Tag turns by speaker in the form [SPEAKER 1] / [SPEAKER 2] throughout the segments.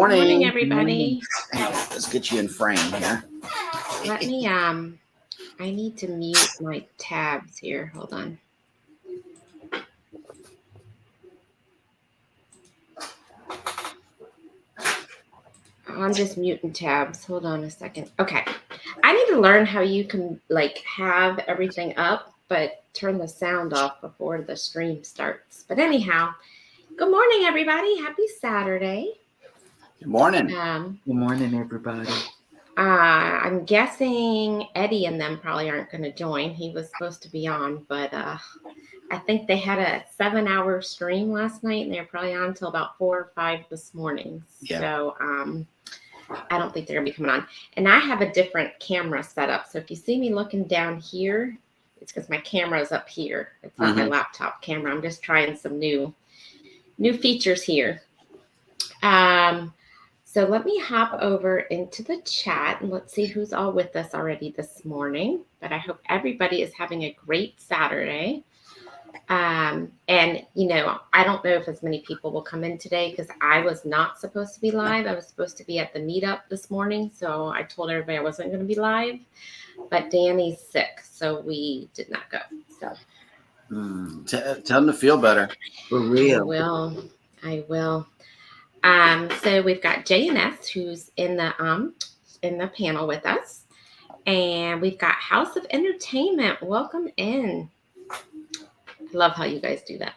[SPEAKER 1] morning,
[SPEAKER 2] Good morning.
[SPEAKER 1] everybody. Let's get you in frame here.
[SPEAKER 2] Let me I need to mute my tabs here. Hold on. I'm just muting tabs. Hold on a second. Okay. I need to learn how you can have everything up, but turn the sound off before the stream starts. But anyhow, good morning, everybody. Happy Saturday.
[SPEAKER 1] Good morning.
[SPEAKER 3] Good morning, everybody.
[SPEAKER 2] I'm guessing Eddie and them probably aren't going to join. He was supposed to be on, but I think they had a 7-hour stream last night, and they're probably on until about 4 or 5 this morning.
[SPEAKER 1] Yeah.
[SPEAKER 2] So I don't think they're going to be coming on. And I have a different camera set up. So if you see me looking down here, it's because my camera is up here. It's not my laptop camera. I'm just trying some new features here. So let me hop over into the chat and let's see who's all with us already this morning. But I hope everybody is having a great Saturday. And, I don't know if as many people will come in today because I was not supposed to be live. I was supposed to be at the meetup this morning. So I told everybody I wasn't going to be live. But Danny's sick, so we did not go. So
[SPEAKER 1] Tell them to feel better.
[SPEAKER 3] For real.
[SPEAKER 2] I will. So we've got JNS who's in the panel with us, and we've got House of Entertainment. Welcome in. I love how you guys do that.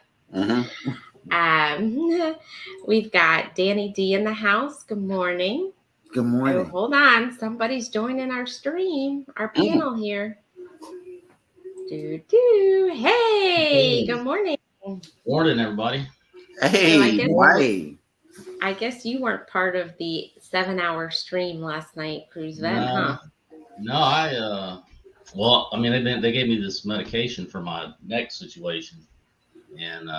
[SPEAKER 2] We've got Danny D in the house. Good morning.
[SPEAKER 3] Good morning.
[SPEAKER 2] Oh, hold on, somebody's joining our stream, our panel here. Hey, good morning.
[SPEAKER 4] Morning, everybody.
[SPEAKER 1] Hey,
[SPEAKER 2] so I guess you weren't part of the 7-hour stream last night, Cruz Vet, huh?
[SPEAKER 4] No, well, I mean, they gave me this medication for my neck situation, and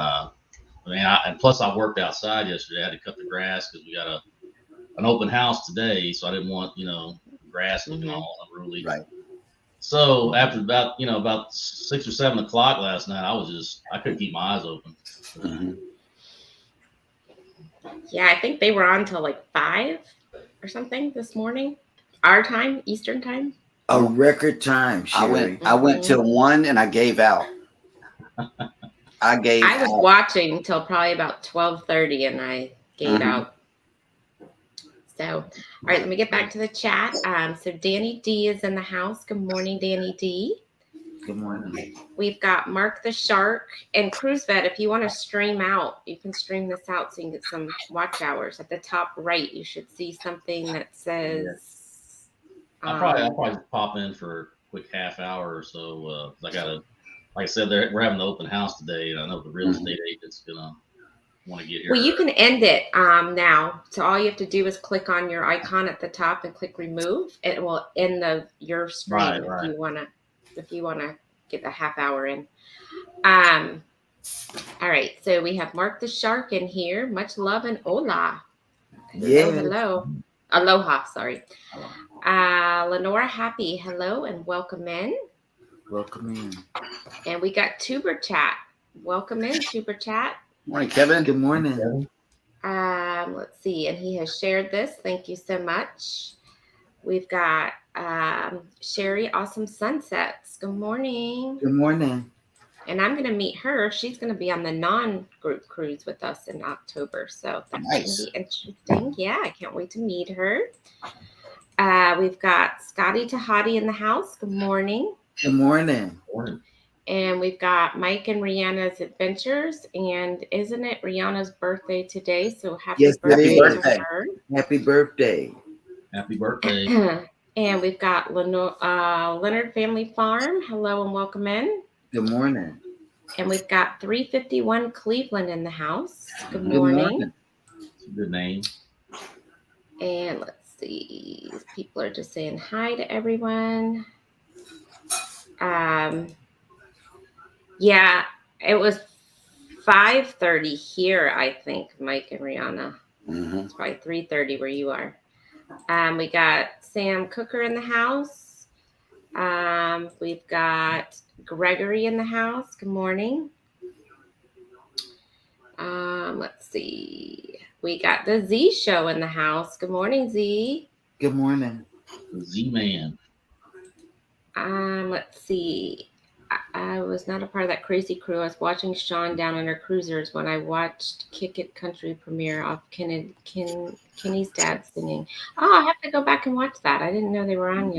[SPEAKER 4] and plus I worked outside yesterday. I had to cut the grass because we got an open house today, so I didn't want grass looking all unruly.
[SPEAKER 1] Right.
[SPEAKER 4] So after about 6 or 7 o'clock last night, I couldn't keep my eyes open.
[SPEAKER 2] Yeah, I think they were on till 5 or something this morning. Our time, Eastern time.
[SPEAKER 3] A record time, Sherry.
[SPEAKER 1] I went till 1 and I gave out. I
[SPEAKER 2] was watching till probably about 12:30 and I gave out. So, all right, let me get back to the chat. So Danny D is in the house. Good morning, Danny D.
[SPEAKER 3] Good morning.
[SPEAKER 2] We've got Mark the Shark and Cruz Vet. If you want to stream out, you can stream this out so you can get some watch hours. At the top right, you should see something that says.
[SPEAKER 4] I'll probably pop in for a quick half hour or so. I gotta, like I said, we're having the open house today, and I know the real estate agent's gonna want to get here.
[SPEAKER 2] Well, you can end it now. So all you have to do is click on your icon at the top and click remove. It will end your stream if you wanna get the half hour in. All right, so we have Mark the Shark in here. Much love and hola. Hello. Aloha, sorry. Lenora Happy, hello and welcome in.
[SPEAKER 3] Welcome in.
[SPEAKER 2] And we got Tuber Chat. Welcome in, Tuber Chat.
[SPEAKER 1] Morning, Kevin.
[SPEAKER 3] Good morning.
[SPEAKER 2] Let's see, and he has shared this. Thank you so much. We've got Sherry Awesome Sunsets. Good morning.
[SPEAKER 3] Good morning.
[SPEAKER 2] And I'm going to meet her. She's going to be on the non-group cruise with us in October. So that's going to be interesting. Yeah, I can't wait to meet her. We've got Scotty Tahati in the house. Good morning.
[SPEAKER 3] Good morning.
[SPEAKER 2] And we've got Mike and Rihanna's Adventures. And isn't it Rihanna's birthday today? So happy birthday to her.
[SPEAKER 3] Happy birthday.
[SPEAKER 4] Happy birthday.
[SPEAKER 2] And we've got Leonard Family Farm. Hello and welcome in.
[SPEAKER 3] Good morning.
[SPEAKER 2] And we've got 351 Cleveland in the house. Good morning.
[SPEAKER 4] It's a good name.
[SPEAKER 2] And let's see. People are just saying hi to everyone. Yeah, it was 5:30 here, I think, Mike and Rihanna. It's probably 3:30 where you are. We got Sam Cooker in the house. We've got Gregory in the house. Good morning. Let's see. We got the Z Show in the house. Good morning, Z.
[SPEAKER 3] Good morning.
[SPEAKER 4] Z-Man.
[SPEAKER 2] Let's see. I was not a part of that crazy crew. I was watching Sean down under cruisers when I watched Kick It Country premiere off Kenny's dad singing. Oh, I have to go back and watch that. I didn't know they were on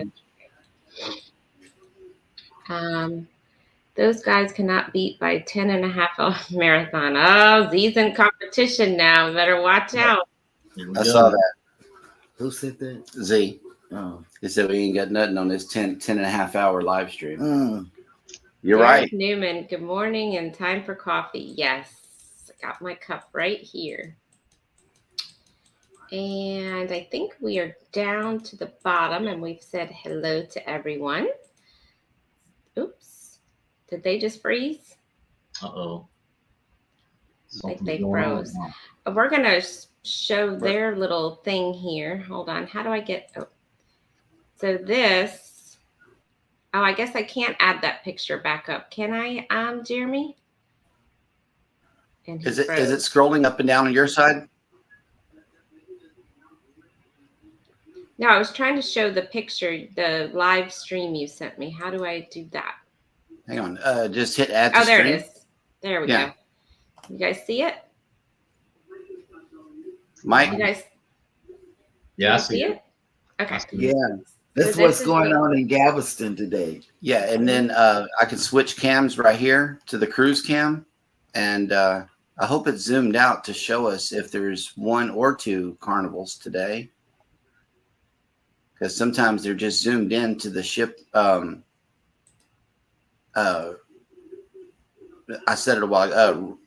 [SPEAKER 2] yesterday. Those guys cannot beat by 10 and a half hour marathon. Oh, Z's in competition now. Better watch out.
[SPEAKER 1] I saw that.
[SPEAKER 3] Who said that?
[SPEAKER 1] Z.
[SPEAKER 3] Oh.
[SPEAKER 1] He said we ain't got nothing on this 10 and a half hour live stream.
[SPEAKER 3] Mm.
[SPEAKER 1] You're
[SPEAKER 2] Derek
[SPEAKER 1] right.
[SPEAKER 2] Newman, good morning and time for coffee. Yes, I got my cup right here. And I think we are down to the bottom and we've said hello to everyone. Oops. Did they just freeze?
[SPEAKER 4] Uh-oh.
[SPEAKER 2] Like they froze. We're going to show their little thing here. Hold on. How do I get... Oh. So this... Oh, I guess I can't add that picture back up. Can I, Jeremy? And
[SPEAKER 1] Is it scrolling up and down on your side?
[SPEAKER 2] No, I was trying to show the picture, the live stream you sent me. How do I do that?
[SPEAKER 1] Hang on. Just hit add to
[SPEAKER 2] Oh, there
[SPEAKER 1] stream.
[SPEAKER 2] it is. There we
[SPEAKER 1] Yeah.
[SPEAKER 2] go. You guys see it?
[SPEAKER 1] Mike?
[SPEAKER 2] You guys
[SPEAKER 4] Yeah, I
[SPEAKER 2] see
[SPEAKER 4] see
[SPEAKER 2] it? Okay.
[SPEAKER 3] Yeah. That's
[SPEAKER 2] So
[SPEAKER 3] what's
[SPEAKER 2] this is
[SPEAKER 3] going
[SPEAKER 2] the-
[SPEAKER 3] on in Galveston today.
[SPEAKER 1] Yeah, and then I can switch cams right here to the cruise cam. And I hope it's zoomed out to show us if there's one or two carnivals today. Because sometimes they're just zoomed in to the ship. I said it a while ago.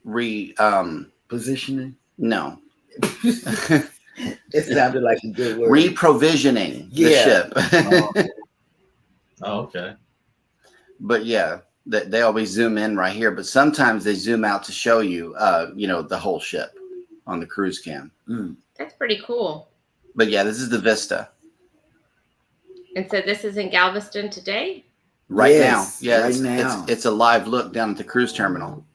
[SPEAKER 3] Positioning.
[SPEAKER 1] No.
[SPEAKER 3] It sounded like a good word.
[SPEAKER 1] Reprovisioning the
[SPEAKER 3] Yeah.
[SPEAKER 1] ship.
[SPEAKER 4] Oh, okay.
[SPEAKER 1] But yeah, they always zoom in right here. But sometimes they zoom out to show you, the whole ship on the cruise cam.
[SPEAKER 3] Mm.
[SPEAKER 2] That's pretty cool.
[SPEAKER 1] But yeah, this is the Vista
[SPEAKER 2] And so this is in Galveston today?
[SPEAKER 1] right
[SPEAKER 3] Yes,
[SPEAKER 1] now. Yeah,
[SPEAKER 3] right
[SPEAKER 1] it's,
[SPEAKER 3] now.
[SPEAKER 1] It's a live look down at the cruise terminal.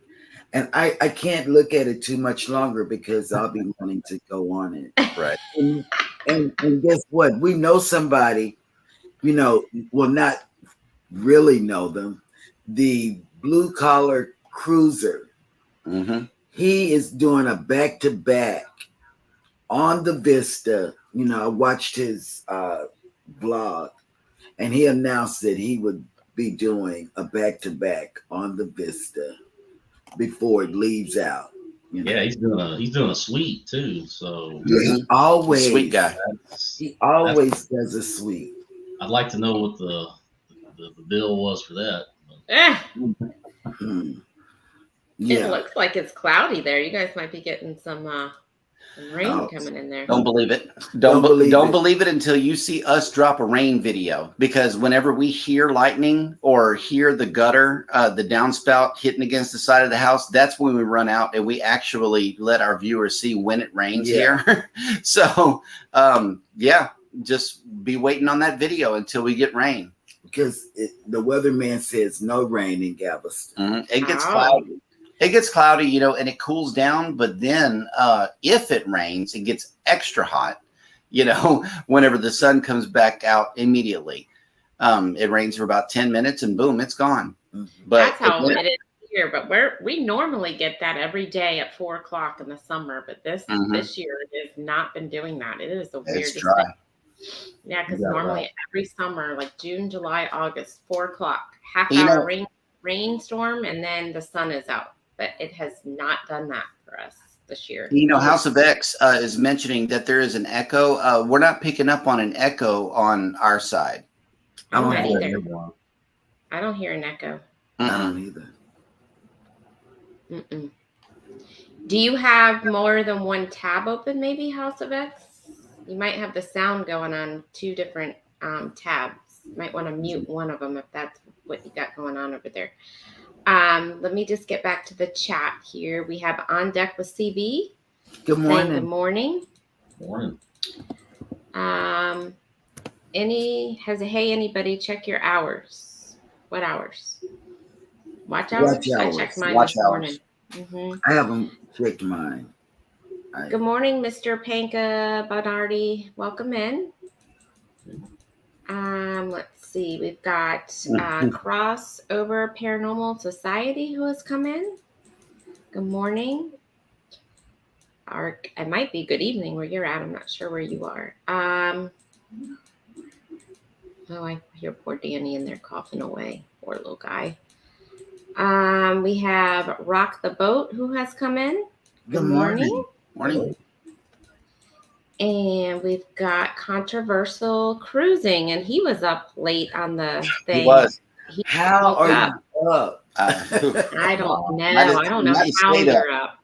[SPEAKER 3] And I can't look at it too much longer because I'll be wanting to go on it.
[SPEAKER 1] Right.
[SPEAKER 3] And guess what? We know somebody, will not really know them. The blue collar cruiser.
[SPEAKER 1] Mm-hmm.
[SPEAKER 3] He is doing a back-to-back on the Vista. I watched his blog, and he announced that he would be doing a back-to-back on the Vista before it leaves out.
[SPEAKER 4] Yeah, he's doing a suite too. So
[SPEAKER 3] He always
[SPEAKER 1] Sweet guy.
[SPEAKER 3] He always does a suite.
[SPEAKER 4] I'd like to know what the bill was for that.
[SPEAKER 3] Mm.
[SPEAKER 2] It
[SPEAKER 3] Yeah.
[SPEAKER 2] looks like it's cloudy there. You guys might be getting some rain
[SPEAKER 3] Oh.
[SPEAKER 2] coming in there.
[SPEAKER 1] Don't believe it.
[SPEAKER 3] Don't believe
[SPEAKER 1] Don't
[SPEAKER 3] it.
[SPEAKER 1] believe it until you see us drop a rain video. Because whenever we hear lightning or hear the gutter, the downspout hitting against the side of the house, that's when we run out and we actually let our viewers see when it rains
[SPEAKER 3] Yeah.
[SPEAKER 1] here. So, just be waiting on that video until we get rain.
[SPEAKER 3] Because the weatherman says no rain in Galveston.
[SPEAKER 1] Mhm. It gets
[SPEAKER 2] Wow.
[SPEAKER 1] cloudy. It gets cloudy, and it cools down. But then if it rains, it gets extra hot, whenever the sun comes back out immediately. It rains for about 10 minutes and boom, it's gone. But
[SPEAKER 2] That's how it is here. But we normally get that every day at 4:00 in the summer. But this year it has not been doing that. It is the
[SPEAKER 1] it's
[SPEAKER 2] weirdest
[SPEAKER 1] dry.
[SPEAKER 2] thing. Yeah, because
[SPEAKER 3] Yeah,
[SPEAKER 2] normally every summer, like June, July, August, 4:00, half
[SPEAKER 1] You
[SPEAKER 2] hour
[SPEAKER 1] know-
[SPEAKER 2] rainstorm, and then the sun is out. But it has not done that for us this year.
[SPEAKER 1] House of X is mentioning that there is an echo. We're not picking up on an echo on our side.
[SPEAKER 2] I'm
[SPEAKER 3] Oh,
[SPEAKER 2] not
[SPEAKER 3] yeah.
[SPEAKER 2] either. I don't hear an echo.
[SPEAKER 3] I
[SPEAKER 1] Mm-mm.
[SPEAKER 3] don't either.
[SPEAKER 2] Mm-mm. Do you have more than one tab open, maybe, House of X? You might have the sound going on 2 different tabs. You might want to mute one of them if that's what you got going on over there. Let me just get back to the chat here. We have On Deck with CB.
[SPEAKER 3] Good
[SPEAKER 2] Saying good
[SPEAKER 3] morning.
[SPEAKER 2] morning.
[SPEAKER 4] Morning.
[SPEAKER 2] Anybody check your hours? What hours? Watch hours?
[SPEAKER 3] Watch
[SPEAKER 2] I
[SPEAKER 3] hours.
[SPEAKER 2] checked mine
[SPEAKER 1] Watch
[SPEAKER 2] this morning.
[SPEAKER 1] hours.
[SPEAKER 2] Mhm.
[SPEAKER 3] I haven't checked mine.
[SPEAKER 2] Good morning, Mr. Panka Bonardi. Welcome in. Let's see. We've got Crossover Paranormal Society who has come in. Good morning. Or it might be good evening where you're at. I'm not sure where you are. Oh, I hear poor Danny in there coughing away. Poor little guy. We have Rock the Boat who has come in.
[SPEAKER 3] Good morning.
[SPEAKER 1] Morning.
[SPEAKER 2] And we've got Controversial Cruising, and he was up late on the thing.
[SPEAKER 1] He was.
[SPEAKER 3] How
[SPEAKER 2] woke
[SPEAKER 3] are
[SPEAKER 2] up.
[SPEAKER 3] you up?
[SPEAKER 2] I don't know.
[SPEAKER 1] Might have-
[SPEAKER 2] I don't know
[SPEAKER 1] might have
[SPEAKER 2] how
[SPEAKER 1] stayed
[SPEAKER 2] you're up.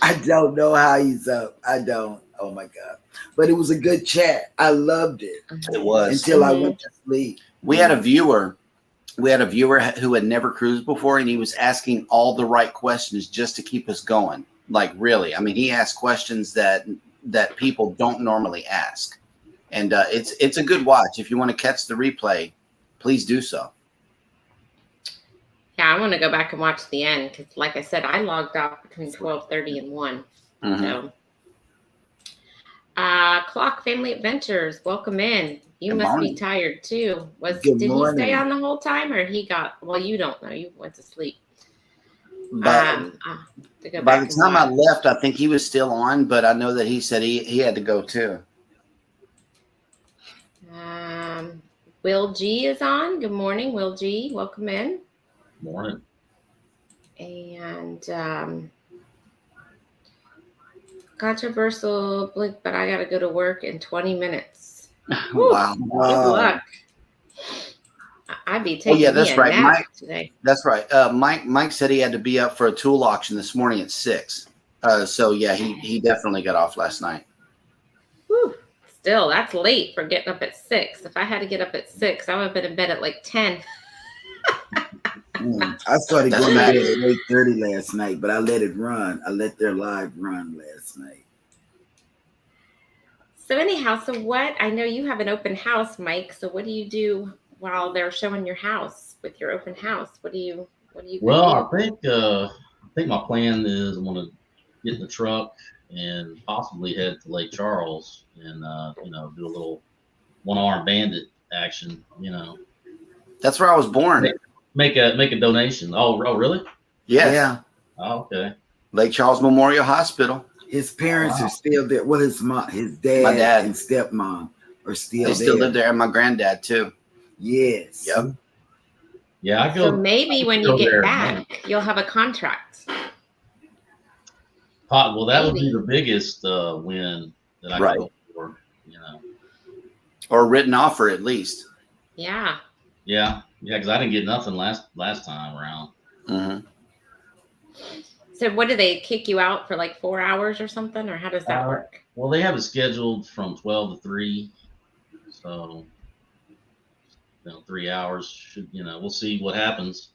[SPEAKER 3] I don't know how he's up. I don't. Oh my God. But it was a good chat. I loved it
[SPEAKER 1] It was.
[SPEAKER 3] until I went to sleep.
[SPEAKER 1] We had a viewer. We had a viewer who had never cruised before, and he was asking all the right questions just to keep us going. Like really, I mean, he asked questions that people don't normally ask, and it's a good watch. If you want to catch the replay, please do so.
[SPEAKER 2] Yeah, I want to go back and watch the end because, like I said, I logged off between 12:30 and 1.
[SPEAKER 1] Mhm.
[SPEAKER 2] So, Clock Family Adventures, welcome in. You
[SPEAKER 1] Good
[SPEAKER 2] must
[SPEAKER 1] morning.
[SPEAKER 2] be tired too.
[SPEAKER 3] Good
[SPEAKER 2] Did he
[SPEAKER 3] morning.
[SPEAKER 2] stay on the whole time, or he got? Well, you don't know. You went to sleep.
[SPEAKER 1] But
[SPEAKER 2] To go
[SPEAKER 1] by
[SPEAKER 2] back
[SPEAKER 1] the
[SPEAKER 2] and
[SPEAKER 1] time I
[SPEAKER 2] watch.
[SPEAKER 1] left, I think he was still on. But I know that he said he had to go too.
[SPEAKER 2] Will G is on. Good morning, Will G. Welcome in.
[SPEAKER 4] Morning.
[SPEAKER 2] And Controversial Blink, but I got to go to work in 20 minutes. Whew.
[SPEAKER 1] Wow.
[SPEAKER 2] Good
[SPEAKER 3] Wow.
[SPEAKER 2] luck. I'd be taking
[SPEAKER 1] yeah, that's
[SPEAKER 2] me a
[SPEAKER 1] right,
[SPEAKER 2] nap
[SPEAKER 1] Mike.
[SPEAKER 2] today.
[SPEAKER 1] That's right. Mike said he had to be up for a tool auction this morning at 6. So yeah, he definitely got off last night.
[SPEAKER 2] Whew. Still, that's late for getting up at 6. If I had to get up at 6, I would have been in bed at like 10.
[SPEAKER 3] I started
[SPEAKER 1] That's
[SPEAKER 3] going to
[SPEAKER 1] mad.
[SPEAKER 3] bed at 8:30 last night, but I let it run. I let their live run last night.
[SPEAKER 2] So anyhow, so what? I know you have an open house, Mike. So what do you do while they're showing your house with your open house? What do you
[SPEAKER 4] Well,
[SPEAKER 2] do?
[SPEAKER 4] I think my plan is I want to get in the truck and possibly head to Lake Charles and do a little one-armed bandit action.
[SPEAKER 1] That's where I was born.
[SPEAKER 4] Make a donation. Oh, really?
[SPEAKER 1] Yes.
[SPEAKER 3] Yeah.
[SPEAKER 4] Oh, okay.
[SPEAKER 1] Lake Charles Memorial Hospital.
[SPEAKER 3] His parents
[SPEAKER 4] Wow.
[SPEAKER 3] are still there. Well, his mom, his
[SPEAKER 1] My dad.
[SPEAKER 3] and stepmom are still
[SPEAKER 1] They
[SPEAKER 3] there.
[SPEAKER 1] still live there, and my granddad too.
[SPEAKER 3] Yes.
[SPEAKER 1] Yep.
[SPEAKER 4] Yeah, I
[SPEAKER 2] So
[SPEAKER 4] go.
[SPEAKER 2] maybe when
[SPEAKER 4] go
[SPEAKER 2] you get
[SPEAKER 4] there,
[SPEAKER 2] back, you'll have a contract.
[SPEAKER 4] Well, that would be
[SPEAKER 2] Maybe.
[SPEAKER 4] the biggest win that I
[SPEAKER 1] Right.
[SPEAKER 4] could hope for.
[SPEAKER 1] Or a written offer at least.
[SPEAKER 2] Yeah.
[SPEAKER 4] Yeah, because I didn't get nothing last time around.
[SPEAKER 1] Mm-hmm.
[SPEAKER 2] So what do they kick you out for like 4 hours or something, or how does that work?
[SPEAKER 4] Well, they have it scheduled from 12 to 3, so 3 hours. We'll see what happens.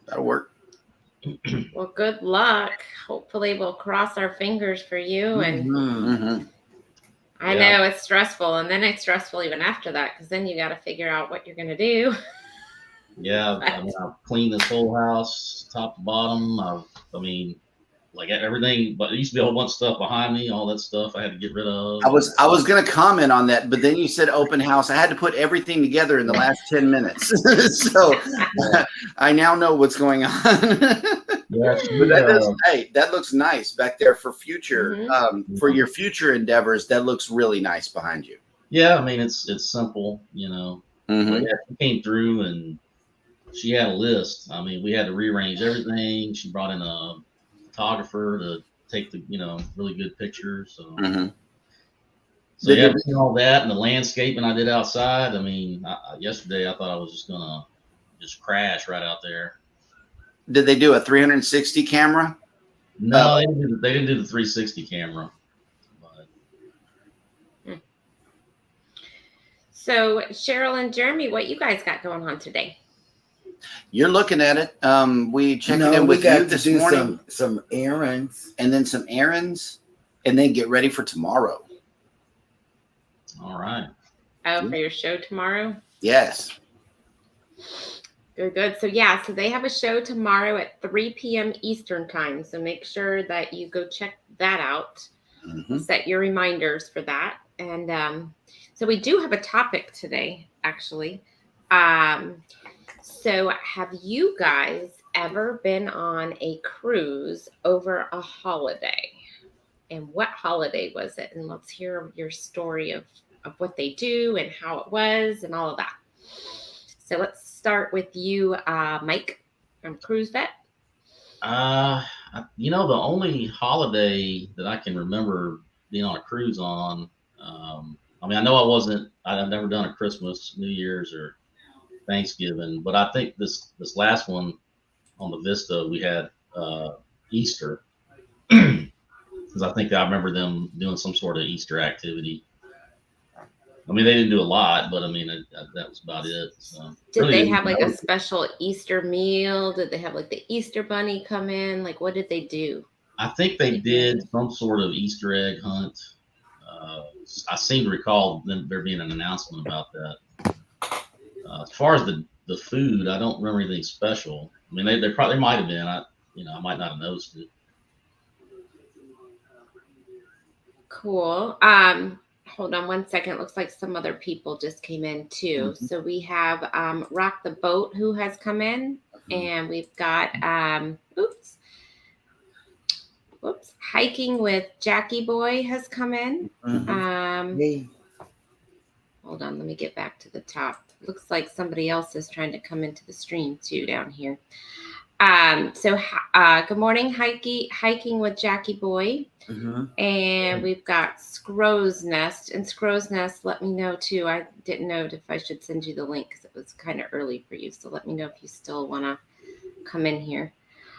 [SPEAKER 1] That'll work.
[SPEAKER 2] Well, good luck. Hopefully we'll cross our fingers for you. And
[SPEAKER 3] Mhm.
[SPEAKER 1] Mm-hmm.
[SPEAKER 2] I
[SPEAKER 4] Yeah.
[SPEAKER 2] know it's stressful, and then it's stressful even after that, because then you got to figure out what you're going to do.
[SPEAKER 4] Yeah, I've cleaned this whole house top to bottom. Like everything, but there used to be a whole bunch of stuff behind me, all that stuff I had to get rid of.
[SPEAKER 1] I was gonna comment on that, but then you said open house. I had to put everything together in the last 10 minutes. So I now know what's going on.
[SPEAKER 4] Yeah,
[SPEAKER 1] But that looks nice back there for future for your future endeavors. That looks really nice behind you.
[SPEAKER 4] yeah. It's simple,
[SPEAKER 1] Mm-hmm.
[SPEAKER 4] But yeah, she came through and she had a list. We had to rearrange everything. She brought in a photographer to take the really good pictures. So,
[SPEAKER 1] Mm-hmm.
[SPEAKER 4] so yeah, between all that and the landscaping I did outside. Yesterday I thought I was just gonna crash right out there.
[SPEAKER 1] Did they do a 360 camera?
[SPEAKER 4] No, they didn't do the 360 camera. But
[SPEAKER 2] So Cheryl and Jeremy, what you guys got going on today?
[SPEAKER 1] You're looking at it. We checked in
[SPEAKER 3] we
[SPEAKER 1] with
[SPEAKER 3] got
[SPEAKER 1] you
[SPEAKER 3] to
[SPEAKER 1] this
[SPEAKER 3] do
[SPEAKER 1] morning,
[SPEAKER 3] some errands.
[SPEAKER 1] and then some errands, and then get ready for tomorrow.
[SPEAKER 4] all right.
[SPEAKER 2] Oh, for your show tomorrow?
[SPEAKER 1] Yes.
[SPEAKER 2] Good. So yeah, so they have a show tomorrow at 3 p.m. Eastern time. So make sure that you go check that out.
[SPEAKER 1] Mhm.
[SPEAKER 2] Set your reminders for that. And so we do have a topic today, actually. So have you guys ever been on a cruise over a holiday? And what holiday was it? And let's hear your story of what they do and how it was and all of that. So let's start with you, Mike, from Cruise Vet.
[SPEAKER 4] The only holiday that I can remember being on a cruise on, I know I've never done a Christmas, New Year's, or Thanksgiving, but I think this last one on the Vista, we had Easter, because I think I remember them doing some sort of Easter activity. I mean, they didn't do a lot, but I mean, that was about it. So,
[SPEAKER 2] Did
[SPEAKER 4] really
[SPEAKER 2] they
[SPEAKER 4] didn't
[SPEAKER 2] have like
[SPEAKER 4] know.
[SPEAKER 2] a special Easter meal? Did they have like the Easter bunny come in? Like, what did they do?
[SPEAKER 4] I think they did some sort of Easter egg hunt. I seem to recall there being an announcement about that. As far as the food, I don't remember anything special. I mean, they probably might have been. I might not have noticed it.
[SPEAKER 2] Cool. Hold on one second. Looks like some other people just came in too.
[SPEAKER 3] Mhm.
[SPEAKER 2] So we have Rock the Boat who has come in, and we've got Hiking with Jackie Boy has come in.
[SPEAKER 3] Mhm. Hey.
[SPEAKER 2] Hold on, let me get back to the top. Looks like somebody else is trying to come into the stream too down here. So good morning, Hiking with Jackie Boy.
[SPEAKER 3] Mhm.
[SPEAKER 2] And we've got Scrow's Nest. And Scrow's Nest, let me know too. I didn't know if I should send you the link because it was kind of early for you. So let me know if you still want to come in here.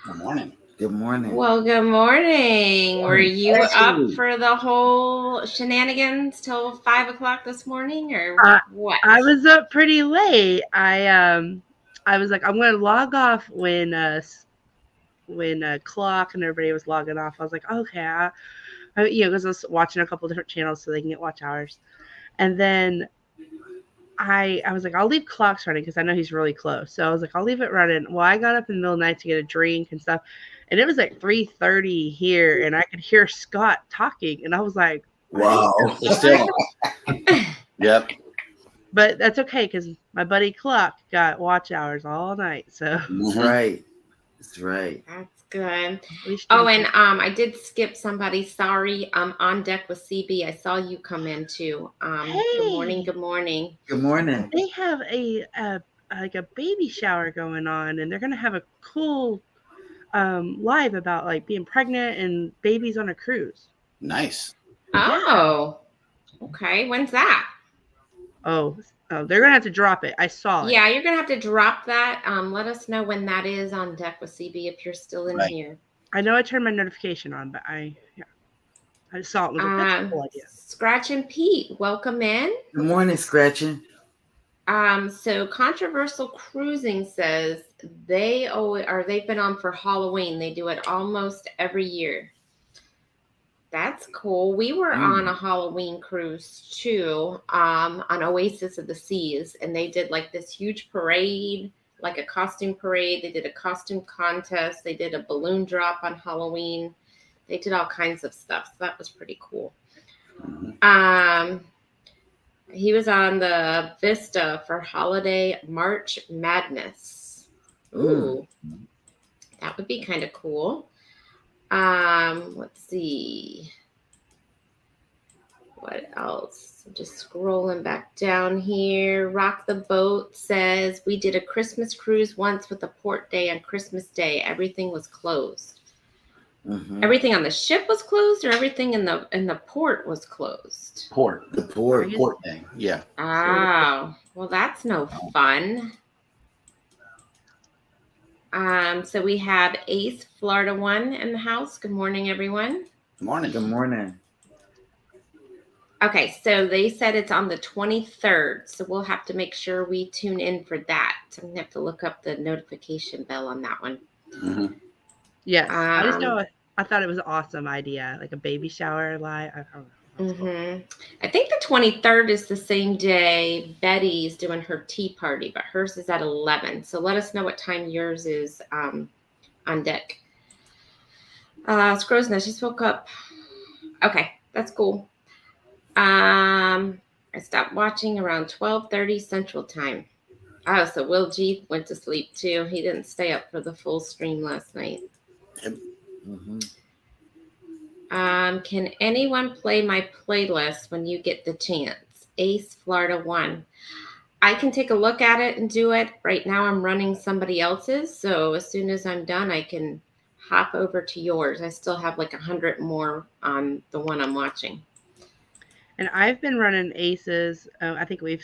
[SPEAKER 1] Good morning.
[SPEAKER 3] Good morning.
[SPEAKER 2] Well, good morning. Were you
[SPEAKER 3] Hey.
[SPEAKER 2] up for the whole shenanigans till 5 o'clock this morning, or what?
[SPEAKER 5] I was up pretty late. I was like, I'm gonna log off when Clock and everybody was logging off. I was like, okay, because I was watching a couple different channels so they can get watch hours. And then I was like, I'll leave Clocks running because I know he's really close. So I was like, I'll leave it running. Well, I got up in the middle of the night to get a drink and stuff, and it was like 3:30 here, and I could hear Scott talking, and I was like,
[SPEAKER 3] Wow.
[SPEAKER 1] It's still on. Yep.
[SPEAKER 5] but that's okay because my buddy Clock got watch hours all night. So
[SPEAKER 3] That's
[SPEAKER 1] Mhm.
[SPEAKER 3] right. That's right.
[SPEAKER 2] That's good.
[SPEAKER 5] we should-
[SPEAKER 2] Oh, and I did skip somebody. Sorry. On deck with CB. I saw you come in too. Good morning.
[SPEAKER 5] Hey.
[SPEAKER 2] Good morning.
[SPEAKER 3] Good morning.
[SPEAKER 5] they have a baby shower going on, and they're gonna have a cool live about like being pregnant and babies on a cruise.
[SPEAKER 1] Nice.
[SPEAKER 2] Oh, okay. When's that?
[SPEAKER 5] Oh, they're gonna have to drop it. I saw it.
[SPEAKER 2] Yeah, you're gonna have to drop that. Let us know when that is on deck with CB if you're still in
[SPEAKER 1] Right.
[SPEAKER 2] here.
[SPEAKER 5] I know I turned my notification on, but I saw it. Was like, that's a cool idea.
[SPEAKER 2] Scratch and Pete, welcome in.
[SPEAKER 3] Good morning, Scratching.
[SPEAKER 2] So Controversial Cruising says they've been on for Halloween. They do it almost every year. That's cool. We were on a Halloween cruise too, on Oasis of the Seas, and they did like this huge parade, like a costume parade. They did a costume contest. They did a balloon drop on Halloween. They did all kinds of stuff. So that was pretty cool.
[SPEAKER 1] Mhm.
[SPEAKER 2] He was on the Vista for Holiday March Madness. Ooh, that would be kind of cool. Let's see. What else? I'm just scrolling back down here. Rock the Boat says we did a Christmas cruise once with a port day on Christmas Day. Everything was closed.
[SPEAKER 3] Mhm.
[SPEAKER 2] Everything on the ship was closed, or everything in the port was closed?
[SPEAKER 1] Port.
[SPEAKER 3] The port.
[SPEAKER 1] Port thing. Yeah.
[SPEAKER 2] Oh, well, that's no fun. So we have Ace Florida One in the house. Good morning, everyone.
[SPEAKER 1] Good morning.
[SPEAKER 3] Good morning.
[SPEAKER 2] Okay, so they said it's on the 23rd, so we'll have to make sure we tune in for that. So I'm gonna have to look up the notification bell on that one.
[SPEAKER 1] Mhm.
[SPEAKER 5] Yes, I just
[SPEAKER 2] Um,
[SPEAKER 5] know. I thought it was an awesome idea, like a baby shower live. I don't know. That's cool.
[SPEAKER 2] I think the 23rd is the same day Betty's doing her tea party, but hers is at 11. So let us know what time yours is on deck. Scrow's Nest just woke up. Okay, that's cool. I stopped watching around 12:30 Central Time. Oh, so Will G went to sleep too. He didn't stay up for the full stream last night.
[SPEAKER 3] Mhm.
[SPEAKER 2] Can anyone play my playlist when you get the chance? Ace Florida 1. I can take a look at it and do it. Right now I'm running somebody else's, so as soon as I'm done, I can hop over to yours. I still have like 100 more on the one I'm watching.
[SPEAKER 5] And I've been running Aces. I think we've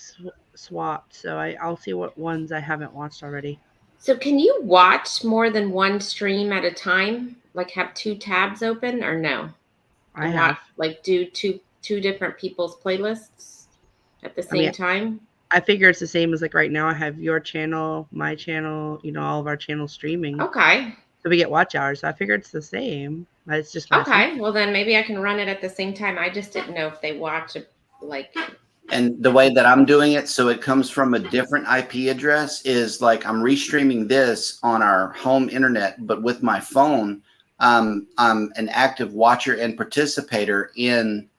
[SPEAKER 5] swapped, so I'll see what ones I haven't watched already.
[SPEAKER 2] So can you watch more than one stream at a time? Like have two tabs open or no?
[SPEAKER 5] I
[SPEAKER 2] And
[SPEAKER 5] have.
[SPEAKER 2] like do two different people's playlists at the same time?
[SPEAKER 5] I figure it's the same as like right now. I have your channel, my channel, all of our channels streaming.
[SPEAKER 2] Okay.
[SPEAKER 5] So we get watch hours. So I figure it's the same. It's just my
[SPEAKER 2] Okay. Well, then maybe I can run it at the same time. I just didn't know if they watch it like.
[SPEAKER 1] And the way that I'm doing it, so it comes from a different IP address, is like I'm restreaming this on our home internet, but with my phone, I'm an active watcher and participator in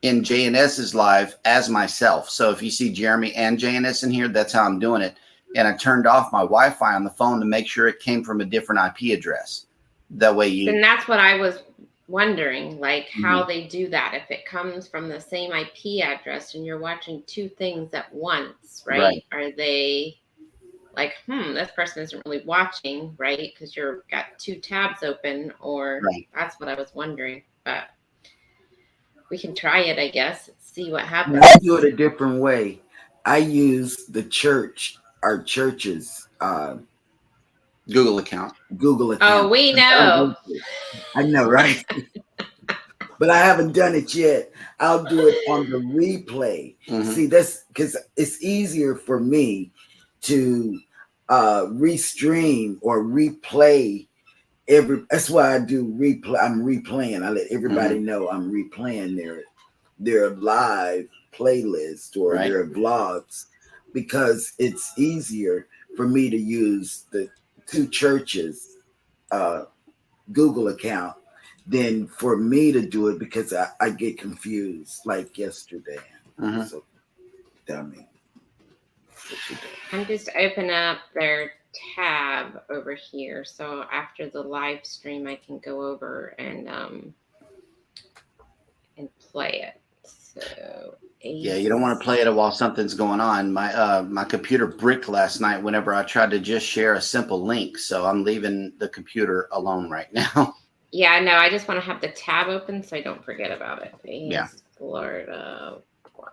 [SPEAKER 1] JNS's live as myself. So if you see Jeremy and JNS in here, that's how I'm doing it. And I turned off my Wi-Fi on the phone to make sure it came from a different IP address. That way you.
[SPEAKER 2] And that's what I was wondering, like how they do that. If it comes from the same IP address and you're watching two things at once, right? Are they like, this person isn't really watching, right? Because you've got two tabs open, or that's what I was wondering. But we can try it, I guess, see what happens.
[SPEAKER 3] I do it a different way. I use our church's
[SPEAKER 1] Google account.
[SPEAKER 2] Oh, we know.
[SPEAKER 3] I know, right? But I haven't done it yet. I'll do it on the replay. See, that's because it's easier for me to restream or replay that's why I do replay. I'm replaying. I let everybody know I'm replaying their live playlist or their vlogs, because it's easier for me to use the two churches Google account than for me to do it, because I get confused like yesterday. So tell me what you do.
[SPEAKER 2] I'm just open up their tab over here, so after the live stream I can go over and play it. So
[SPEAKER 1] yeah, you don't want to play it while something's going on. My computer bricked last night whenever I tried to just share a simple link, so I'm leaving the computer alone right now.
[SPEAKER 2] Yeah, no, I just want to have the tab open so I don't forget about it.
[SPEAKER 1] Yeah.
[SPEAKER 2] Florida 1.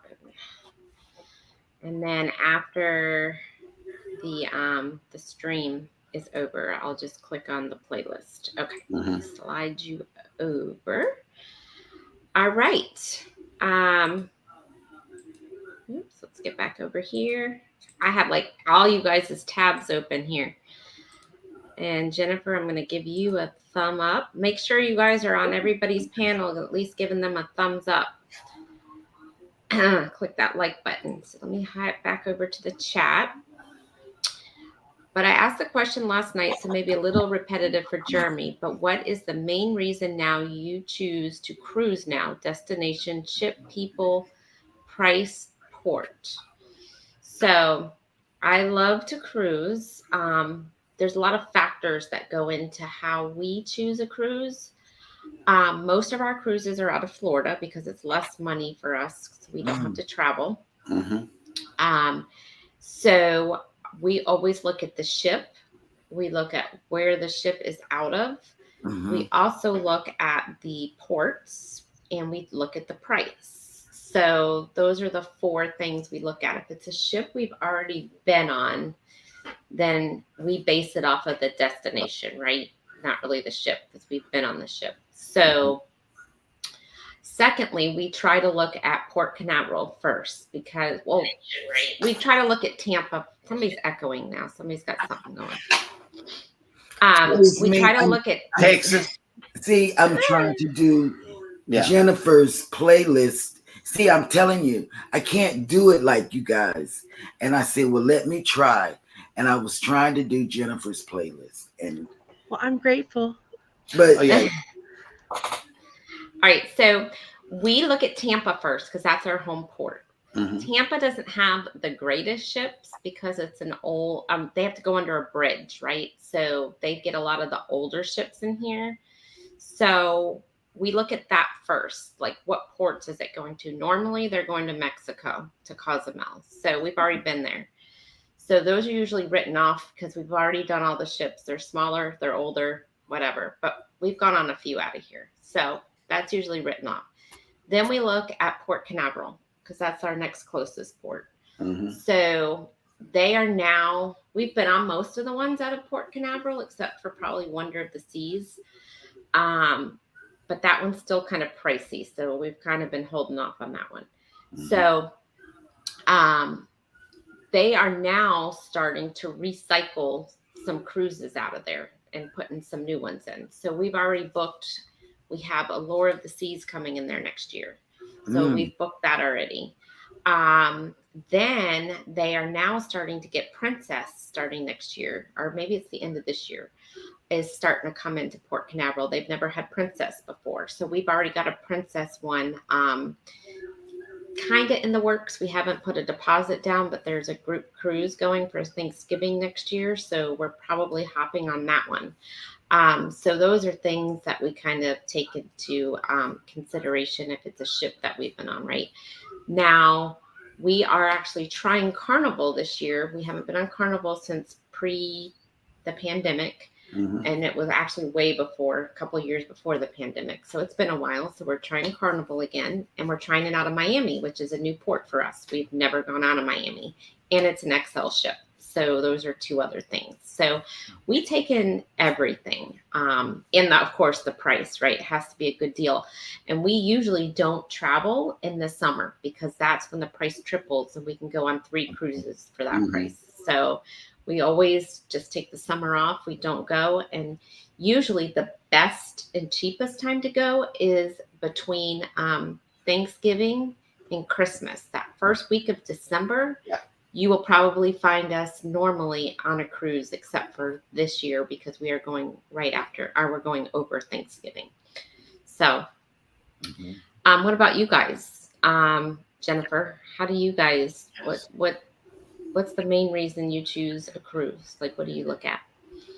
[SPEAKER 2] And then after the stream is over, I'll just click on the playlist. Okay, slide you over. All right. Oops, let's get back over here. I have like all you guys' tabs open here. And Jennifer, I'm going to give you a thumb up. Make sure you guys are on everybody's panel, at least giving them a thumbs up. Click that like button. So let me hop back over to the chat. But I asked the question last night, so maybe a little repetitive for Jeremy, but what is the main reason now you choose to cruise now? Destination, ship, people, price, port. So I love to cruise. There's a lot of factors that go into how we choose a cruise. Most of our cruises are out of Florida because it's less money for us, so we don't have to travel. So we always look at the ship. We look at where the ship is out of. We also look at the ports, and we look at the price. So those are the four things we look at. If it's a ship we've already been on, then we base it off of the destination, right? Not really the ship, because we've been on the ship. So secondly, we try to look at Port Canaveral first, because, we try to look at Tampa. Somebody's echoing now. Somebody's got something going. We try to look at
[SPEAKER 1] Texas.
[SPEAKER 3] See, I'm trying to do Jennifer's playlist. See, I'm telling you, I can't do it like you guys. And I said, well, let me try. And I was trying to do Jennifer's playlist. And
[SPEAKER 5] well, I'm grateful.
[SPEAKER 3] But
[SPEAKER 2] All right, so we look at Tampa first because that's our home port.
[SPEAKER 1] Mhm.
[SPEAKER 2] Tampa doesn't have the greatest ships because it's an old, they have to go under a bridge, right? So they get a lot of the older ships in here. So we look at that first. Like, what ports is it going to? Normally, they're going to Mexico, to Cozumel. So we've already been there. So those are usually written off because we've already done all the ships. They're smaller, they're older, whatever. But we've gone on a few out of here. So that's usually written off. Then we look at Port Canaveral because that's our next closest port.
[SPEAKER 1] Mhm.
[SPEAKER 2] So they are now, we've been on most of the ones out of Port Canaveral except for probably Wonder of the Seas. But that one's still kind of pricey. So we've kind of been holding off on that one.
[SPEAKER 1] Mhm.
[SPEAKER 2] So they are now starting to recycle some cruises out of there and putting some new ones in. So we've already booked, we have Allure of the Seas coming in there next year. So we've booked that already. Then they are now starting to get Princess starting next year, or maybe it's the end of this year, is starting to come into Port Canaveral. They've never had Princess before. So we've already got a Princess one kind of in the works. We haven't put a deposit down, but there's a group cruise going for Thanksgiving next year. So we're probably hopping on that one. So those are things that we kind of take into consideration if it's a ship that we've been on, right? Now, we are actually trying Carnival this year. We haven't been on Carnival since pre the pandemic.
[SPEAKER 1] Mhm.
[SPEAKER 2] And it was actually way before, a couple of years before the pandemic. So it's been a while. So we're trying Carnival again, and we're trying it out of Miami, which is a new port for us. We've never gone out of Miami, and it's an XL ship. So those are two other things. So we take in everything. Of course, the price, right? It has to be a good deal. And we usually don't travel in the summer because that's when the price triples and we can go on 3 cruises for that price. So we always just take the summer off. We don't go. And usually the best and cheapest time to go is between Thanksgiving and Christmas. That first week of December, you will probably find us normally on a cruise, except for this year because we are going we're going over Thanksgiving. So what about you guys? Jennifer, how do you guys, what's the main reason you choose a cruise? Like, what do you look at?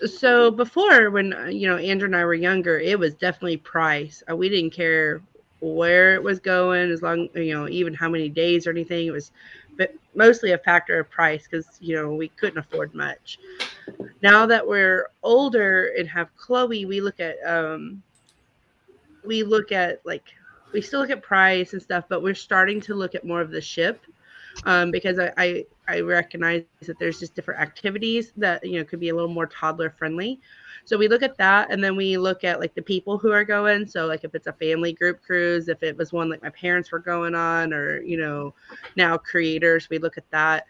[SPEAKER 5] So before, when Andrew and I were younger, it was definitely price. We didn't care where it was going, as long even how many days or anything. It was mostly a factor of price because we couldn't afford much. Now that we're older and have Chloe, we look at we still look at price and stuff, but we're starting to look at more of the ship. Because I recognize that there's just different activities that could be a little more toddler friendly. So we look at that, and then we look at like the people who are going. So like if it's a family group cruise, if it was one like my parents were going on, or now creators, we look at that.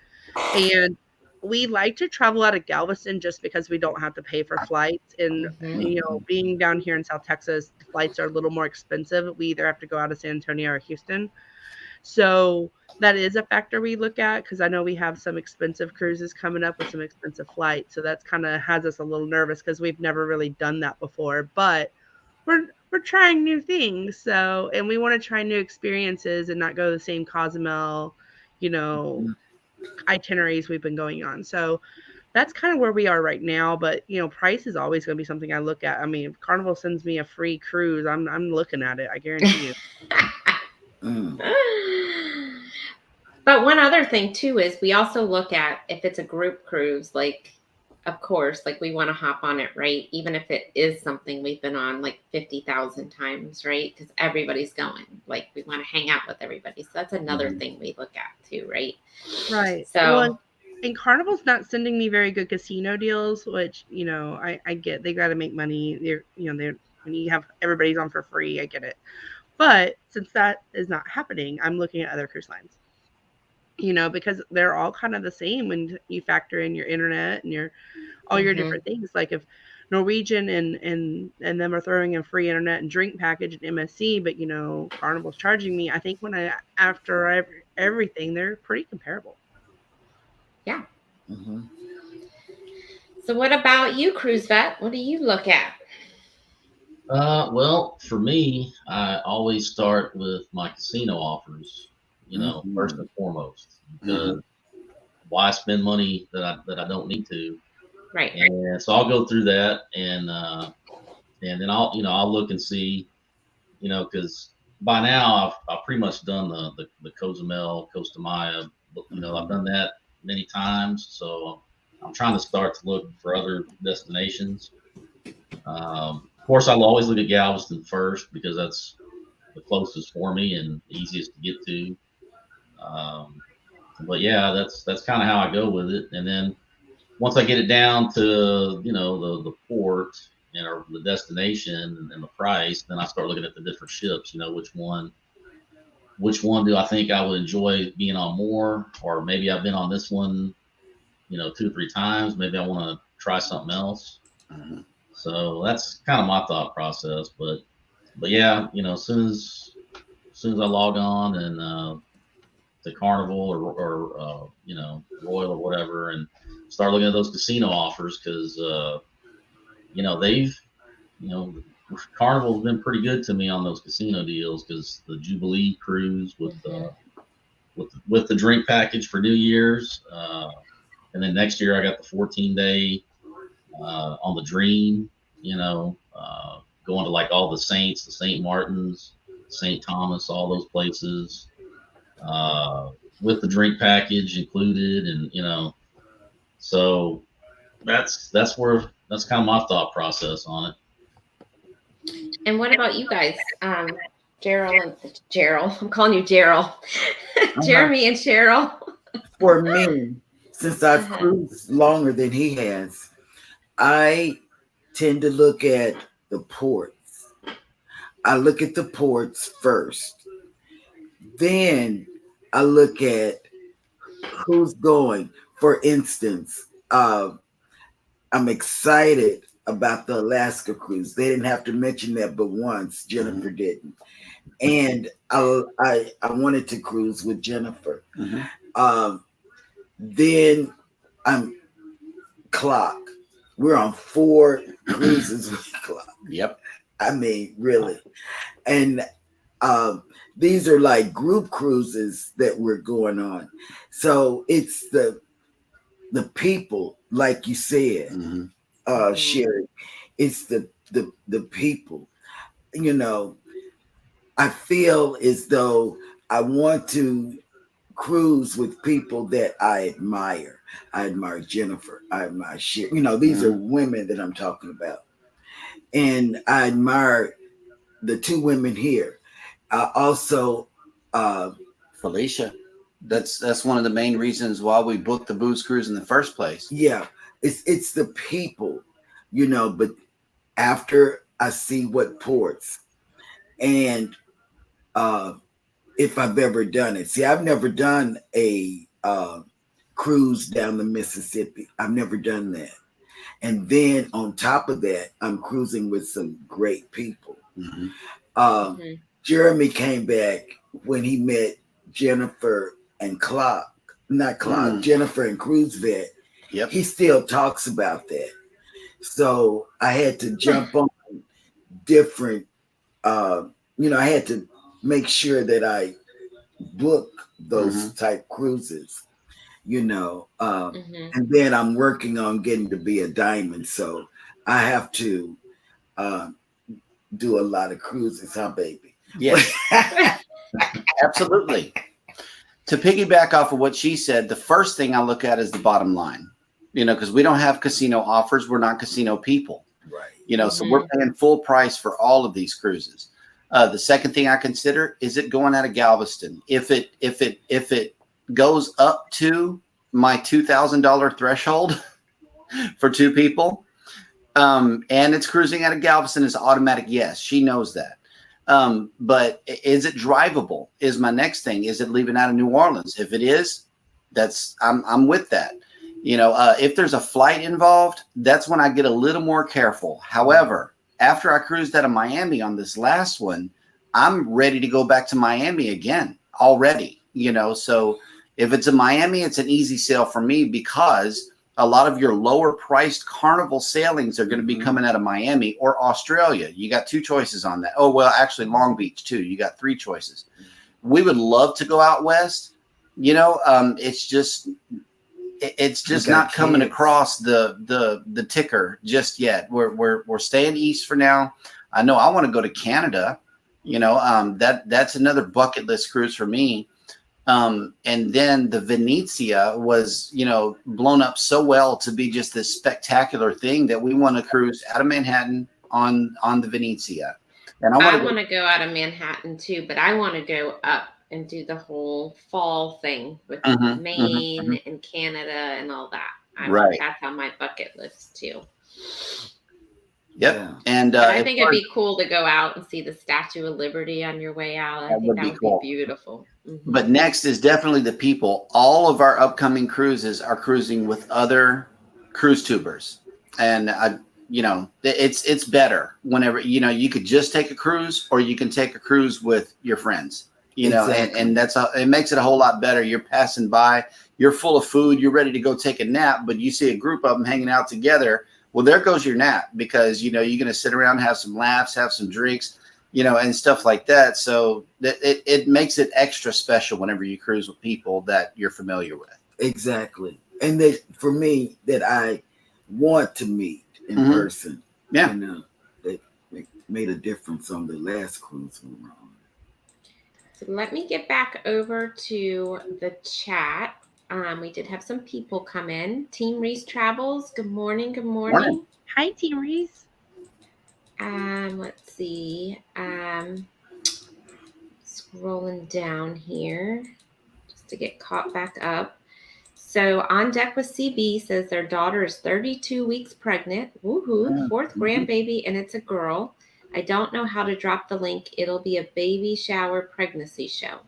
[SPEAKER 5] And we like to travel out of Galveston just because we don't have to pay for flights. And being down here in South Texas, the flights are a little more expensive. We either have to go out of San Antonio or Houston. So that is a factor we look at because I know we have some expensive cruises coming up with some expensive flights. So that's kind of has us a little nervous because we've never really done that before. But we're trying new things. So, and we want to try new experiences and not go the same Cozumel, itineraries we've been going on. So that's kind of where we are right now. But price is always going to be something I look at. I mean, if Carnival sends me a free cruise, I'm looking at it. I guarantee you.
[SPEAKER 2] But one other thing too is we also look at if it's a group cruise, like, of course, like we want to hop on it, right? Even if it is something we've been on like 50,000 times, right? Because everybody's going, like we want to hang out with everybody. So that's another thing we look at too, right?
[SPEAKER 5] Right.
[SPEAKER 2] So,
[SPEAKER 5] and Carnival's not sending me very good casino deals, which, I get. They got to make money. They're when you have everybody's on for free, I get it. But since that is not happening, I'm looking at other cruise lines. Because they're all kind of the same when you factor in your internet and your different things. Like if Norwegian and them are throwing in free internet and drink package and MSC, but Carnival's charging me. I think after everything, they're pretty comparable.
[SPEAKER 2] Yeah. So what about you, Cruise Vet? What do you look at?
[SPEAKER 4] Well, for me, I always start with my casino offers, first and foremost, because why spend money that I don't need to?
[SPEAKER 2] Right.
[SPEAKER 4] And so I'll go through that, and then I'll look and see, because by now I've pretty much done the Cozumel, Costa Maya, I've done that many times, so I'm trying to start to look for other destinations. Of course, I'll always look at Galveston first because that's the closest for me and the easiest to get to. Um, but yeah, that's kind of how I go with it. And then once I get it down to the port and or the destination and the price, then I start looking at the different ships. Which one do I think I would enjoy being on more, or maybe I've been on this one, 2 or 3 times. Maybe I want to try something else. So that's kind of my thought process. But yeah, as soon as I log on and the Carnival or Royal or whatever, and start looking at those casino offers because they've Carnival's been pretty good to me on those casino deals because the Jubilee cruise with the drink package for New Year's, and then next year I got the 14-day on the Dream, going to like all the Saints, the St. Martin's, St. Thomas, all those places, with the drink package included, and so that's kind of my thought process on it.
[SPEAKER 2] And what about you guys, Gerald? I'm calling you Gerald. Jeremy and Cheryl.
[SPEAKER 3] For me, since I've cruised longer than he has, I tend to look at the ports. I look at the ports first. Then I look at who's going. For instance, I'm excited about the Alaska cruise. They didn't have to mention that but once. Jennifer didn't. And I wanted to cruise with Jennifer. Then I'm Clock. We're on 4 cruises with Clock.
[SPEAKER 1] Yep.
[SPEAKER 3] I mean, really. And these are like group cruises that we're going on. So it's the people, like you said, Sherry. It's the people. I feel as though I want to cruise with people that I admire. I admire Jennifer. I admire Sherry. These are women that I'm talking about. And I admire the 2 women here. Also,
[SPEAKER 1] Felicia. That's one of the main reasons why we booked the booze cruise in the first place.
[SPEAKER 3] Yeah, it's the people, But after I see what ports, and if I've ever done it. See, I've never done a cruise down the Mississippi. I've never done that. And then on top of that, I'm cruising with some great people. Jeremy came back when he met Jennifer and Clock, not Clock, Jennifer and Cruise Vet.
[SPEAKER 1] Yep.
[SPEAKER 3] He still talks about that. So I had to jump on different, I had to make sure that I book those type cruises, and then I'm working on getting to be a diamond. So I have to do a lot of cruises, huh, baby?
[SPEAKER 1] Yeah, absolutely. To piggyback off of what she said, the first thing I look at is the bottom line, because we don't have casino offers. We're not casino people,
[SPEAKER 3] right?
[SPEAKER 1] So we're paying full price for all of these cruises. The second thing I consider is it going out of Galveston. If it goes up to my $2,000 threshold for 2 people, and it's cruising out of Galveston, is automatic yes. She knows that. But is it drivable? Is my next thing. Is it leaving out of New Orleans? If it is, I'm with that. If there's a flight involved, that's when I get a little more careful. However, after I cruised out of Miami on this last one, I'm ready to go back to Miami again already. So if it's in Miami, it's an easy sail for me because a lot of your lower priced Carnival sailings are going to be coming out of Miami or Australia. You got 2 choices on that. Oh, well, actually Long Beach too. You got 3 choices. We would love to go out west. It's just not coming across the ticker just yet. We're staying east for now. I know I want to go to Canada. That's another bucket list cruise for me. And then the Venezia was, blown up so well to be just this spectacular thing that we want to cruise out of Manhattan on the Venezia. And
[SPEAKER 2] I want to go out of Manhattan too, but I want to go up and do the whole fall thing with Maine and Canada and all that. That's on my bucket list too.
[SPEAKER 1] Yep.
[SPEAKER 3] Yeah.
[SPEAKER 1] And
[SPEAKER 2] I think it'd be cool to go out and see the Statue of Liberty on your way out. I think that would be beautiful. Mm-hmm.
[SPEAKER 1] But next is definitely the people. All of our upcoming cruises are cruising with other cruise tubers. And it's better whenever, you could just take a cruise or you can take a cruise with your friends,
[SPEAKER 3] Exactly.
[SPEAKER 1] and it makes it a whole lot better. You're passing by, you're full of food, you're ready to go take a nap, but you see a group of them hanging out together. Well, there goes your nap because, you're going to sit around, have some laughs, have some drinks, and stuff like that. So it makes it extra special whenever you cruise with people that you're familiar with.
[SPEAKER 3] Exactly. And for me, that I want to meet in person.
[SPEAKER 1] Yeah.
[SPEAKER 3] That made a difference on the last cruise we were on.
[SPEAKER 2] So let me get back over to the chat. We did have some people come in. Team Reese Travels. Good morning. Good morning.
[SPEAKER 1] Morning.
[SPEAKER 5] Hi, Team Reese.
[SPEAKER 2] Let's see. Scrolling down here just to get caught back up. So On Deck with CB says their daughter is 32 weeks pregnant. Woohoo! 4th grandbaby, and it's a girl. I don't know how to drop the link. It'll be a baby shower pregnancy show.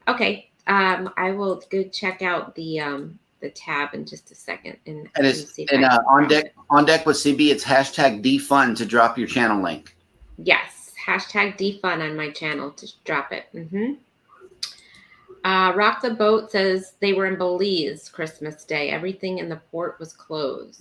[SPEAKER 2] Okay. I will go check out the tab in just a second. And
[SPEAKER 1] On Deck with CB, it's #defund to drop your channel link.
[SPEAKER 2] Yes, #defund on my channel to drop it. Rock the Boat says they were in Belize Christmas Day. Everything in the port was closed.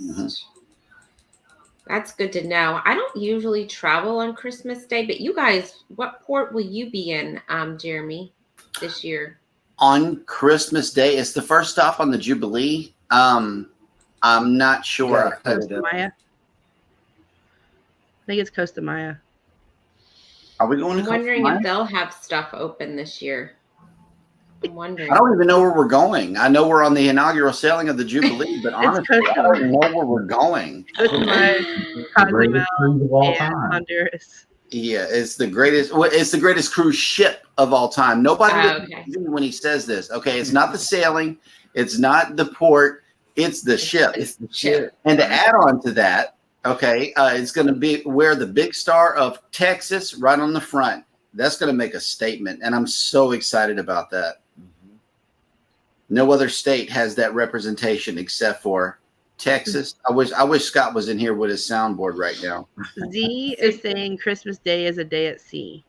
[SPEAKER 2] That's good to know. I don't usually travel on Christmas Day, but you guys, what port will you be in, Jeremy, this year?
[SPEAKER 1] On Christmas Day, it's the first stop on the Jubilee. I'm not sure.
[SPEAKER 5] Costa Maya. I think it's Costa Maya.
[SPEAKER 1] Are we going to?
[SPEAKER 2] I'm wondering if they'll have stuff open this year. I'm wondering.
[SPEAKER 1] I don't even know where we're going. I know we're on the inaugural sailing of the Jubilee, but honestly, I don't even know where we're going.
[SPEAKER 5] Costa Maya,
[SPEAKER 4] Greatest cruise of all time.
[SPEAKER 5] Honduras.
[SPEAKER 1] Yeah, it's the greatest. It's the greatest cruise ship of all time. Nobody when he says this. Okay, it's not the sailing, it's not the port, it's the ship.
[SPEAKER 3] It's the ship.
[SPEAKER 1] And to add on to that, okay, it's going to be wear the big star of Texas right on the front. That's going to make a statement, and I'm so excited about that. No other state has that representation except for Texas. I wish Scott was in here with his soundboard right now.
[SPEAKER 5] Z is saying Christmas Day is a day at sea.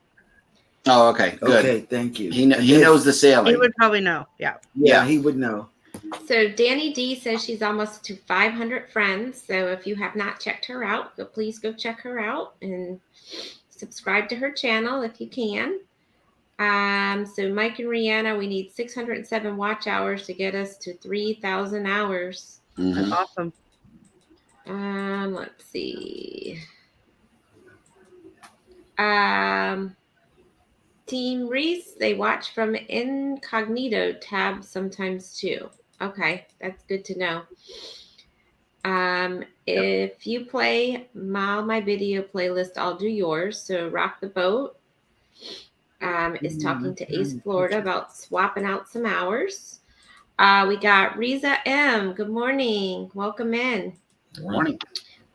[SPEAKER 1] Oh, okay, good.
[SPEAKER 3] Okay, thank you.
[SPEAKER 1] He knows the sailing.
[SPEAKER 5] He would probably know. Yeah.
[SPEAKER 3] Yeah, he would know.
[SPEAKER 2] So Danny D says she's almost to 500 friends. So if you have not checked her out, please go check her out and subscribe to her channel if you can. So Mike and Rihanna, we need 607 watch hours to get us to 3,000 hours.
[SPEAKER 5] That's awesome.
[SPEAKER 2] Let's see. Team Reese, they watch from incognito tab sometimes too. Okay, that's good to know. If you play my video playlist, I'll do yours. So Rock the Boat is talking to Ace Florida about swapping out some hours. We got Riza M. Good morning. Welcome in.
[SPEAKER 1] Good morning.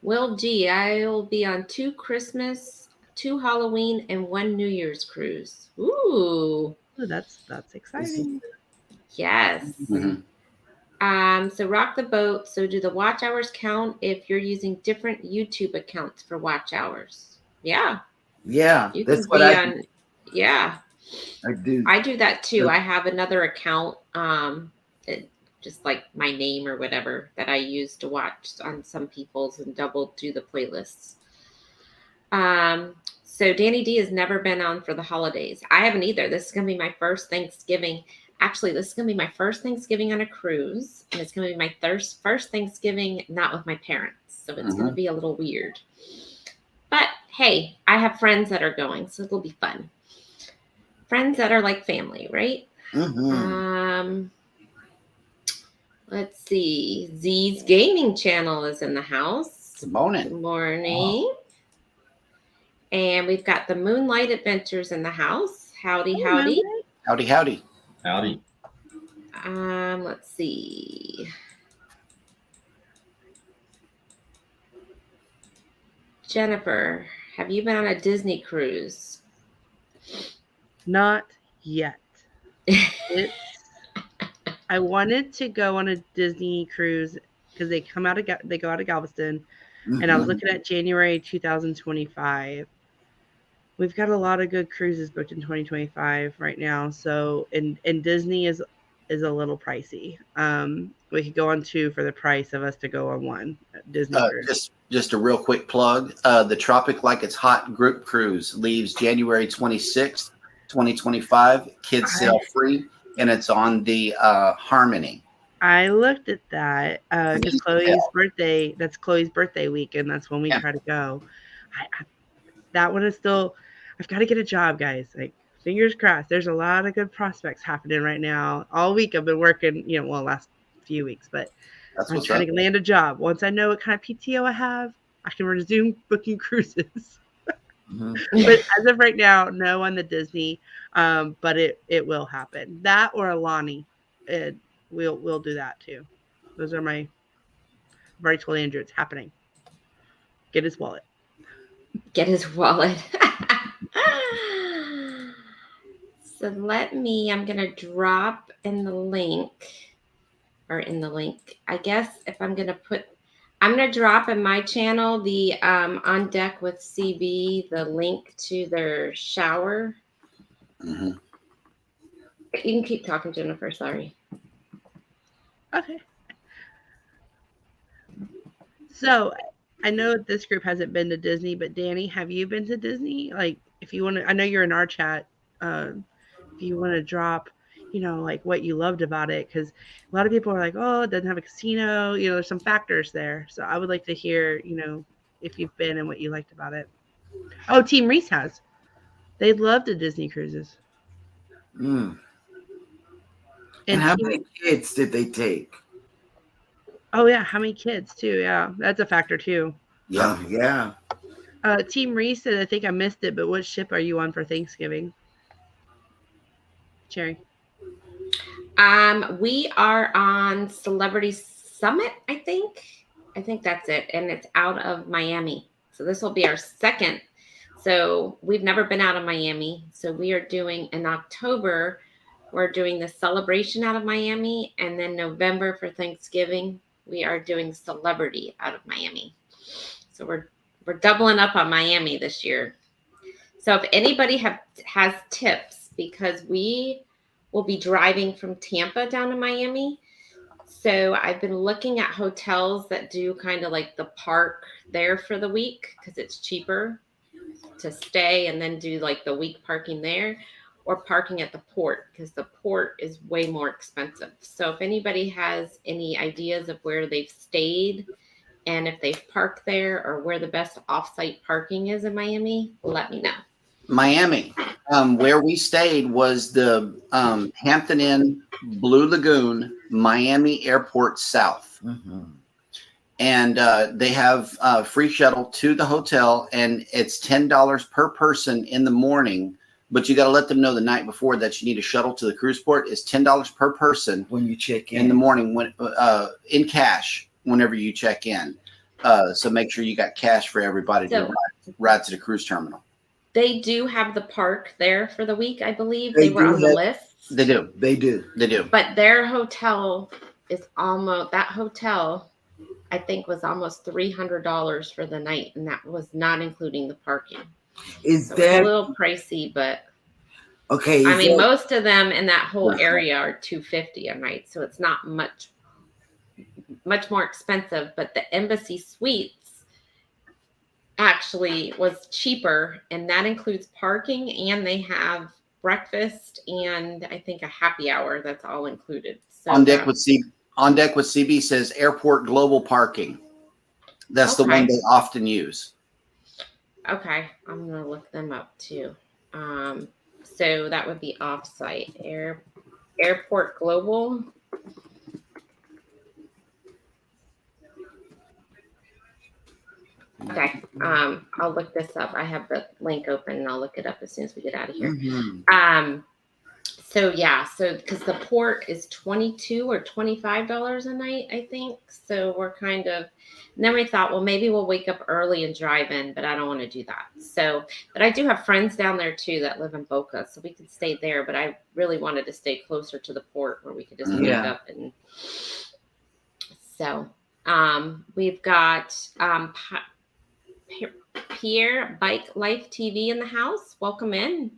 [SPEAKER 2] Will G. I'll be on 2 Christmas, 2 Halloween, and 1 New Year's cruise. Ooh.
[SPEAKER 5] Oh, that's exciting.
[SPEAKER 2] Yes. So Rock the Boat. So do the watch hours count if you're using different YouTube accounts for watch hours? Yeah.
[SPEAKER 3] Yeah.
[SPEAKER 2] You
[SPEAKER 3] That's
[SPEAKER 2] can
[SPEAKER 3] what
[SPEAKER 2] be
[SPEAKER 3] I
[SPEAKER 2] on. Yeah.
[SPEAKER 3] I do.
[SPEAKER 2] I do that too. I have another account just like my name or whatever that I use to watch on some people's and double do the playlists. So Danny D has never been on for the holidays. I haven't either. This is going to be my first Thanksgiving. Actually, this is going to be my first Thanksgiving on a cruise, and it's going to be my first Thanksgiving not with my parents. So it's going to be a little weird. But hey, I have friends that are going, so it'll be fun. Friends that are like family, right? Let's see. Z's Gaming Channel is in the house.
[SPEAKER 1] Good morning.
[SPEAKER 2] Good morning. And we've got the Moonlight Adventures in the house. Howdy, howdy.
[SPEAKER 1] Howdy, howdy.
[SPEAKER 4] Howdy.
[SPEAKER 2] Let's see. Jennifer, have you been on a Disney cruise?
[SPEAKER 5] Not yet. I wanted to go on a Disney cruise because they go out of Galveston, and I was looking at January 2025. We've got a lot of good cruises booked in 2025 right now. So, and Disney is a little pricey. We could go on two for the price of us to go on one Disney cruise.
[SPEAKER 1] Just a real quick plug. The Tropic Like It's Hot group cruise leaves January 26th, 2025. Kids sail free, and it's on the Harmony.
[SPEAKER 5] I looked at that because that's Chloe's birthday week, and that's when we try to go. That one is still, I've got to get a job, guys. Like, fingers crossed. There's a lot of good prospects happening right now. All week I've been working, last few weeks, but I'm trying to land a job. Once I know what kind of PTO I have, I can resume booking cruises. But as of right now, no on the Disney, but it will happen. That or Alani, we'll do that too. Those are my. I've already told Andrew it's happening. Get his wallet.
[SPEAKER 2] Get his wallet. So I'm going to drop in the link. I guess if I'm going to drop in my channel the On Deck with CB, the link to their shower. You can keep talking, Jennifer. Sorry.
[SPEAKER 5] Okay. So I know this group hasn't been to Disney, but Danny, have you been to Disney? Like, if you want to, I know you're in our chat. If you want to drop, like what you loved about it, because a lot of people are like, oh, it doesn't have a casino. There's some factors there. So I would like to hear, if you've been and what you liked about it. Oh, Team Reese has. They love the Disney cruises.
[SPEAKER 3] And how many kids did they take?
[SPEAKER 5] Oh yeah, how many kids too? Yeah, that's a factor too.
[SPEAKER 3] Yeah.
[SPEAKER 5] Team Reese said, I think I missed it, but what ship are you on for Thanksgiving? Cherry.
[SPEAKER 2] We are on Celebrity Summit, I think. I think that's it. And it's out of Miami. So this will be our second. So we've never been out of Miami. So we are doing in October, we're doing the Celebration out of Miami. And then November for Thanksgiving, we are doing Celebrity out of Miami. So we're doubling up on Miami this year. So if anybody has tips, because we will be driving from Tampa down to Miami. So I've been looking at hotels that do kind of like the park there for the week, because it's cheaper to stay and then do like the week parking there, or parking at the port, because the port is way more expensive. So if anybody has any ideas of where they've stayed and if they've parked there, or where the best offsite parking is in Miami, let me know.
[SPEAKER 1] Miami, where we stayed was the Hampton Inn, Blue Lagoon, Miami Airport South. And they have a free shuttle to the hotel, and it's $10 per person in the morning. But you got to let them know the night before that you need a shuttle to the cruise port. It's $10 per person
[SPEAKER 3] when you check in
[SPEAKER 1] the morning, when in cash whenever you check in. So make sure you got cash for everybody to ride to the cruise terminal.
[SPEAKER 2] They do have the park there for the week, I believe. They were on the list.
[SPEAKER 1] They do.
[SPEAKER 3] They do.
[SPEAKER 2] But their hotel is almost, that hotel, I think, was almost $300 for the night, and that was not including the parking.
[SPEAKER 3] Is
[SPEAKER 2] so
[SPEAKER 3] that
[SPEAKER 2] a little pricey? But
[SPEAKER 3] okay?
[SPEAKER 2] I mean, most of them in that whole area are $250 a night, so it's not much much more expensive, but the Embassy Suites actually was cheaper, and that includes parking, and they have breakfast and I think a happy hour that's all included. So
[SPEAKER 1] On deck with CB says Airport Global Parking. That's the one
[SPEAKER 2] Okay.
[SPEAKER 1] they often use.
[SPEAKER 2] Okay, I'm gonna look them up too. So that would be offsite Airport Global. Okay, I'll look this up. I have the link open and I'll look it up as soon as we get out of here.
[SPEAKER 3] Mhm.
[SPEAKER 2] So yeah, so because the port is $22 or $25 a night, I think. So we're kind of, and then we thought, well, maybe we'll wake up early and drive in, but I don't want to do that. So, but I do have friends down there too that live in Boca, so we could stay there. But I really wanted to stay closer to the port where we could just wake
[SPEAKER 3] Yeah.
[SPEAKER 2] up and. So, we've got Pierre Bike Life TV in the house. Welcome in.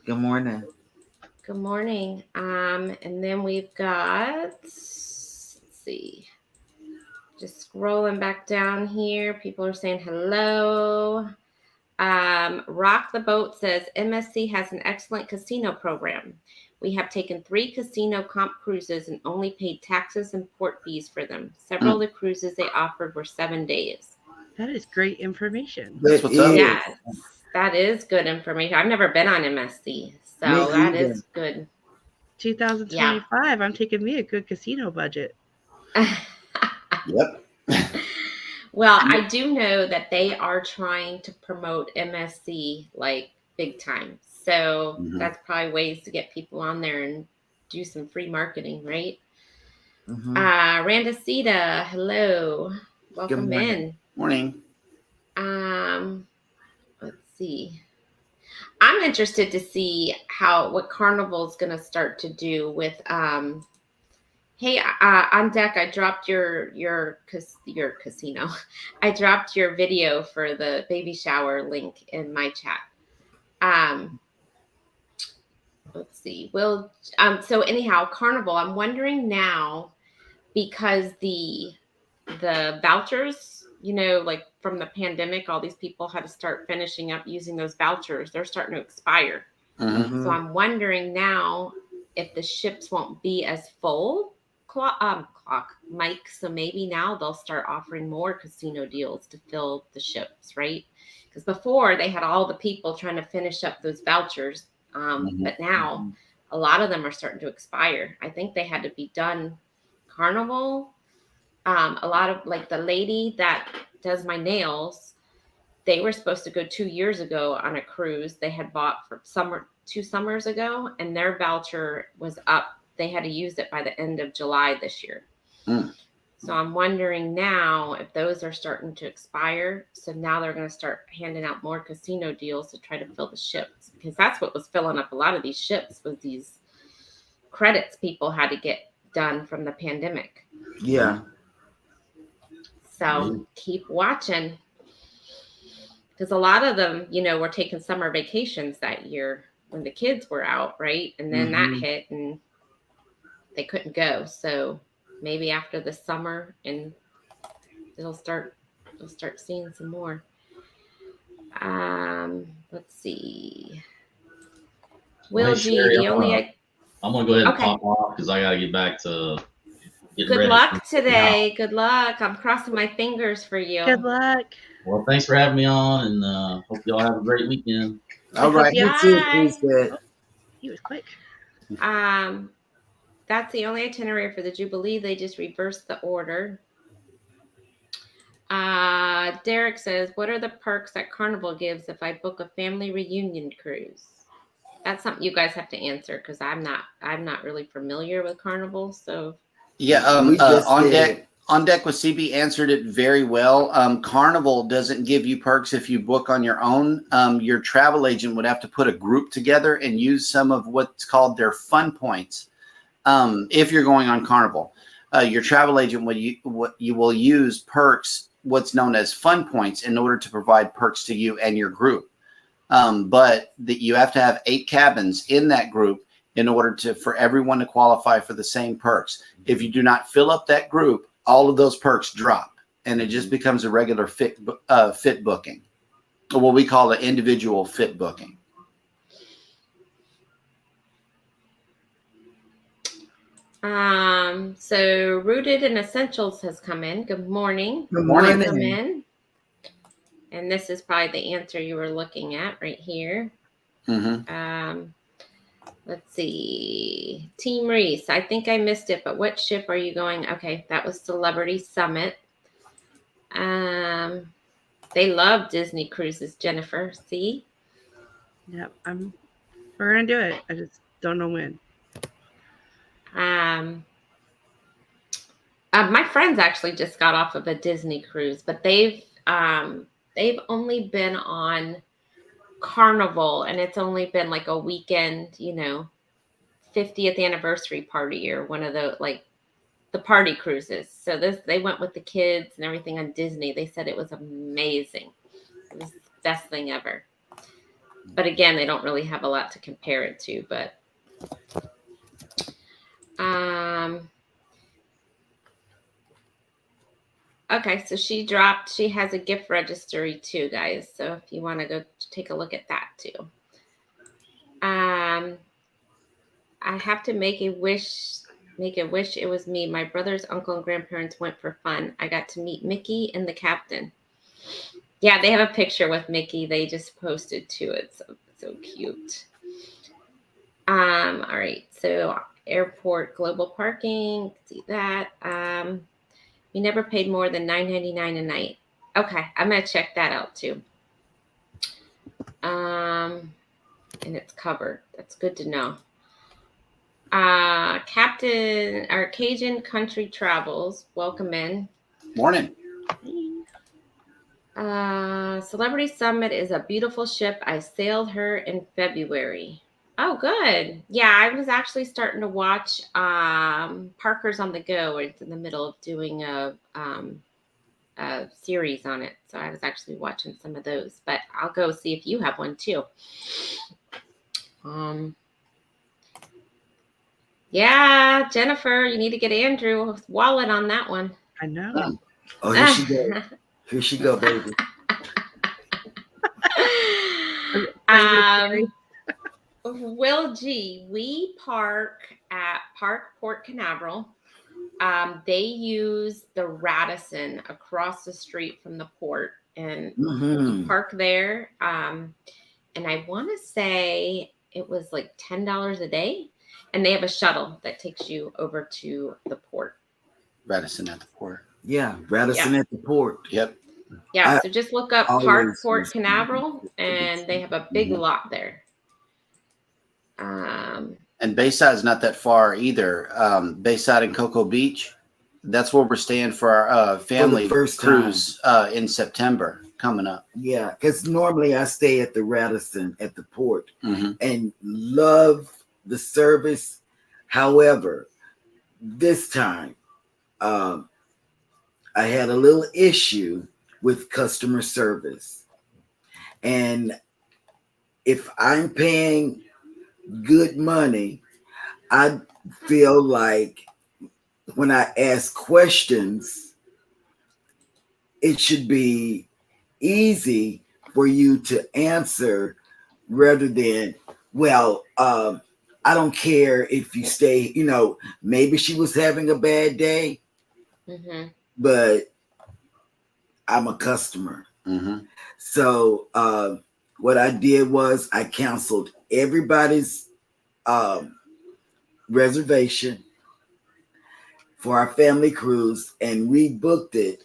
[SPEAKER 3] Good morning.
[SPEAKER 2] Good morning. And then we've got, let's see, just scrolling back down here. People are saying hello. Rock the Boat says MSC has an excellent casino program. We have taken 3 casino comp cruises and only paid taxes and port fees for them. Several of the cruises they offered were 7 days.
[SPEAKER 5] That is great information.
[SPEAKER 1] That's what's up.
[SPEAKER 2] Yes, that is good information. I've never been on MSC, so
[SPEAKER 3] Me
[SPEAKER 2] that
[SPEAKER 3] either.
[SPEAKER 2] is good.
[SPEAKER 5] 2025, I'm taking me a good casino budget.
[SPEAKER 1] Yep.
[SPEAKER 2] Well, I do know that they are trying to promote MSC like big time. So
[SPEAKER 1] Mhm.
[SPEAKER 2] that's probably ways to get people on there and do some free marketing, right?
[SPEAKER 3] Mhm.
[SPEAKER 2] Randacita, hello. Welcome
[SPEAKER 3] morning.
[SPEAKER 1] Morning.
[SPEAKER 2] in. Let's see. I'm interested to see what Carnival's going to start to do with hey, on deck, I dropped your casino. I dropped your video for the baby shower link in my chat. Let's see. So anyhow, Carnival, I'm wondering now, because the vouchers, like from the pandemic, all these people had to start finishing up using those vouchers. They're starting to expire.
[SPEAKER 1] Mhm.
[SPEAKER 2] So I'm wondering now if the ships won't be as full, Mike. So maybe now they'll start offering more casino deals to fill the ships, right? Because before they had all the people trying to finish up those vouchers, but now a lot of them are starting to expire. I think they had to be done. Carnival, a lot of like the lady that does my nails, they were supposed to go 2 years ago on a cruise they had bought for 2 summers ago, and their voucher was up. They had to use it by the end of July this year. So I'm wondering now if those are starting to expire. So now they're going to start handing out more casino deals to try to fill the ships, because that's what was filling up a lot of these ships, was these credits people had to get done from the pandemic.
[SPEAKER 3] Yeah.
[SPEAKER 2] So keep watching, because a lot of them, were taking summer vacations that year when the kids were out, right? And then that hit and they couldn't go. So maybe after the summer, and you'll start seeing some more. Let's see. Will
[SPEAKER 4] Hey,
[SPEAKER 2] G,
[SPEAKER 4] Sherry,
[SPEAKER 2] the only
[SPEAKER 4] I'm gonna go ahead and
[SPEAKER 2] Okay.
[SPEAKER 4] pop off because I gotta get back to getting
[SPEAKER 2] good
[SPEAKER 4] ready.
[SPEAKER 2] luck today. Good luck. I'm crossing my fingers for you.
[SPEAKER 5] Good luck.
[SPEAKER 4] Well, thanks for having me on, and hope y'all have a great weekend.
[SPEAKER 1] All right.
[SPEAKER 3] You too,
[SPEAKER 2] Bye.
[SPEAKER 3] Chris.
[SPEAKER 5] He was quick.
[SPEAKER 2] That's the only itinerary for the Jubilee. They just reversed the order. Derek says, what are the perks that Carnival gives if I book a family reunion cruise? That's something you guys have to answer, because I'm not really familiar with Carnival. So
[SPEAKER 1] Yeah.
[SPEAKER 3] We just
[SPEAKER 1] On
[SPEAKER 3] did
[SPEAKER 1] deck.
[SPEAKER 3] it.
[SPEAKER 1] On deck with CB answered it very well. Carnival doesn't give you perks if you book on your own. Your travel agent would have to put a group together and use some of what's called their fun points. If you're going on Carnival, your travel agent will use perks, what's known as fun points, in order to provide perks to you and your group. But you have to have 8 cabins in that group in order for everyone to qualify for the same perks. If you do not fill up that group, all of those perks drop, and it just becomes a regular fit booking, or what we call an individual fit booking.
[SPEAKER 2] So Rooted in Essentials has come in. Good morning.
[SPEAKER 3] Good
[SPEAKER 1] morning.
[SPEAKER 2] Come in. And this is probably the answer you were looking at right here.
[SPEAKER 1] Mm-hmm.
[SPEAKER 2] Let's see. Team Reese, I think I missed it, but what ship are you going? Okay, that was Celebrity Summit. They love Disney cruises, Jennifer. See?
[SPEAKER 5] Yep, we're gonna do it. I just don't know when.
[SPEAKER 2] My friends actually just got off of a Disney cruise, but they've only been on Carnival, and it's only been like a weekend, 50th anniversary party or one of the party cruises. So they went with the kids and everything on Disney. They said it was amazing. It was the best thing ever. But again, they don't really have a lot to compare it to, but okay, so she has a gift registry too, guys. So if you want to go take a look at that too. I have to make a wish. It was me. My brother's uncle and grandparents went for fun. I got to meet Mickey and the captain. Yeah, they have a picture with Mickey. They just posted to it. So cute. All right. So airport global parking. See that. We never paid more than $9.99 a night. Okay, I'm gonna check that out too. And it's covered. That's good to know. Captain or Cajun Country Travels, welcome in.
[SPEAKER 1] Morning.
[SPEAKER 2] Celebrity Summit is a beautiful ship. I sailed her in February. Oh, good. Yeah, I was actually starting to watch Parker's on the Go. It's in the middle of doing a series on it. So I was actually watching some of those, but I'll go see if you have one too. Yeah, Jennifer, you need to get Andrew's wallet on that one.
[SPEAKER 5] I know.
[SPEAKER 3] Oh, here she go. Here she go, baby.
[SPEAKER 2] Will G, we park at Park Port Canaveral. They use the Radisson across the street from the port, and park there. And I want to say it was like $10 a day, and they have a shuttle that takes you over to the port.
[SPEAKER 1] Radisson at the port.
[SPEAKER 3] Yeah, Radisson at the port.
[SPEAKER 1] Yep.
[SPEAKER 2] Yeah, so just look up Park Port Canaveral, and they have a big lot there.
[SPEAKER 1] And Bayside is not that far either. Bayside and Cocoa Beach. That's where we're staying for our family cruise in September coming up.
[SPEAKER 3] Yeah, because normally I stay at the Radisson at the port and love the service. However, this time I had a little issue with customer service. And if I'm paying good money, I feel like when I ask questions, it should be easy for you to answer rather than, well, I don't care if you stay, maybe she was having a bad day, but I'm a customer. So what I did was I canceled everybody's reservation for our family cruise and rebooked it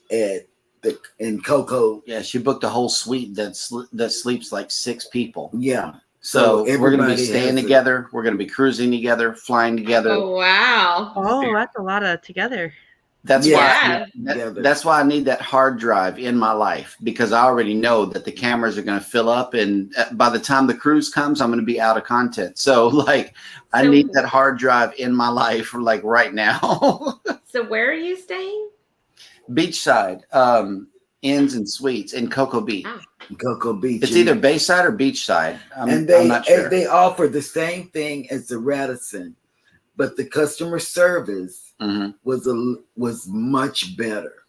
[SPEAKER 3] in Cocoa.
[SPEAKER 1] Yeah, she booked a whole suite that sleeps like 6 people.
[SPEAKER 3] Yeah.
[SPEAKER 1] So we're going to be staying together. We're going to be cruising together, flying together.
[SPEAKER 2] Oh, wow.
[SPEAKER 5] Oh, that's a lot of together.
[SPEAKER 1] That's why I need that hard drive in my life, because I already know that the cameras are going to fill up, and by the time the cruise comes, I'm going to be out of content. So I need that hard drive in my life right now.
[SPEAKER 2] So where are you staying?
[SPEAKER 1] Beachside, Inns and Suites in Cocoa Beach.
[SPEAKER 2] Oh.
[SPEAKER 3] Cocoa Beach.
[SPEAKER 1] It's either Bayside or Beachside.
[SPEAKER 3] I'm not sure. They offer the same thing as the Radisson, but the customer service
[SPEAKER 1] Mhm.
[SPEAKER 3] was much better.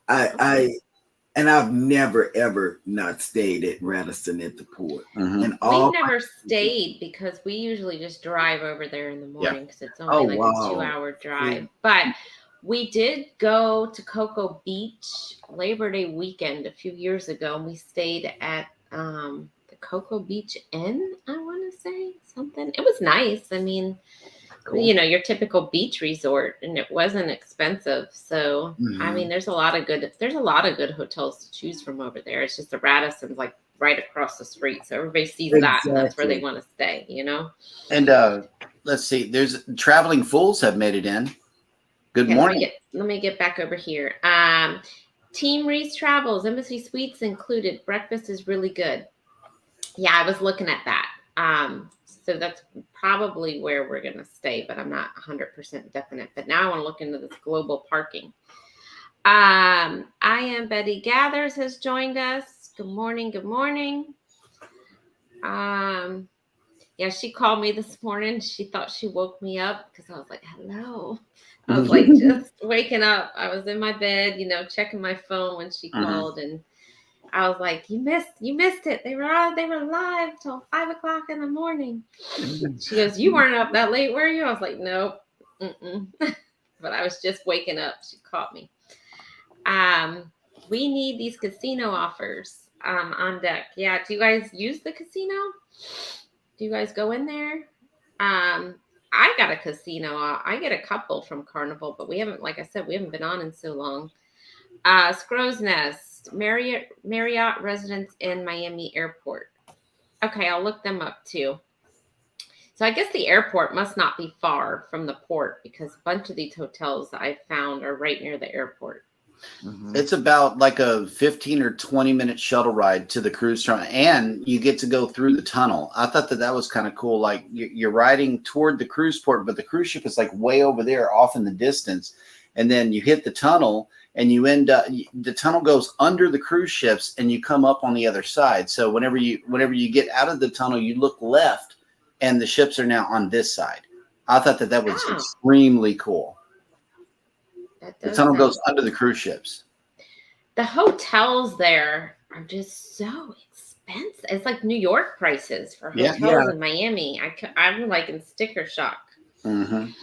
[SPEAKER 3] I've never ever not stayed at Radisson at the port.
[SPEAKER 1] Mhm.
[SPEAKER 3] And all
[SPEAKER 2] We've never stayed because we usually just drive over there in the
[SPEAKER 1] Yeah.
[SPEAKER 2] morning because it's only like a
[SPEAKER 3] wow.
[SPEAKER 2] 2-hour drive. But we did go to Cocoa Beach Labor Day weekend a few years ago, and we stayed at the Cocoa Beach Inn, I want to say something. It was nice. I mean,
[SPEAKER 1] Cool.
[SPEAKER 2] you know, your typical beach resort, and it wasn't expensive. So I mean, there's a lot of good hotels to choose from over there. It's just the Radisson's like right across the street, so everybody sees that, and that's where they want to stay, you know.
[SPEAKER 1] And let's see, there's Traveling Fools have made it in. Good morning.
[SPEAKER 2] Let me get back over here. Team Reese Travels, Embassy Suites included. Breakfast is really good. Yeah, I was looking at that. So that's probably where we're going to stay, but I'm not 100% definite. But now I want to look into this global parking. I am Betty Gathers has joined us. Good morning. Good morning. Yeah, she called me this morning. She thought she woke me up because I was like, hello. I was like just waking up. I was in my bed, you know, checking my phone when she called, and I was like, you missed it. They were live till 5 o'clock in the morning. She goes, you weren't up that late, were you? I was like, nope. But I was just waking up. She caught me. We need these casino offers on deck. Yeah. Do you guys use the casino? Do you guys go in there? I got a casino. I get a couple from Carnival, but we haven't, like I said, we haven't been on in so long. Scrow's Nest, Marriott Residence in Miami Airport. Okay, I'll look them up too. So I guess the airport must not be far from the port because a bunch of these hotels I found are right near the airport.
[SPEAKER 1] It's about like a 15 or 20-minute shuttle ride to the cruise terminal, and you get to go through the tunnel. I thought that was kind of cool. Like you're riding toward the cruise port, but the cruise ship is like way over there off in the distance. And then you hit the tunnel and you end up, the tunnel goes under the cruise ships and you come up on the other side. So whenever you get out of the tunnel, you look left and the ships are now on this side. I thought that was extremely cool. The tunnel goes under the cruise ships.
[SPEAKER 2] The hotels there are just so expensive. It's like New York prices for hotels in Miami. I'm like in sticker shock.
[SPEAKER 3] And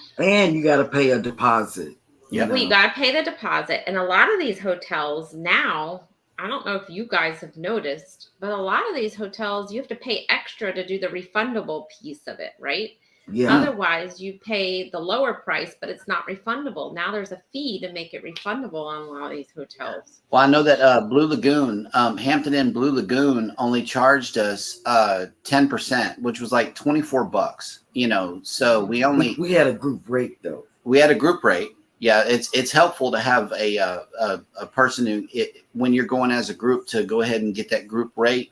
[SPEAKER 3] you got to pay a deposit.
[SPEAKER 1] Yeah,
[SPEAKER 2] we got to pay the deposit. And a lot of these hotels now, I don't know if you guys have noticed, but a lot of these hotels, you have to pay extra to do the refundable piece of it, right?
[SPEAKER 3] Yeah.
[SPEAKER 2] Otherwise, you pay the lower price, but it's not refundable. Now there's a fee to make it refundable on a lot of these hotels.
[SPEAKER 1] Well, I know that Blue Lagoon, Hampton Inn Blue Lagoon only charged us 10%, which was like $24. You know, so we
[SPEAKER 3] had a group rate though.
[SPEAKER 1] We had a group rate. Yeah, it's helpful to have a person who, when you're going as a group, to go ahead and get that group rate.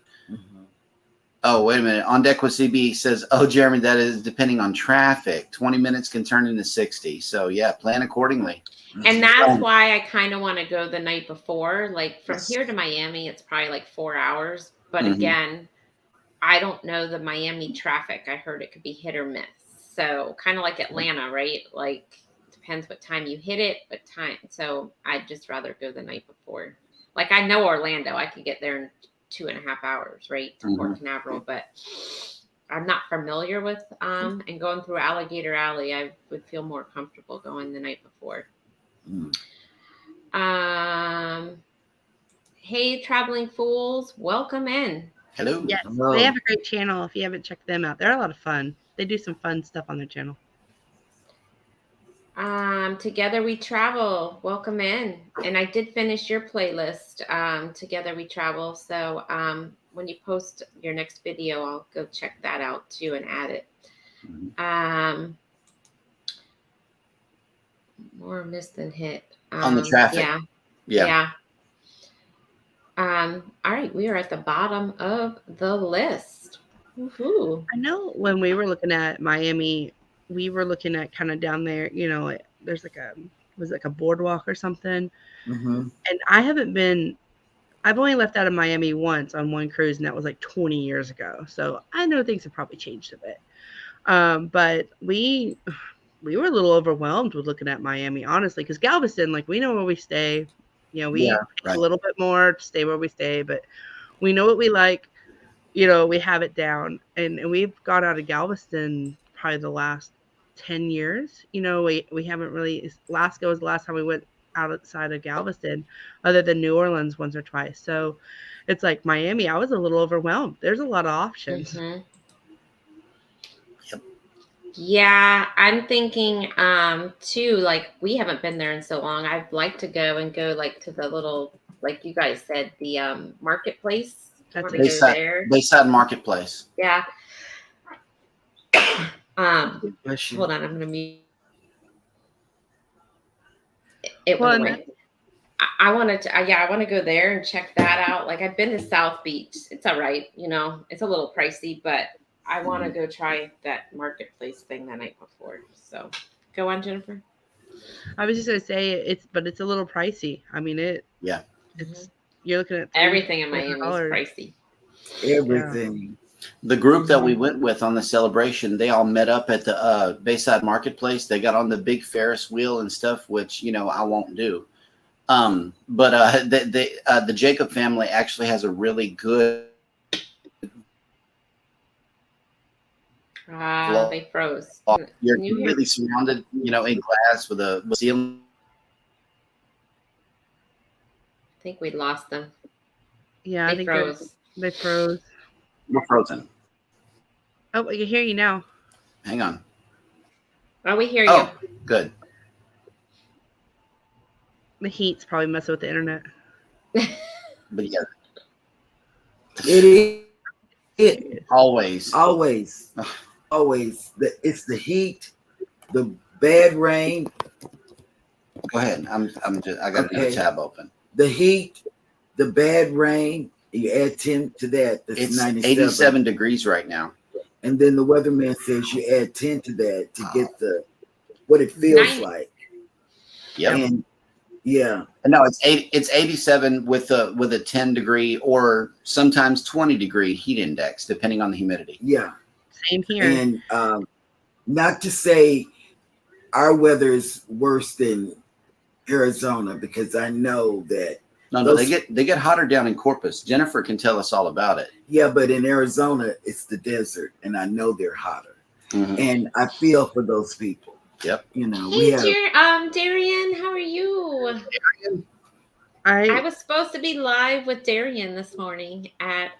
[SPEAKER 1] Oh, wait a minute. On Deck with CB says, oh, Jeremy, that is depending on traffic. 20 minutes can turn into 60. So, yeah, plan accordingly.
[SPEAKER 2] And that's why I kind of want to go the night before. Like from here to Miami, it's probably like 4 hours. But again, I don't know the Miami traffic. I heard it could be hit or miss. So kind of like Atlanta, right? Like depends what time you hit it, but time. So I'd just rather go the night before. Like I know Orlando. I could get there in 2.5 hours, right, to Port Canaveral, but I'm not familiar with and going through Alligator Alley, I would feel more comfortable going the night before. Hey, Traveling Fools, welcome in.
[SPEAKER 1] Hello.
[SPEAKER 5] Yes, they have a great channel. If you haven't checked them out, they're a lot of fun. They do some fun stuff on their channel.
[SPEAKER 2] Together We Travel, welcome in. And I did finish your playlist, Together We Travel. So when you post your next video, I'll go check that out too and add it. More miss than hit.
[SPEAKER 1] On the traffic.
[SPEAKER 2] Yeah. All right, we are at the bottom of the list. Woohoo.
[SPEAKER 5] I know when we were looking at Miami, we were looking at kind of down there, you know, there's like a boardwalk or something. And I've only left out of Miami once on one cruise, and that was like 20 years ago. So I know things have probably changed a bit. But we were a little overwhelmed with looking at Miami, honestly, because Galveston, like we know where we stay. You know, we
[SPEAKER 1] Yeah,
[SPEAKER 5] pay
[SPEAKER 1] right.
[SPEAKER 5] a little bit more to stay where we stay, but we know what we like. You know, we have it down, and we've got out of Galveston probably the last 10 years. You know, we haven't really. Alaska was the last time we went outside of Galveston, other than New Orleans once or twice. So it's like Miami. I was a little overwhelmed. There's a lot of options.
[SPEAKER 2] Mhm.
[SPEAKER 1] Yep.
[SPEAKER 2] Yeah, I'm thinking too, like we haven't been there in so long. I'd like to go like to the little, like you guys said, the marketplace. I
[SPEAKER 5] That's
[SPEAKER 2] want to go there.
[SPEAKER 1] Bayside Marketplace.
[SPEAKER 2] Yeah.
[SPEAKER 3] Bless you.
[SPEAKER 2] Hold on, I'm gonna mute. It
[SPEAKER 5] Well,
[SPEAKER 2] went
[SPEAKER 5] and
[SPEAKER 2] away. I wanted to, yeah, I want to go there and check that out. Like I've been to South Beach. It's all right, you know, it's a little pricey, but I want to go try that marketplace thing the night before. So go on, Jennifer.
[SPEAKER 5] I was just gonna say it's a little pricey. I mean
[SPEAKER 1] Yeah.
[SPEAKER 5] it's you're looking at
[SPEAKER 2] Everything in Miami is
[SPEAKER 5] $300.
[SPEAKER 2] pricey.
[SPEAKER 3] Everything.
[SPEAKER 1] The group that we went with on the celebration, they all met up at the Bayside Marketplace. They got on the big Ferris wheel and stuff, which, you know, I won't do. But the Jacob family actually has a really good
[SPEAKER 2] They froze.
[SPEAKER 1] You're
[SPEAKER 2] Can you hear
[SPEAKER 1] completely surrounded, you know, in glass with a ceiling.
[SPEAKER 2] I think we lost them.
[SPEAKER 5] Yeah, I
[SPEAKER 2] They
[SPEAKER 5] think
[SPEAKER 2] froze.
[SPEAKER 5] they froze.
[SPEAKER 1] We're frozen.
[SPEAKER 5] Oh, I can hear you now.
[SPEAKER 1] Hang on.
[SPEAKER 2] Oh, we hear
[SPEAKER 1] Oh, good.
[SPEAKER 5] The heat's probably messing with the internet.
[SPEAKER 1] But yeah,
[SPEAKER 3] It
[SPEAKER 1] always.
[SPEAKER 3] always, always. It's the heat, the bad rain,
[SPEAKER 1] Go ahead. I got another
[SPEAKER 3] Okay.
[SPEAKER 1] tab open.
[SPEAKER 3] the heat, the bad rain. You add 10 to that. That's
[SPEAKER 1] It's
[SPEAKER 3] 97.
[SPEAKER 1] 87 degrees right now.
[SPEAKER 3] And then the weatherman says you add 10 to that to get what it feels
[SPEAKER 2] 90.
[SPEAKER 3] like.
[SPEAKER 1] Yep.
[SPEAKER 3] And yeah,
[SPEAKER 1] No, it's 87 with a 10 degree or sometimes 20 degree heat index, depending on the humidity.
[SPEAKER 3] yeah.
[SPEAKER 5] Same here.
[SPEAKER 3] And not to say our weather is worse than Arizona, because I know that.
[SPEAKER 1] No, they get hotter down in Corpus. Jennifer can tell us all about it.
[SPEAKER 3] Yeah, but in Arizona, it's the desert, and I know they're hotter.
[SPEAKER 1] Mhm.
[SPEAKER 3] And I feel for those people.
[SPEAKER 1] Yep.
[SPEAKER 3] You know,
[SPEAKER 2] Hey,
[SPEAKER 3] we have.
[SPEAKER 2] Darian, how are you? I was supposed to be live with Darian this morning at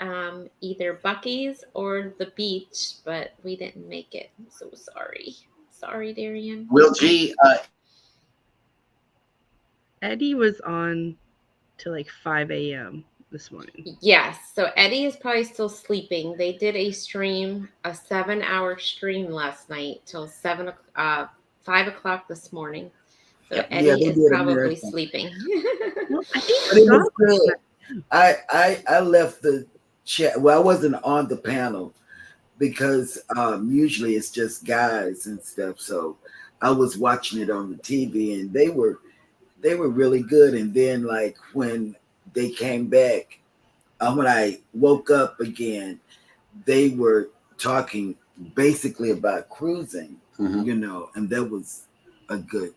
[SPEAKER 2] either Bucky's or the beach, but we didn't make it. I'm so sorry. Sorry, Darian.
[SPEAKER 1] Will G,
[SPEAKER 5] Eddie was on till like 5 a.m. this morning.
[SPEAKER 2] Yes. So Eddie is probably still sleeping. They did a 7-hour stream last night till 5 o'clock this morning. So
[SPEAKER 1] Yep.
[SPEAKER 2] Eddie
[SPEAKER 3] Yeah, they
[SPEAKER 2] is
[SPEAKER 3] did a
[SPEAKER 2] probably
[SPEAKER 3] marathon.
[SPEAKER 2] sleeping.
[SPEAKER 5] I think
[SPEAKER 3] But it was
[SPEAKER 5] Scott-
[SPEAKER 3] good. I left the chat. Well, I wasn't on the panel because usually it's just guys and stuff. So I was watching it on the TV, and they were really good. And then like when they came back, when I woke up again, they were talking basically about cruising,
[SPEAKER 1] Mhm.
[SPEAKER 3] you know, and that was a good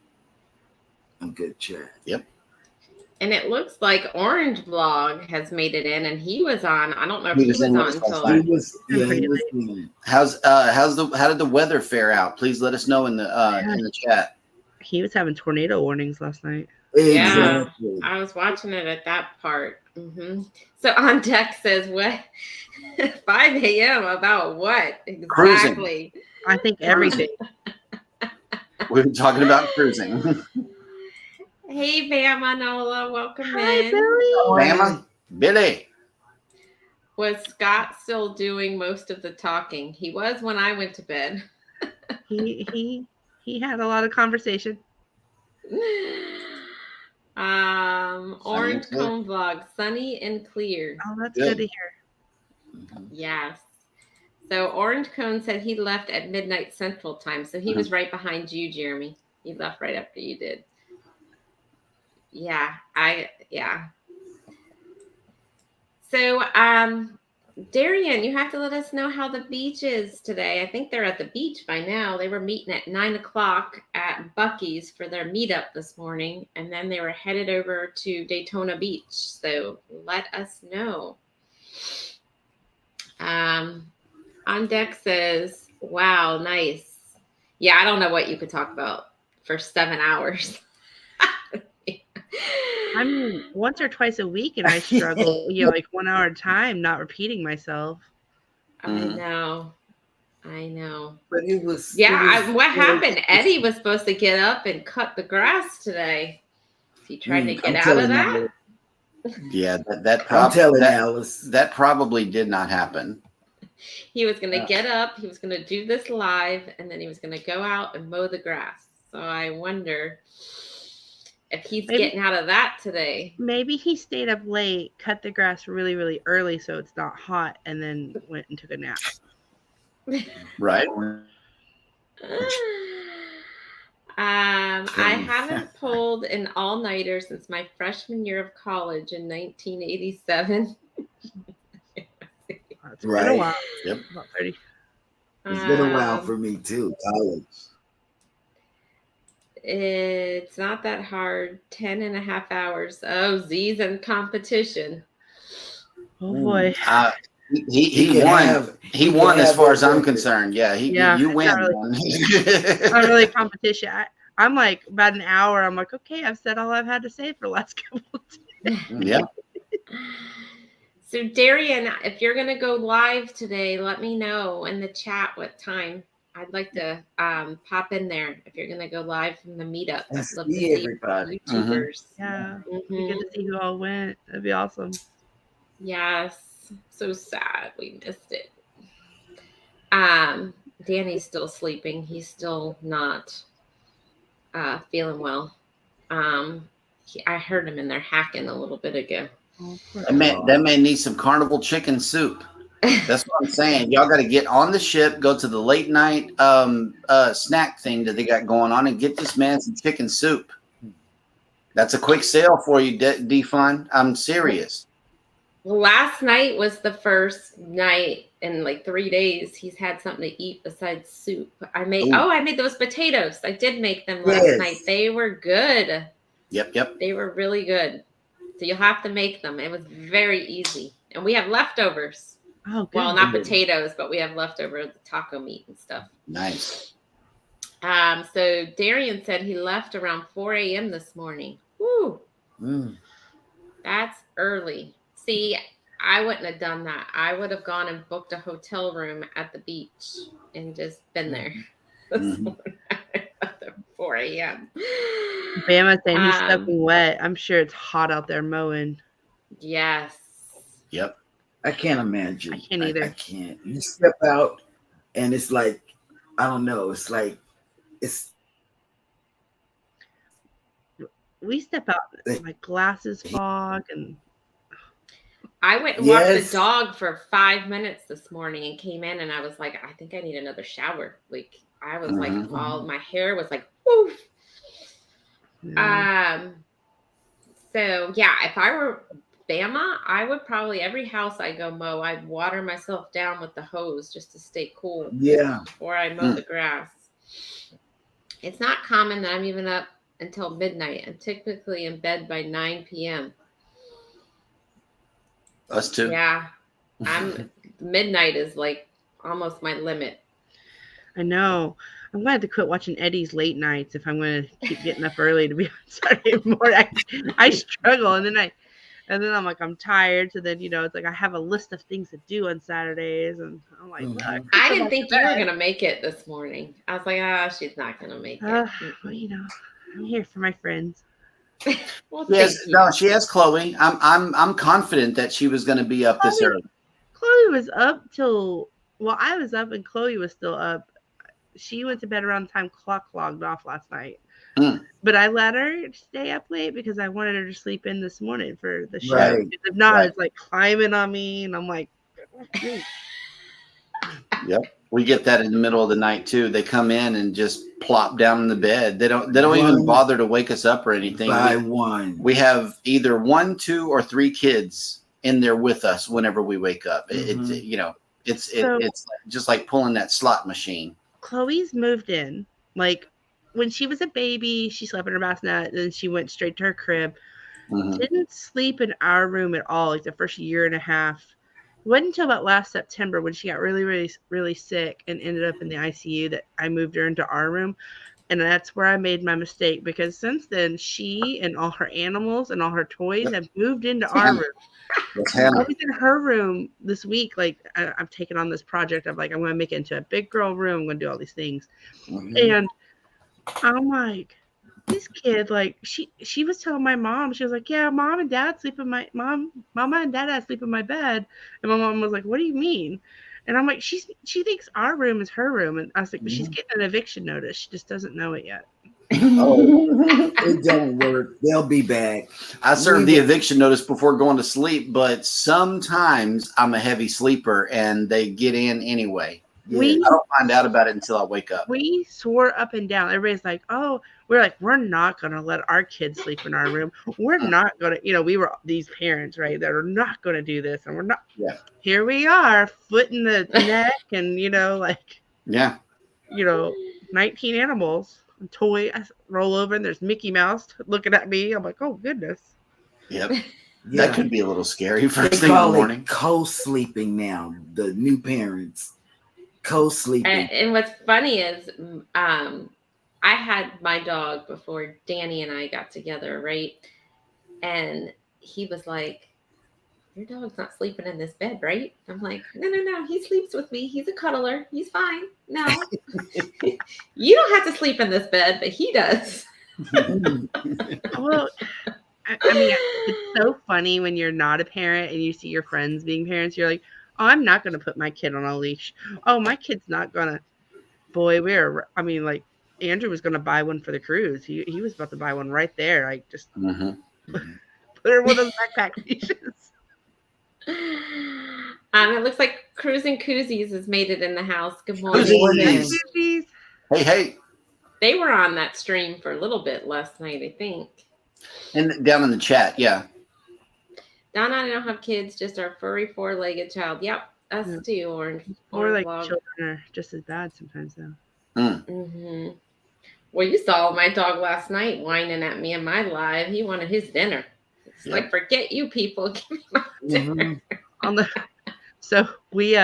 [SPEAKER 3] chat.
[SPEAKER 2] And it looks like Orange Vlog has made it in, and he was on. I don't know if
[SPEAKER 1] He
[SPEAKER 2] he
[SPEAKER 1] was
[SPEAKER 2] was
[SPEAKER 1] in
[SPEAKER 2] on
[SPEAKER 1] with us last
[SPEAKER 2] till.
[SPEAKER 1] night.
[SPEAKER 3] He was, he was in.
[SPEAKER 1] how did the weather fare out? Please let us know in the chat.
[SPEAKER 5] he was having tornado warnings last night.
[SPEAKER 2] Yeah.
[SPEAKER 3] Exactly.
[SPEAKER 2] I was watching it at that part. So on deck says what? 5 a.m. about what exactly?
[SPEAKER 5] I think everything.
[SPEAKER 1] We were talking about cruising.
[SPEAKER 2] Hey, Bama Nola, welcome
[SPEAKER 5] Hi,
[SPEAKER 2] in.
[SPEAKER 5] Billy.
[SPEAKER 1] Bama, Billy.
[SPEAKER 2] Was Scott still doing most of the talking? He was when I went to bed.
[SPEAKER 5] He had a lot of conversation.
[SPEAKER 2] Orange
[SPEAKER 1] and clear.
[SPEAKER 2] Cone Vlog, sunny and clear.
[SPEAKER 5] Oh, that's
[SPEAKER 1] Good.
[SPEAKER 5] good to hear.
[SPEAKER 2] Yes. So Orange Cone said he left at midnight Central Time. So he was right behind you, Jeremy. He left right after you did. Yeah. So Darian, you have to let us know how the beach is today. I think they're at the beach by now. They were meeting at 9 o'clock at Bucky's for their meetup this morning, and then they were headed over to Daytona Beach. So let us know. On deck says, wow, nice. Yeah, I don't know what you could talk about for 7 hours.
[SPEAKER 5] I mean, once or twice a week, and I struggle, like 1 hour at a time, not repeating myself.
[SPEAKER 1] Mhm.
[SPEAKER 2] I know.
[SPEAKER 3] But it was.
[SPEAKER 2] What happened? Eddie was supposed to get up and cut the grass today. Is he trying to get out of that?
[SPEAKER 1] Yeah,
[SPEAKER 3] I'm telling Alice.
[SPEAKER 1] that probably did not happen.
[SPEAKER 2] He was going to get up, he was going to do this live, and then he was going to go out and mow the grass. So I wonder if he's getting out of that today.
[SPEAKER 5] Maybe he stayed up late, cut the grass really, really early so it's not hot, and then went and took a nap.
[SPEAKER 1] Right.
[SPEAKER 2] I haven't pulled an all-nighter since my freshman year of college in 1987.
[SPEAKER 5] It's been a while.
[SPEAKER 1] Yep.
[SPEAKER 5] About 30.
[SPEAKER 3] It's been a while for me too. College.
[SPEAKER 2] It's not that hard. 10.5 hours. Oh, Z's in competition.
[SPEAKER 5] Oh boy.
[SPEAKER 1] He won. He won as far as I'm concerned. Yeah, you win.
[SPEAKER 5] It's not really a competition. I'm like about an hour. I'm like, okay, I've said all I've had to say for the last couple of days.
[SPEAKER 1] Yeah.
[SPEAKER 2] So Darian, if you're gonna go live today, let me know in the chat what time. I'd like to pop in there if you're gonna go live from the meetup. I'd love to see
[SPEAKER 3] everybody.
[SPEAKER 2] YouTubers.
[SPEAKER 5] Yeah, it'd be good to see who all went. That'd be awesome.
[SPEAKER 2] Yes, so sad we missed it. Danny's still sleeping. He's still not feeling well. I heard him in there hacking a little bit ago.
[SPEAKER 1] That man needs some carnival chicken soup. That's what I'm saying. Y'all got to get on the ship, go to the late night snack thing that they got going on, and get this man some chicken soup. That's a quick sale for you, Defun. I'm serious.
[SPEAKER 2] Last night was the first night in like 3 days he's had something to eat besides soup. I made those potatoes. I did make them last night. They were good.
[SPEAKER 1] Yep.
[SPEAKER 2] They were really good. So you'll have to make them. It was very easy. And we have leftovers.
[SPEAKER 5] Oh, good.
[SPEAKER 2] Well, not potatoes, but we have leftover taco meat and stuff.
[SPEAKER 1] Nice.
[SPEAKER 2] So Darian said he left around 4 a.m. this morning. Woo. That's early. See, I wouldn't have done that. I would have gone and booked a hotel room at the beach and just been there this morning at 4 a.m.
[SPEAKER 5] Bama saying he's soaking wet. I'm sure it's hot out there mowing.
[SPEAKER 2] Yes.
[SPEAKER 1] Yep.
[SPEAKER 3] I can't imagine.
[SPEAKER 5] I can't either.
[SPEAKER 3] I can't. You step out and it's like, I don't know. It's like,
[SPEAKER 5] we step out, my glasses fog, and
[SPEAKER 2] I went and walked the dog for 5 minutes this morning and came in and I was like, I think I need another shower. Like I was like, my hair was like, woof. So yeah, if I were Bama, I would probably every house I go mow, I'd water myself down with the hose just to stay cool.
[SPEAKER 3] Yeah.
[SPEAKER 2] Before I mow the grass. It's not common that I'm even up until midnight. I'm typically in bed by 9 p.m.
[SPEAKER 1] Us too.
[SPEAKER 2] Yeah. Midnight is like almost my limit.
[SPEAKER 5] I know. I'm going to have to quit watching Eddie's late nights if I'm going to keep getting up early to be on Saturday morning. I struggle, and then I'm like, I'm tired. So then, it's like I have a list of things to do on Saturdays, and I'm like, look,
[SPEAKER 2] I didn't think you were going to make it this morning. I was like, she's not going to make it.
[SPEAKER 5] Well, I'm here for my friends.
[SPEAKER 2] Well,
[SPEAKER 1] yes, no, she has Chloe. I'm confident that she was going to be up this early.
[SPEAKER 5] Chloe was up till I was up and Chloe was still up. She went to bed around the time clock logged off last night. But I let her stay up late because I wanted her to sleep in this morning for the show.
[SPEAKER 3] Right.
[SPEAKER 5] If not, it's like climbing on me, and I'm like,
[SPEAKER 1] Yep. We get that in the middle of the night too. They come in and just plop down in the bed. They don't even bother to wake us up or anything.
[SPEAKER 3] By one.
[SPEAKER 1] We have either 1, 2, or 3 kids in there with us whenever we wake up. It's
[SPEAKER 3] Mhm.
[SPEAKER 1] you know, it's
[SPEAKER 5] So-
[SPEAKER 1] it's just like pulling that slot machine.
[SPEAKER 5] Chloe's moved in. Like when she was a baby, she slept in her bassinet, and then she went straight to her crib.
[SPEAKER 1] Mhm.
[SPEAKER 5] Didn't sleep in our room at all, like the first year and a half. It wasn't until about last September when she got really, really, really sick and ended up in the ICU that I moved her into our room. And that's where I made my mistake, because since then she and all her animals and all her toys have moved into our room.
[SPEAKER 1] That's
[SPEAKER 5] I
[SPEAKER 1] Hannah.
[SPEAKER 5] was in her room this week. Like I've taken on this project of like, I'm going to make it into a big girl room. I'm going to do all these things.
[SPEAKER 1] Mhm.
[SPEAKER 5] And I'm like, this kid, like she was telling my mom, she was like, yeah, mama and dad sleep in my bed. And my mom was like, what do you mean? And I'm like, she thinks our room is her room. And I was like, but she's getting an eviction notice. She just doesn't know it yet.
[SPEAKER 3] Oh, it don't work. They'll be back.
[SPEAKER 1] I served the eviction notice before going to sleep, but sometimes I'm a heavy sleeper and they get in anyway.
[SPEAKER 5] We
[SPEAKER 1] I don't find out about it until I wake up.
[SPEAKER 5] we swore up and down. Everybody's like, oh, we're not gonna let our kids sleep in our room. We're not gonna, we were these parents, right, that are not gonna do this, and we're not.
[SPEAKER 1] Yeah.
[SPEAKER 5] Here we are, foot in the neck, and like,
[SPEAKER 1] Yeah.
[SPEAKER 5] 19 animals, toy. I roll over and there's Mickey Mouse looking at me. I'm like, oh goodness.
[SPEAKER 1] Yep.
[SPEAKER 3] Yeah.
[SPEAKER 1] That could be a little scary
[SPEAKER 3] They
[SPEAKER 1] first thing in the
[SPEAKER 3] call
[SPEAKER 1] morning.
[SPEAKER 3] it co-sleeping now. The new parents co-sleeping.
[SPEAKER 2] And what's funny is I had my dog before Danny and I got together, right? And he was like, your dog's not sleeping in this bed, right? I'm like, no, he sleeps with me. He's a cuddler. He's fine. No, you don't have to sleep in this bed, but he does.
[SPEAKER 5] Well, I mean, it's so funny when you're not a parent and you see your friends being parents. You're like, oh, I'm not going to put my kid on a leash. Oh, my kid's not going to. Boy, like Andrew was going to buy one for the cruise. He was about to buy one right there. Like, just
[SPEAKER 1] Mhm.
[SPEAKER 5] put her in one of those backpack leashes.
[SPEAKER 2] It looks like Cruising Koozies has made it in the house. Good
[SPEAKER 1] Cruising
[SPEAKER 2] morning.
[SPEAKER 1] Koozies.
[SPEAKER 5] Jeez.
[SPEAKER 1] Hey.
[SPEAKER 2] They were on that stream for a little bit last night, I think.
[SPEAKER 1] And down in the chat, yeah.
[SPEAKER 2] Donna, I don't have kids, just our furry four-legged child. Yep, us
[SPEAKER 5] Yeah.
[SPEAKER 2] too. Orange
[SPEAKER 5] Like
[SPEAKER 2] log.
[SPEAKER 5] children are just as bad sometimes, though.
[SPEAKER 2] Mm-hmm. Well, you saw my dog last night whining at me in my live. He wanted his dinner. It's like, forget you people. Give me my dinner.
[SPEAKER 5] So we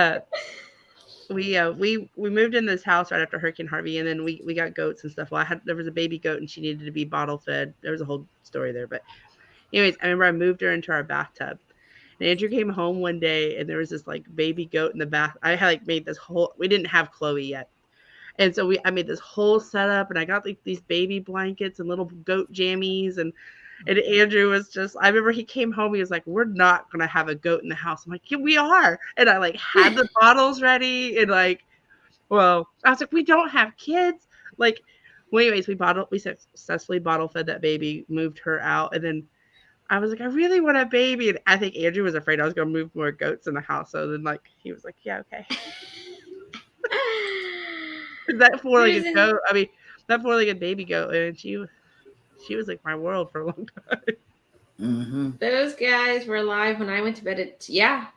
[SPEAKER 5] moved in this house right after Hurricane Harvey, and then we got goats and stuff. Well, there was a baby goat and she needed to be bottle fed. There was a whole story there, but anyways, I remember I moved her into our bathtub, and Andrew came home one day and there was this like baby goat in the bath. I had like made this whole, we didn't have Chloe yet. And so I made this whole setup, and I got like these baby blankets and little goat jammies, and Andrew was just, I remember he came home, he was like, we're not going to have a goat in the house. I'm like, yeah, we are. And I like had the bottles ready, and like, well, I was like, we don't have kids. Like, well, anyways, we successfully bottle fed that baby, moved her out. And then I was like, I really want a baby. And I think Andrew was afraid I was going to move more goats in the house. So then like, he was like, yeah, okay. That four-legged goat, that four-legged baby goat, and she was like my world for a long time.
[SPEAKER 3] Mm-hmm.
[SPEAKER 2] Those guys were alive when I went to bed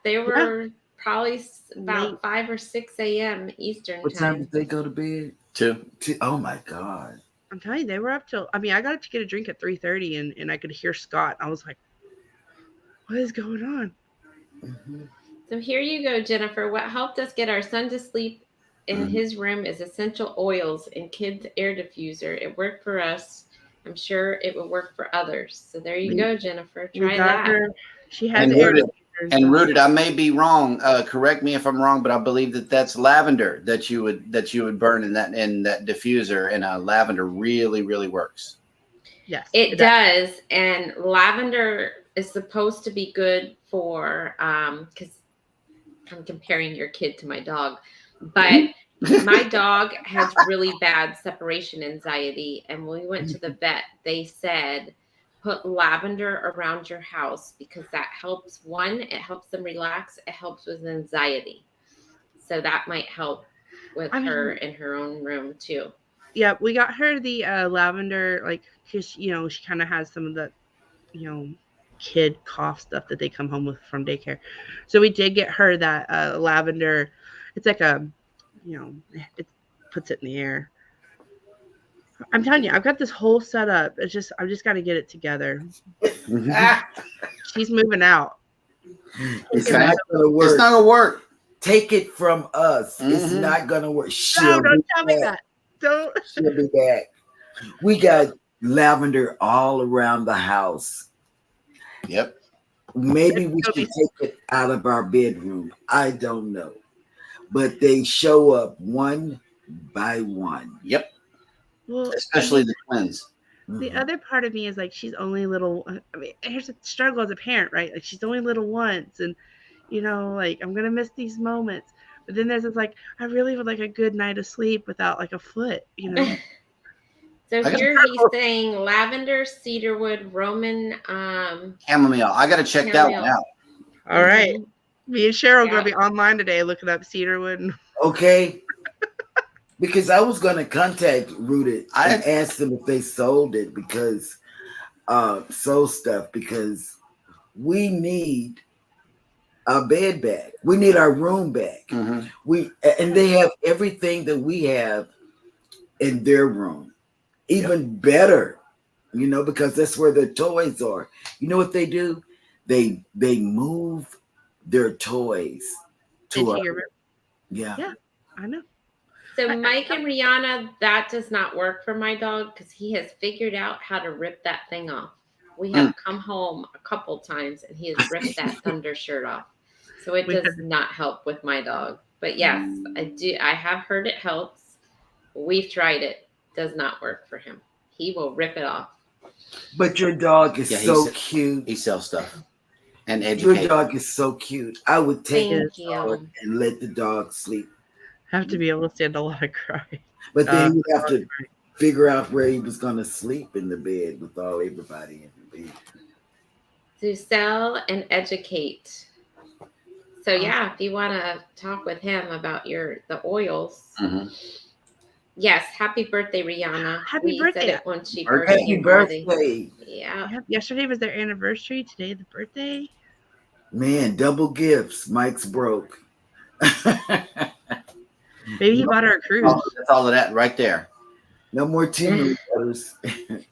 [SPEAKER 2] they were probably about
[SPEAKER 5] Late.
[SPEAKER 2] 5 or 6 a.m. Eastern
[SPEAKER 3] What time
[SPEAKER 2] time.
[SPEAKER 3] did they go to bed?
[SPEAKER 1] 2.
[SPEAKER 3] Oh my God.
[SPEAKER 5] I'm telling you, they were up till, I got to get a drink at 3:30, and I could hear Scott. I was like, what is going on?
[SPEAKER 3] Mm-hmm.
[SPEAKER 2] So here you go, Jennifer. What helped us get our son to sleep in his room is essential oils and kids air diffuser. It worked for us. I'm sure it will work for others. So there you go, Jennifer. Try that.
[SPEAKER 5] She has
[SPEAKER 1] And
[SPEAKER 5] air
[SPEAKER 1] Rooted,
[SPEAKER 5] diffuser
[SPEAKER 1] and
[SPEAKER 5] stuff.
[SPEAKER 1] Rooted, I may be wrong. Correct me if I'm wrong, but I believe that's lavender that you would burn in that diffuser, and lavender really, really works.
[SPEAKER 5] Yes,
[SPEAKER 2] It does. And lavender is supposed to be good for because I'm comparing your kid to my dog, but my dog has really bad separation anxiety. And when we went to the vet, they said, put lavender around your house because that helps. One, it helps them relax. It helps with anxiety. So that might help with her in her own room too.
[SPEAKER 5] Yeah, we got her the lavender, like, because, she kind of has some of the, kid cough stuff that they come home with from daycare. So we did get her that lavender. It's like a, it puts it in the air. I'm telling you, I've got this whole setup. I've just got to get it together. She's moving out.
[SPEAKER 3] It's
[SPEAKER 1] Okay.
[SPEAKER 3] not gonna work.
[SPEAKER 1] It's not gonna work.
[SPEAKER 3] Take it from us. It's
[SPEAKER 1] Mhm.
[SPEAKER 3] not gonna work.
[SPEAKER 5] No,
[SPEAKER 3] She'll
[SPEAKER 5] don't
[SPEAKER 3] be
[SPEAKER 5] tell me
[SPEAKER 3] back.
[SPEAKER 5] that. Don't.
[SPEAKER 3] She'll be back. We got lavender all around the house.
[SPEAKER 1] Yep.
[SPEAKER 3] Maybe we should take it out of our bedroom. I don't know. But they show up one by one.
[SPEAKER 1] Yep.
[SPEAKER 5] Well,
[SPEAKER 1] Especially the twins.
[SPEAKER 5] the
[SPEAKER 3] Mhm.
[SPEAKER 5] other part of me is like, she's only little. I mean, here's a struggle as a parent, right? Like, she's only little once, and like, I'm gonna miss these moments. But then there's this like, I really would like a good night of sleep without like a foot.
[SPEAKER 2] So
[SPEAKER 1] I got-
[SPEAKER 2] here he's saying lavender, cedarwood, Roman.
[SPEAKER 1] Chamomile. I got to check that one
[SPEAKER 2] Chamomile.
[SPEAKER 1] out.
[SPEAKER 5] All right, me and Cheryl are
[SPEAKER 2] Yeah.
[SPEAKER 5] gonna be online today looking up cedarwood. And
[SPEAKER 3] Okay. Because I was gonna contact Rooted
[SPEAKER 1] I-
[SPEAKER 3] and ask them if they sold it because sold stuff because we need our bed back. We need our room back.
[SPEAKER 1] Mhm.
[SPEAKER 3] And they have everything that we have in their room. Even better, because that's where their toys are. You know what they do? They move their toys to
[SPEAKER 5] into
[SPEAKER 3] a
[SPEAKER 5] your room.
[SPEAKER 3] yeah.
[SPEAKER 5] I know.
[SPEAKER 2] So Mike and Rihanna, that does not work for my dog because he has figured out how to rip that thing off. We have come home a couple times and he has ripped that thunder shirt off. So it does not help with my dog. But yes, I have heard it helps. We've tried it. Does not work for him. He will rip it off.
[SPEAKER 3] But your dog is
[SPEAKER 1] Yeah,
[SPEAKER 3] so
[SPEAKER 1] he's-
[SPEAKER 3] cute.
[SPEAKER 1] He sells stuff and
[SPEAKER 3] Your
[SPEAKER 1] educate.
[SPEAKER 3] dog is so cute. I would take
[SPEAKER 2] Thank
[SPEAKER 3] it
[SPEAKER 2] you.
[SPEAKER 3] and let the dog sleep.
[SPEAKER 5] Have to be able to stand a lot of crying.
[SPEAKER 3] But then you have to figure out where he was going to sleep in the bed with everybody in the bed.
[SPEAKER 2] To sell and educate. So yeah, if you want to talk with him about the oils.
[SPEAKER 1] Mhm.
[SPEAKER 2] Yes, happy birthday, Rihanna.
[SPEAKER 5] Happy
[SPEAKER 2] We
[SPEAKER 5] birthday.
[SPEAKER 2] said it when she
[SPEAKER 1] Birthday.
[SPEAKER 2] first
[SPEAKER 3] Happy
[SPEAKER 2] came worthy.
[SPEAKER 3] birthday.
[SPEAKER 2] Yeah.
[SPEAKER 5] Yep, yesterday was their anniversary. Today, the birthday.
[SPEAKER 3] Man, double gifts. Mike's broke.
[SPEAKER 5] Maybe he bought her a cruise.
[SPEAKER 1] That's all of that right there.
[SPEAKER 3] No more tea letters.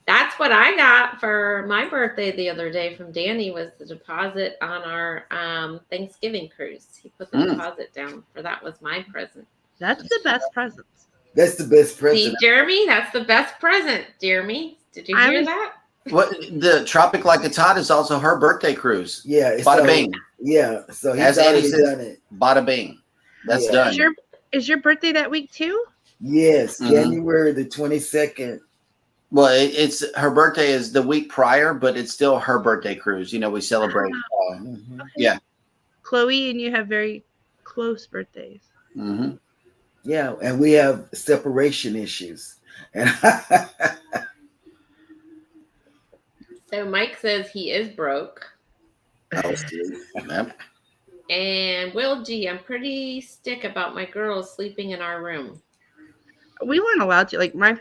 [SPEAKER 2] That's what I got for my birthday the other day from Danny was the deposit on our Thanksgiving cruise. He put the deposit down for that was my present.
[SPEAKER 5] That's the best present.
[SPEAKER 3] That's the best
[SPEAKER 2] See,
[SPEAKER 3] present.
[SPEAKER 2] Jeremy, that's the best present, Jeremy. Did you hear that?
[SPEAKER 1] What the Tropic Like It's Hot is also her birthday cruise.
[SPEAKER 3] Yeah.
[SPEAKER 1] Bada bing.
[SPEAKER 3] Yeah. So he's
[SPEAKER 1] As Annie
[SPEAKER 3] already
[SPEAKER 1] says-
[SPEAKER 3] done it.
[SPEAKER 1] Bada bing. That's
[SPEAKER 3] Yeah.
[SPEAKER 1] done.
[SPEAKER 5] Is your birthday that week too?
[SPEAKER 3] Yes.
[SPEAKER 1] Mhm.
[SPEAKER 3] January the 22nd.
[SPEAKER 1] Well, it's her birthday is the week prior, but it's still her birthday cruise. We celebrate.
[SPEAKER 3] Mhm.
[SPEAKER 1] Yeah.
[SPEAKER 5] Chloe and you have very close birthdays.
[SPEAKER 1] Mhm.
[SPEAKER 3] Yeah. And we have separation issues. And
[SPEAKER 2] So Mike says he is broke.
[SPEAKER 1] Yep.
[SPEAKER 2] And Will G, I'm pretty stick about my girls sleeping in our room.
[SPEAKER 5] We weren't allowed to. Like my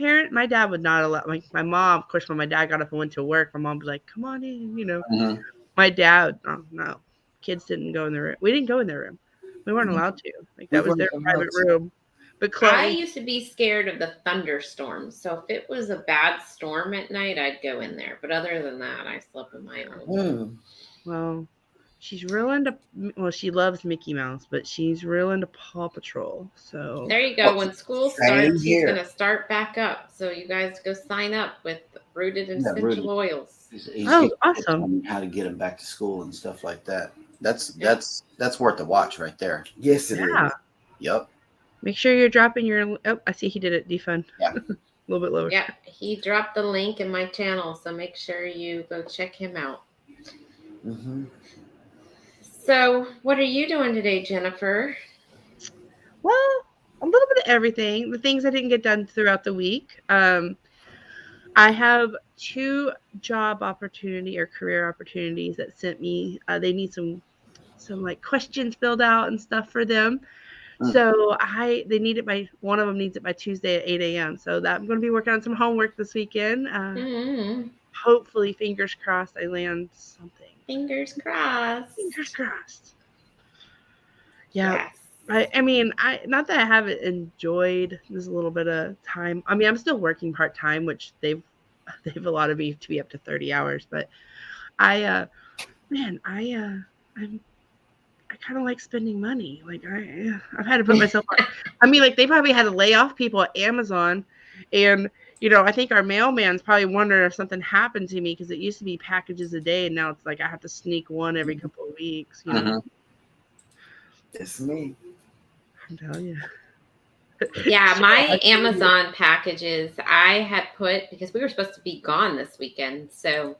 [SPEAKER 5] dad would not allow. Like my mom, of course, when my dad got up and went to work, my mom was like, "Come on in,"
[SPEAKER 1] Mhm.
[SPEAKER 5] My dad, oh, no, kids didn't go in their room. We didn't go in their room. We weren't allowed to. Like that was their private room. But Chloe,
[SPEAKER 2] I used to be scared of the thunderstorms. So if it was a bad storm at night, I'd go in there. But other than that, I slept in my own.
[SPEAKER 5] well, she's real into. Well, she loves Mickey Mouse, but she's real into Paw Patrol. So
[SPEAKER 2] There you go. When school
[SPEAKER 3] Same
[SPEAKER 2] starts, he's
[SPEAKER 3] here.
[SPEAKER 2] going to start back up. So you guys go sign up with Rooted and
[SPEAKER 1] Yeah,
[SPEAKER 2] Essential
[SPEAKER 1] Rooted.
[SPEAKER 2] Oils.
[SPEAKER 1] He's
[SPEAKER 5] Oh,
[SPEAKER 1] getting
[SPEAKER 5] awesome.
[SPEAKER 1] on how to get them back to school and stuff like that. That's worth a watch right there.
[SPEAKER 3] yes, it is.
[SPEAKER 5] yeah,
[SPEAKER 1] Yep.
[SPEAKER 5] make sure you're dropping your. Oh, I see he did it. Defund.
[SPEAKER 1] Yeah.
[SPEAKER 5] A little bit lower.
[SPEAKER 2] Yeah, he dropped the link in my channel. So make sure you go check him out.
[SPEAKER 3] Mhm.
[SPEAKER 2] So what are you doing today, Jennifer?
[SPEAKER 5] Well, a little bit of everything. The things I didn't get done throughout the week. I have 2 job opportunity or career opportunities that sent me. They need some like questions filled out and stuff for them. So they need it by one of them needs it by Tuesday at 8 a.m. So that I'm going to be working on some homework this weekend.
[SPEAKER 2] Mm-hmm.
[SPEAKER 5] hopefully, fingers crossed, I land something.
[SPEAKER 2] Fingers crossed.
[SPEAKER 5] Fingers crossed. Yeah.
[SPEAKER 2] Yes.
[SPEAKER 5] I mean, not that I haven't enjoyed this little bit of time. I mean, I'm still working part time, which they've allotted me to be up to 30 hours. But I kind of like spending money. Like I've had to put myself on. I mean, like they probably had to lay off people at Amazon, and I think our mailman's probably wondering if something happened to me because it used to be packages a day, and now it's like I have to sneak one every couple of weeks.
[SPEAKER 3] It's me.
[SPEAKER 5] I'm telling you.
[SPEAKER 2] Yeah, my Amazon packages I had put, because we were supposed to be gone this weekend, so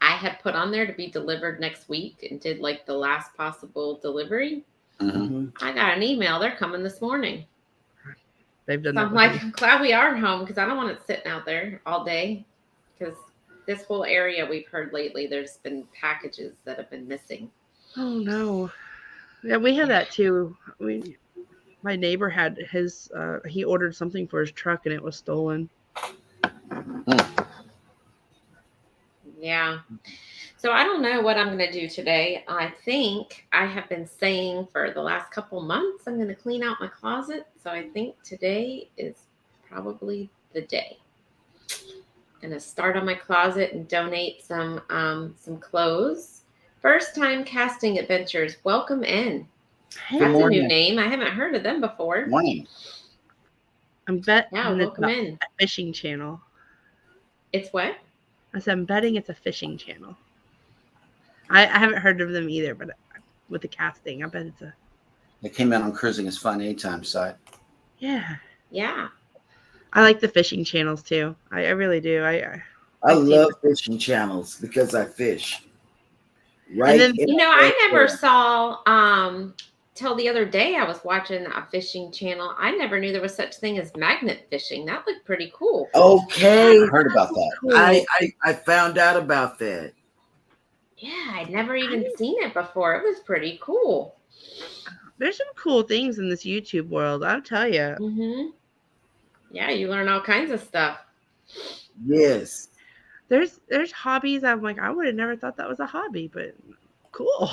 [SPEAKER 2] I had put on there to be delivered next week and did like the last possible delivery.
[SPEAKER 1] Mhm.
[SPEAKER 2] I got an email. They're coming this morning.
[SPEAKER 5] They've done
[SPEAKER 2] So
[SPEAKER 5] that.
[SPEAKER 2] I'm like, I'm glad we are home because I don't want it sitting out there all day. Because this whole area we've heard lately, there's been packages that have been missing.
[SPEAKER 5] Oh no. Yeah, we have that too. My neighbor had his. He ordered something for his truck and it was stolen.
[SPEAKER 2] Yeah. So I don't know what I'm going to do today. I think I have been saying for the last couple months I'm going to clean out my closet. So I think today is probably the day. I'm going to start on my closet and donate some clothes. First time casting adventures. Welcome in.
[SPEAKER 5] Hey,
[SPEAKER 2] That's a new
[SPEAKER 1] morning.
[SPEAKER 2] name. I haven't heard of them before.
[SPEAKER 1] Morning.
[SPEAKER 2] Yeah, welcome in.
[SPEAKER 5] A fishing channel.
[SPEAKER 2] It's what?
[SPEAKER 5] I said, I'm betting it's a fishing channel. I haven't heard of them either, but with the casting, I bet it's a.
[SPEAKER 1] It came out on Cruising is Fun Anytime site.
[SPEAKER 5] Yeah.
[SPEAKER 2] Yeah.
[SPEAKER 5] I like the fishing channels too. I really do.
[SPEAKER 3] I
[SPEAKER 5] see
[SPEAKER 3] love fishing channels because I fish. Right.
[SPEAKER 5] then-
[SPEAKER 2] I never saw till the other day I was watching a fishing channel. I never knew there was such thing as magnet fishing. That looked pretty cool.
[SPEAKER 3] Okay.
[SPEAKER 1] I heard about that.
[SPEAKER 5] Cool.
[SPEAKER 3] I found out about that.
[SPEAKER 2] Yeah, I'd never even seen it before. It was pretty cool.
[SPEAKER 5] There's some cool things in this YouTube world. I'll tell you.
[SPEAKER 2] Mm-hmm. Yeah, you learn all kinds of stuff.
[SPEAKER 3] Yes.
[SPEAKER 5] There's hobbies. I'm like, I would have never thought that was a hobby, but cool.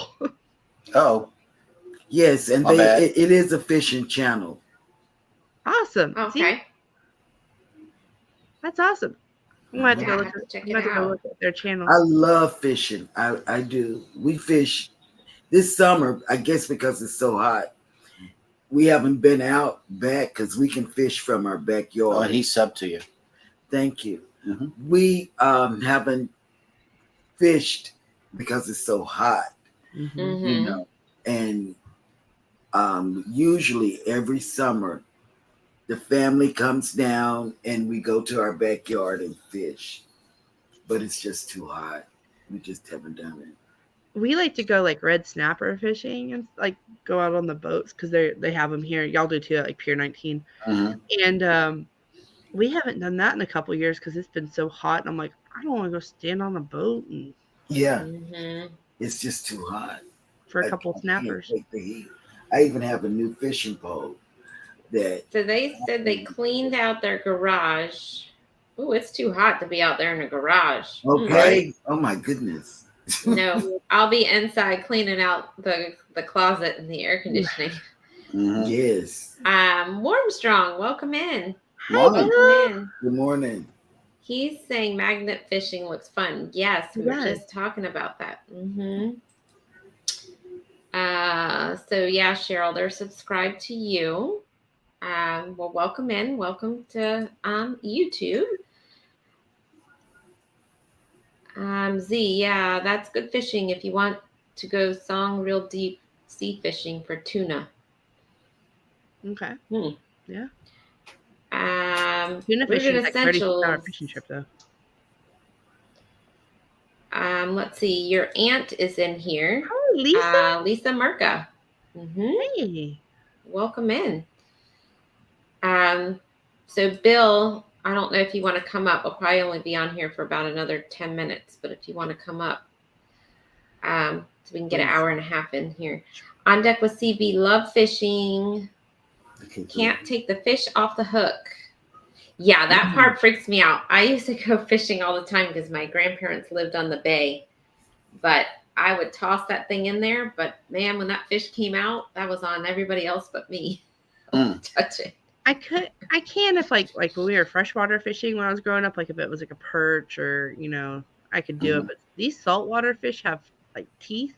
[SPEAKER 1] Oh,
[SPEAKER 3] Yes, and
[SPEAKER 1] My bad.
[SPEAKER 3] it is a fishing channel.
[SPEAKER 5] Awesome. See,
[SPEAKER 2] Okay.
[SPEAKER 5] that's awesome. I'm gonna have to
[SPEAKER 2] Yeah,
[SPEAKER 5] go
[SPEAKER 2] I
[SPEAKER 5] look
[SPEAKER 2] have to
[SPEAKER 5] at,
[SPEAKER 2] check
[SPEAKER 5] I'm
[SPEAKER 2] it
[SPEAKER 5] gonna have to go
[SPEAKER 2] out.
[SPEAKER 5] look at their channel.
[SPEAKER 3] I love fishing. I do. We fish this summer, I guess because it's so hot. We haven't been out back because we can fish from our
[SPEAKER 1] oh,
[SPEAKER 3] backyard.
[SPEAKER 1] and he subbed to you.
[SPEAKER 3] Thank you.
[SPEAKER 1] Mhm.
[SPEAKER 3] We haven't fished because it's so hot,
[SPEAKER 5] Mhm.
[SPEAKER 2] Mm-hmm.
[SPEAKER 3] you know. And usually every summer, the family comes down and we go to our backyard and fish. But it's just too hot. We just haven't done it.
[SPEAKER 5] We like to go like red snapper fishing and like go out on the boats because they have them here. Y'all do too at like Pier 19.
[SPEAKER 1] Mhm.
[SPEAKER 5] And we haven't done that in a couple years because it's been so hot. And I'm like, I don't want to go stand on a boat and
[SPEAKER 3] Yeah,
[SPEAKER 2] Mm-hmm.
[SPEAKER 3] it's just too hot.
[SPEAKER 5] for a
[SPEAKER 3] I
[SPEAKER 5] couple
[SPEAKER 3] can't
[SPEAKER 5] snappers.
[SPEAKER 3] take the heat. I even have a new fishing pole that
[SPEAKER 2] So they said they cleaned out their garage. Ooh, it's too hot to be out there in a garage.
[SPEAKER 3] okay. Oh my goodness.
[SPEAKER 2] No, I'll be inside cleaning out the closet and the air conditioning.
[SPEAKER 1] Mhm.
[SPEAKER 3] Yes.
[SPEAKER 2] Warmstrong, welcome in.
[SPEAKER 1] Morning.
[SPEAKER 2] Welcome in.
[SPEAKER 3] Good morning.
[SPEAKER 2] He's saying magnet fishing looks fun. Yes, we were
[SPEAKER 5] Yes.
[SPEAKER 2] just talking about that. Mm-hmm. So yeah, Cheryl, they're subscribed to you. Well, welcome in. Welcome to YouTube. Z, yeah, that's good fishing if you want to go song real deep sea fishing for tuna.
[SPEAKER 5] Okay.
[SPEAKER 2] Tuna
[SPEAKER 5] Tuna fishing is like 36-hour
[SPEAKER 2] essentials.
[SPEAKER 5] fishing trip though.
[SPEAKER 2] Let's see. Your aunt is in here.
[SPEAKER 5] Oh, Lisa.
[SPEAKER 2] Lisa Merca. Mm-hmm.
[SPEAKER 5] Hey.
[SPEAKER 2] Welcome in. So Bill, I don't know if you want to come up. I'll probably only be on here for about another 10 minutes, but if you want to come up, so we can get an hour and a half in here. On deck with CB, love fishing.
[SPEAKER 1] Okay,
[SPEAKER 2] Can't take the fish off the hook. Yeah, that part freaks me out. I used to go fishing all the time because my grandparents lived on the bay. But I would toss that thing in there. But man, when that fish came out, that was on everybody else but me. Touch it.
[SPEAKER 5] I can if like when we were freshwater fishing when I was growing up, like if it was like a perch or I could do it. But these saltwater fish have like teeth.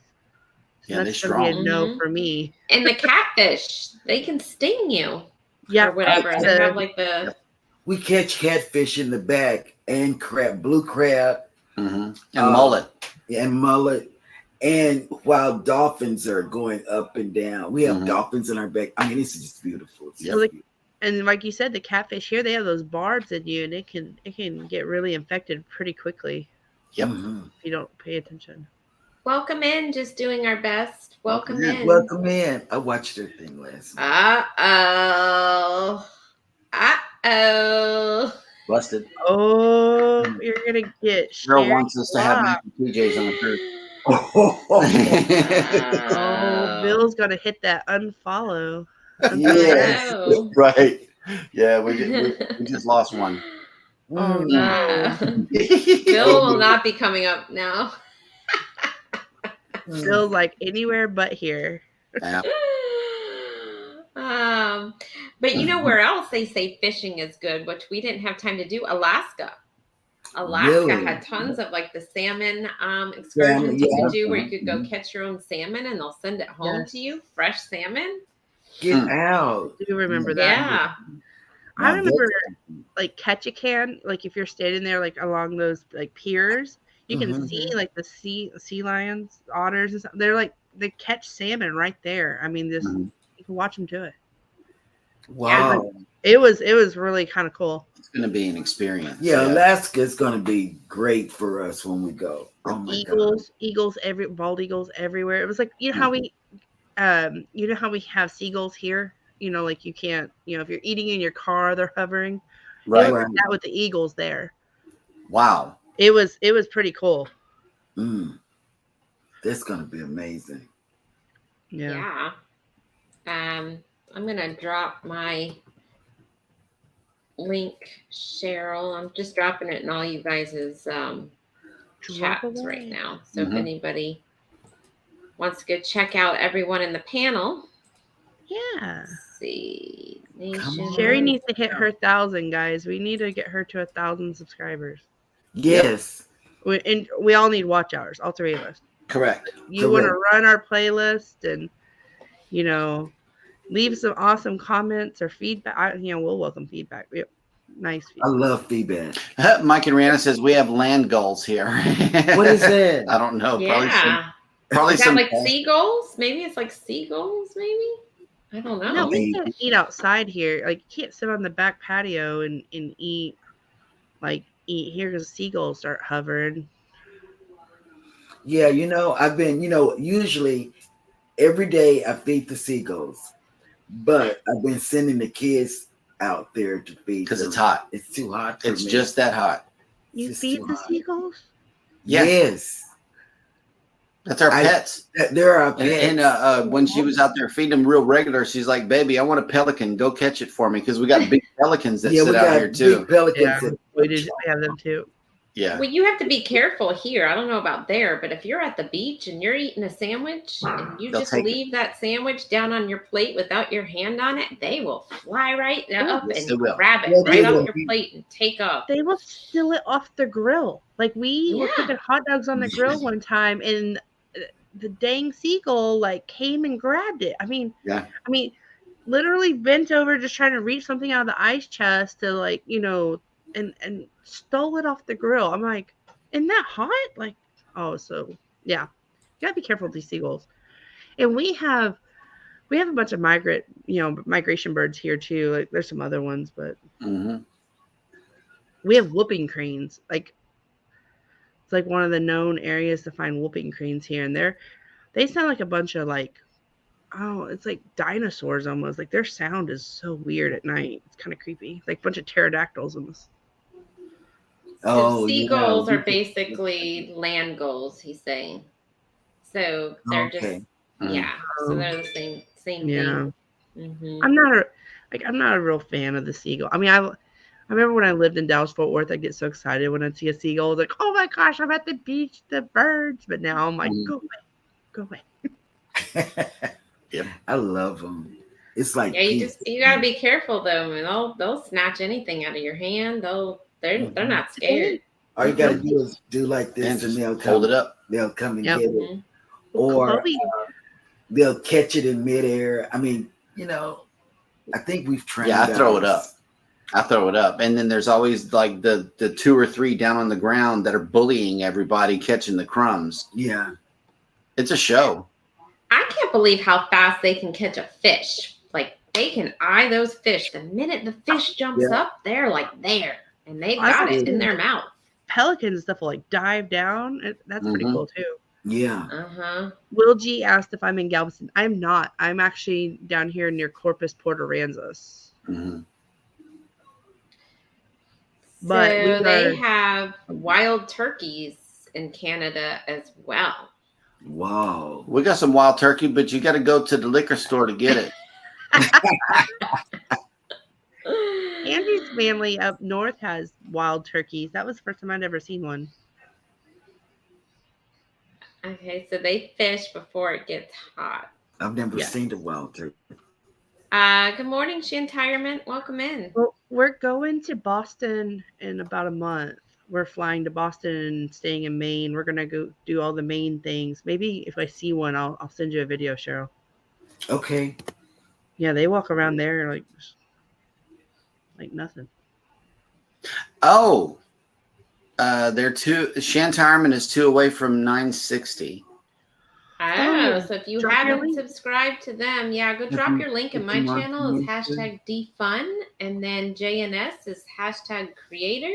[SPEAKER 5] So
[SPEAKER 1] Yeah,
[SPEAKER 5] that's
[SPEAKER 1] they're
[SPEAKER 5] gonna be a
[SPEAKER 1] strong.
[SPEAKER 5] no for me.
[SPEAKER 2] And the catfish, they can sting you.
[SPEAKER 5] Yeah,
[SPEAKER 2] Or whatever. They have like the
[SPEAKER 3] We catch catfish in the back and crab, blue crab,
[SPEAKER 1] And mullet.
[SPEAKER 3] and mullet, and wild dolphins are going up and down. We have dolphins in our back. I mean, it's just beautiful. It's just beautiful.
[SPEAKER 5] And like you said, the catfish here, they have those barbs in you, and it can get really infected pretty quickly.
[SPEAKER 1] Yep.
[SPEAKER 5] If you don't pay attention.
[SPEAKER 2] welcome in, just doing our best. Welcome in.
[SPEAKER 3] Welcome in. I watched their thing last night.
[SPEAKER 1] Busted.
[SPEAKER 5] Oh, you're gonna get
[SPEAKER 1] Girl
[SPEAKER 5] Sherry
[SPEAKER 1] wants us to have
[SPEAKER 5] Block.
[SPEAKER 1] PJs on the cruise.
[SPEAKER 5] Oh, Bill's gonna hit that unfollow.
[SPEAKER 3] Yes.
[SPEAKER 2] Oh,
[SPEAKER 1] Right. Yeah, we just lost one.
[SPEAKER 5] Oh
[SPEAKER 3] Mm.
[SPEAKER 5] no.
[SPEAKER 2] Bill will not be coming up now.
[SPEAKER 5] Bill's like anywhere but here.
[SPEAKER 1] Yeah.
[SPEAKER 2] But you know where else they say fishing is good, which we didn't have time to do? Alaska. Alaska
[SPEAKER 3] Really?
[SPEAKER 2] had tons of like the salmon excursions you
[SPEAKER 3] yeah.
[SPEAKER 2] could do where you could go catch your own salmon and they'll send it home
[SPEAKER 5] Yes.
[SPEAKER 2] to you, fresh salmon.
[SPEAKER 3] Get out.
[SPEAKER 5] Do you remember that?
[SPEAKER 2] Yeah.
[SPEAKER 5] I remember like Ketchikan, like if you're standing there like along those like piers, you can see like the sea lions, otters and stuff. They're like they catch salmon right there. I mean, just you can watch them do it.
[SPEAKER 3] Wow.
[SPEAKER 5] It was really kind of cool.
[SPEAKER 1] It's going to be an experience.
[SPEAKER 3] Yeah, Alaska is going to be great for us when we go. Oh my
[SPEAKER 5] Eagles, bald eagles everywhere. It was like how we have seagulls here. Like you can't, if you're eating in your car, they're hovering.
[SPEAKER 1] Right.
[SPEAKER 5] It was like that with the eagles there.
[SPEAKER 1] Wow.
[SPEAKER 5] It was pretty cool.
[SPEAKER 3] That's going to be amazing.
[SPEAKER 2] Yeah. I'm gonna drop my link, Cheryl. I'm just dropping it in all you guys' chats right now. So if anybody wants to go check out everyone in the panel.
[SPEAKER 5] Yeah.
[SPEAKER 2] Let's see.
[SPEAKER 5] Sherry needs to hit her 1,000, guys. We need to get her to 1,000 subscribers.
[SPEAKER 3] Yes.
[SPEAKER 5] And we all need watch hours, all three of us.
[SPEAKER 1] Correct.
[SPEAKER 5] You want to run our playlist and, leave some awesome comments or feedback. We'll welcome feedback. Nice feedback.
[SPEAKER 3] I love feedback.
[SPEAKER 1] Mike and Rihanna says we have land gulls here.
[SPEAKER 3] What is that?
[SPEAKER 1] I don't know.
[SPEAKER 2] Yeah.
[SPEAKER 1] Probably
[SPEAKER 2] Is that
[SPEAKER 1] some
[SPEAKER 2] like seagulls? Maybe it's like seagulls, maybe? I don't know.
[SPEAKER 5] No, we can't eat outside here. Like, you can't sit on the back patio and eat. Like, eat here because seagulls start hovering.
[SPEAKER 3] Yeah, I've been, usually every day I feed the seagulls, but I've been sending the kids out there to feed
[SPEAKER 1] because
[SPEAKER 3] them.
[SPEAKER 1] it's hot.
[SPEAKER 3] It's too hot for
[SPEAKER 1] It's
[SPEAKER 3] me.
[SPEAKER 1] just that hot.
[SPEAKER 5] You
[SPEAKER 3] It's
[SPEAKER 5] feed
[SPEAKER 3] too
[SPEAKER 5] the
[SPEAKER 3] hot.
[SPEAKER 5] seagulls?
[SPEAKER 1] Yeah.
[SPEAKER 3] Yes.
[SPEAKER 1] That's our pets.
[SPEAKER 3] There are pets.
[SPEAKER 1] And when she was out there feeding them real regular, she's like, "Baby, I want a pelican. Go catch it for me," because we got big pelicans that sit out here too.
[SPEAKER 3] big pelicans.
[SPEAKER 5] Yeah, we have them too.
[SPEAKER 1] Yeah.
[SPEAKER 2] Well, you have to be careful here. I don't know about there, but if you're at the beach and you're eating a sandwich and you
[SPEAKER 1] They'll
[SPEAKER 2] just
[SPEAKER 1] take
[SPEAKER 2] leave that sandwich down on your plate without your hand on it, they will fly right up
[SPEAKER 1] Yes,
[SPEAKER 2] and
[SPEAKER 1] they will.
[SPEAKER 2] grab it
[SPEAKER 3] Yeah, they
[SPEAKER 2] right
[SPEAKER 3] will.
[SPEAKER 2] off your plate and take off.
[SPEAKER 5] They will steal it off the grill. Like, we were
[SPEAKER 2] Yeah.
[SPEAKER 5] cooking hot dogs on the grill one time, and the dang seagull came and grabbed it. I mean, literally bent over just trying to reach something out of the ice chest to and stole it off the grill. I'm like, isn't that hot? So yeah, you gotta be careful with these seagulls. And we have a bunch of migration birds here too. Like, there's some other ones, but we have whooping cranes. It's like one of the known areas to find whooping cranes here, and they sound like a bunch of it's like dinosaurs almost. Like, their sound is so weird at night. It's kind of creepy. Like a bunch of pterodactyls in this.
[SPEAKER 2] So seagulls are basically land gulls, he's saying. So they're just so they're the same
[SPEAKER 5] Yeah.
[SPEAKER 2] thing.
[SPEAKER 5] I'm not a real fan of the seagull. I mean, I remember when I lived in Dallas Fort Worth, I'd get so excited when I'd see a seagull. I was like, oh my gosh, I'm at the beach, the birds. But now I'm like, go away, go away.
[SPEAKER 1] Yep.
[SPEAKER 3] I love them. It's like
[SPEAKER 2] Yeah,
[SPEAKER 3] peace.
[SPEAKER 2] you gotta be careful though. I mean, they'll snatch anything out of your hand. They're not scared.
[SPEAKER 3] All you gotta do is do like this,
[SPEAKER 1] And
[SPEAKER 3] and
[SPEAKER 1] just
[SPEAKER 3] they'll
[SPEAKER 1] hold it
[SPEAKER 3] come.
[SPEAKER 1] up.
[SPEAKER 3] They'll come and
[SPEAKER 5] Yep.
[SPEAKER 3] get it,
[SPEAKER 2] Mhm.
[SPEAKER 3] or
[SPEAKER 5] Chloe,
[SPEAKER 3] they'll catch it in midair. I mean, you know, I think we've trained.
[SPEAKER 1] Yeah, I throw it
[SPEAKER 3] ours.
[SPEAKER 1] up. I throw it up. And then there's always like the 2 or 3 down on the ground that are bullying everybody, catching the crumbs.
[SPEAKER 3] Yeah,
[SPEAKER 1] It's a show.
[SPEAKER 2] I can't believe how fast they can catch a fish. Like they can eye those fish. The minute the fish jumps
[SPEAKER 3] Yeah.
[SPEAKER 2] up, they're like there, and they've
[SPEAKER 5] I
[SPEAKER 2] got
[SPEAKER 5] thought
[SPEAKER 2] it in
[SPEAKER 5] so.
[SPEAKER 2] their mouth.
[SPEAKER 5] pelicans and stuff will like dive down. That's pretty
[SPEAKER 1] Mhm.
[SPEAKER 5] cool too.
[SPEAKER 3] yeah.
[SPEAKER 5] Will G asked if I'm in Galveston. I'm not. I'm actually down here near Corpus, Port Aransas.
[SPEAKER 1] Mhm.
[SPEAKER 5] But
[SPEAKER 2] so
[SPEAKER 5] we
[SPEAKER 2] they
[SPEAKER 5] are-
[SPEAKER 2] have wild turkeys in Canada as well.
[SPEAKER 3] Wow.
[SPEAKER 1] We got some wild turkey, but you got to go to the liquor store to get it.
[SPEAKER 5] Andy's family up north has wild turkeys. That was the first time I'd ever seen one.
[SPEAKER 2] Okay, so they fish before it gets hot.
[SPEAKER 3] I've never
[SPEAKER 5] Yeah.
[SPEAKER 3] seen the wild turkey.
[SPEAKER 2] Good morning, Shantirement. Welcome in.
[SPEAKER 5] Well, we're going to Boston in about a month. We're flying to Boston and staying in Maine. We're gonna go do all the Maine things. Maybe if I see one, I'll send you a video, Cheryl.
[SPEAKER 3] Okay.
[SPEAKER 5] Yeah, they walk around there like nothing.
[SPEAKER 1] Oh, they're 2. Shantarman is 2 away from 960.
[SPEAKER 2] Oh,
[SPEAKER 5] Oh,
[SPEAKER 2] so if you
[SPEAKER 5] drop your
[SPEAKER 2] haven't
[SPEAKER 5] link.
[SPEAKER 2] subscribed to them, yeah, go drop your link in my
[SPEAKER 3] If you want
[SPEAKER 2] channel. It's
[SPEAKER 3] to.
[SPEAKER 2] hashtag defun, and then JNS is hashtag creator,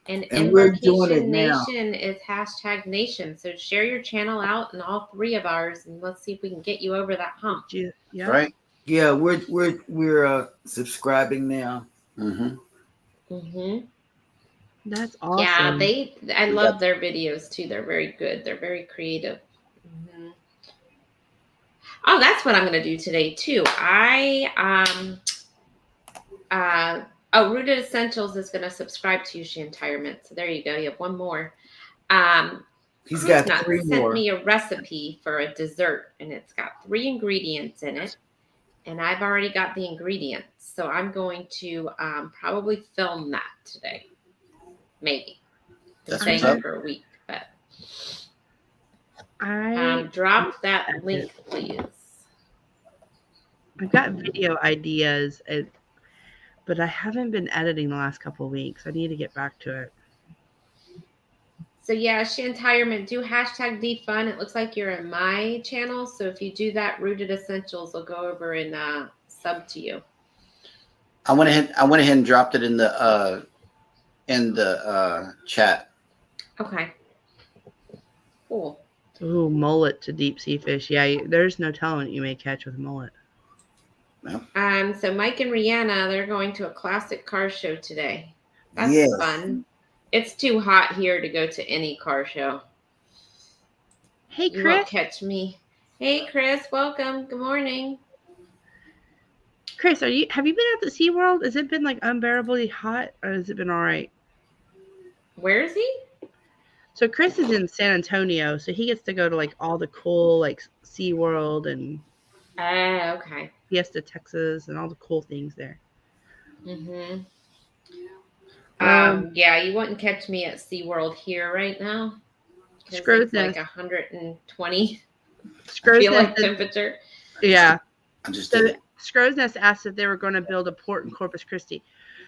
[SPEAKER 2] and
[SPEAKER 3] And we're doing it
[SPEAKER 2] Embarkation
[SPEAKER 3] now.
[SPEAKER 2] Nation is hashtag nation. So share your channel out in all 3 of ours, and let's see if we can get you over that hump.
[SPEAKER 5] Yeah.
[SPEAKER 1] Right?
[SPEAKER 3] Yeah, we're subscribing now.
[SPEAKER 1] Mm-hmm.
[SPEAKER 2] Mm-hmm.
[SPEAKER 5] That's awesome.
[SPEAKER 2] Yeah, I
[SPEAKER 1] We
[SPEAKER 2] love
[SPEAKER 1] got-
[SPEAKER 2] their videos too. They're very good. They're very creative. Mhm. Oh, that's what I'm going to do today too. Rooted Essentials is going to subscribe to you, Shantirement. So there you go. You have one more.
[SPEAKER 3] He's
[SPEAKER 2] Cruise
[SPEAKER 3] got
[SPEAKER 2] Nuts
[SPEAKER 3] 3
[SPEAKER 2] sent
[SPEAKER 3] more.
[SPEAKER 2] me a recipe for a dessert, and it's got 3 ingredients in it, and I've already got the ingredients. So I'm going to probably film that today, maybe.
[SPEAKER 1] That's
[SPEAKER 2] Staying
[SPEAKER 1] what's up.
[SPEAKER 2] for a week, but
[SPEAKER 5] I've
[SPEAKER 2] drop that link, please.
[SPEAKER 5] got video ideas, but I haven't been editing the last couple of weeks. I need to get back to it.
[SPEAKER 2] So yeah, Shantirement, do hashtag defun. It looks like you're in my channel, so if you do that, Rooted Essentials will go over and sub to you.
[SPEAKER 1] I went ahead and dropped it in the chat.
[SPEAKER 2] Okay. Cool.
[SPEAKER 5] Ooh, mullet to deep sea fish. Yeah, there's no telling what you may catch with mullet.
[SPEAKER 2] So Mike and Rihanna, they're going to a classic car show today. That's
[SPEAKER 3] Yes.
[SPEAKER 2] fun. It's too hot here to go to any car show.
[SPEAKER 5] Hey,
[SPEAKER 2] You won't
[SPEAKER 5] Chris.
[SPEAKER 2] catch me. Hey, Chris, welcome. Good morning.
[SPEAKER 5] Chris, have you been at the SeaWorld? Has it been like unbearably hot, or has it been all right?
[SPEAKER 2] Where is he?
[SPEAKER 5] So Chris is in San Antonio, so he gets to go to like all the cool like SeaWorld and
[SPEAKER 2] Okay.
[SPEAKER 5] Fiesta, Texas, and all the cool things there.
[SPEAKER 2] Mm-hmm.
[SPEAKER 5] Um,
[SPEAKER 2] Yeah, you wouldn't catch me at SeaWorld here right now. 'Cause
[SPEAKER 5] Screw's
[SPEAKER 2] it's like
[SPEAKER 5] Nest.
[SPEAKER 2] 120
[SPEAKER 5] Scrooge
[SPEAKER 2] feel like
[SPEAKER 5] Nest,
[SPEAKER 2] temperature.
[SPEAKER 5] yeah.
[SPEAKER 1] I just
[SPEAKER 5] So
[SPEAKER 1] did it.
[SPEAKER 5] Scrooge Nest asked if they were going to build a port in Corpus Christi.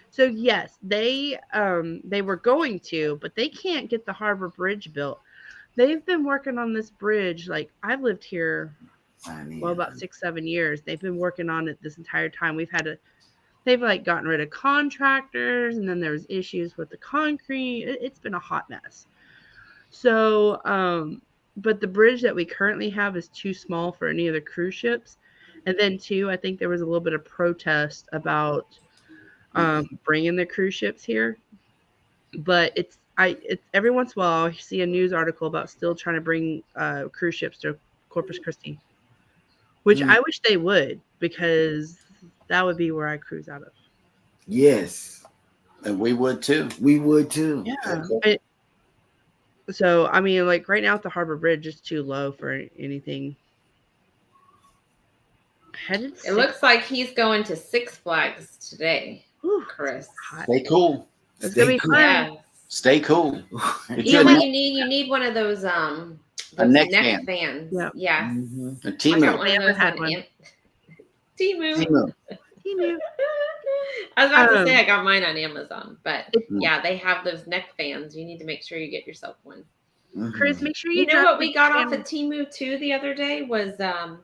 [SPEAKER 5] So yes, they were going to, but they can't get the harbor bridge built. They've been working on this bridge. Like I've lived here, well, about 6-7 years. They've been working on it this entire time. They've like gotten rid of contractors, and then there's issues with the concrete. It's been a hot mess. So, but the bridge that we currently have is too small for any of the cruise ships. And then too, I think there was a little bit of protest about bringing the cruise ships here. But it's every once in a while I see a news article about still trying to bring cruise ships to Corpus Christi, which I wish they would, because that would be where I cruise out of.
[SPEAKER 3] Yes.
[SPEAKER 1] And we would too.
[SPEAKER 3] We would too.
[SPEAKER 5] Yeah.
[SPEAKER 1] Cool.
[SPEAKER 5] So I mean, like right now at the Harbor Bridge is too low for anything. Headed.
[SPEAKER 2] It looks like he's going to Six Flags today,
[SPEAKER 5] Whew,
[SPEAKER 2] Chris.
[SPEAKER 5] hot.
[SPEAKER 1] Stay cool.
[SPEAKER 5] It's gonna be
[SPEAKER 3] Stay
[SPEAKER 5] fun.
[SPEAKER 2] Yeah.
[SPEAKER 1] Stay cool. If
[SPEAKER 2] You know
[SPEAKER 1] you're
[SPEAKER 2] what
[SPEAKER 1] not-
[SPEAKER 2] you need? You need one of those
[SPEAKER 1] neck
[SPEAKER 2] neck
[SPEAKER 1] fan.
[SPEAKER 2] fans.
[SPEAKER 5] Yep.
[SPEAKER 2] Yes.
[SPEAKER 3] Mhm.
[SPEAKER 1] a
[SPEAKER 2] I got
[SPEAKER 1] Timu.
[SPEAKER 2] one of
[SPEAKER 5] Never
[SPEAKER 2] those
[SPEAKER 5] had
[SPEAKER 2] on
[SPEAKER 5] one.
[SPEAKER 2] Temu.
[SPEAKER 1] Timu.
[SPEAKER 5] He knew.
[SPEAKER 2] I was about to say
[SPEAKER 5] Um,
[SPEAKER 2] I got mine on Amazon, but
[SPEAKER 1] Mm.
[SPEAKER 2] yeah, they have those neck fans. You need to make sure you get yourself one.
[SPEAKER 3] Mhm.
[SPEAKER 5] Chris, make sure
[SPEAKER 2] You know
[SPEAKER 5] drop
[SPEAKER 2] what we
[SPEAKER 5] your
[SPEAKER 2] got off
[SPEAKER 5] channel.
[SPEAKER 2] of Temu too the other day was a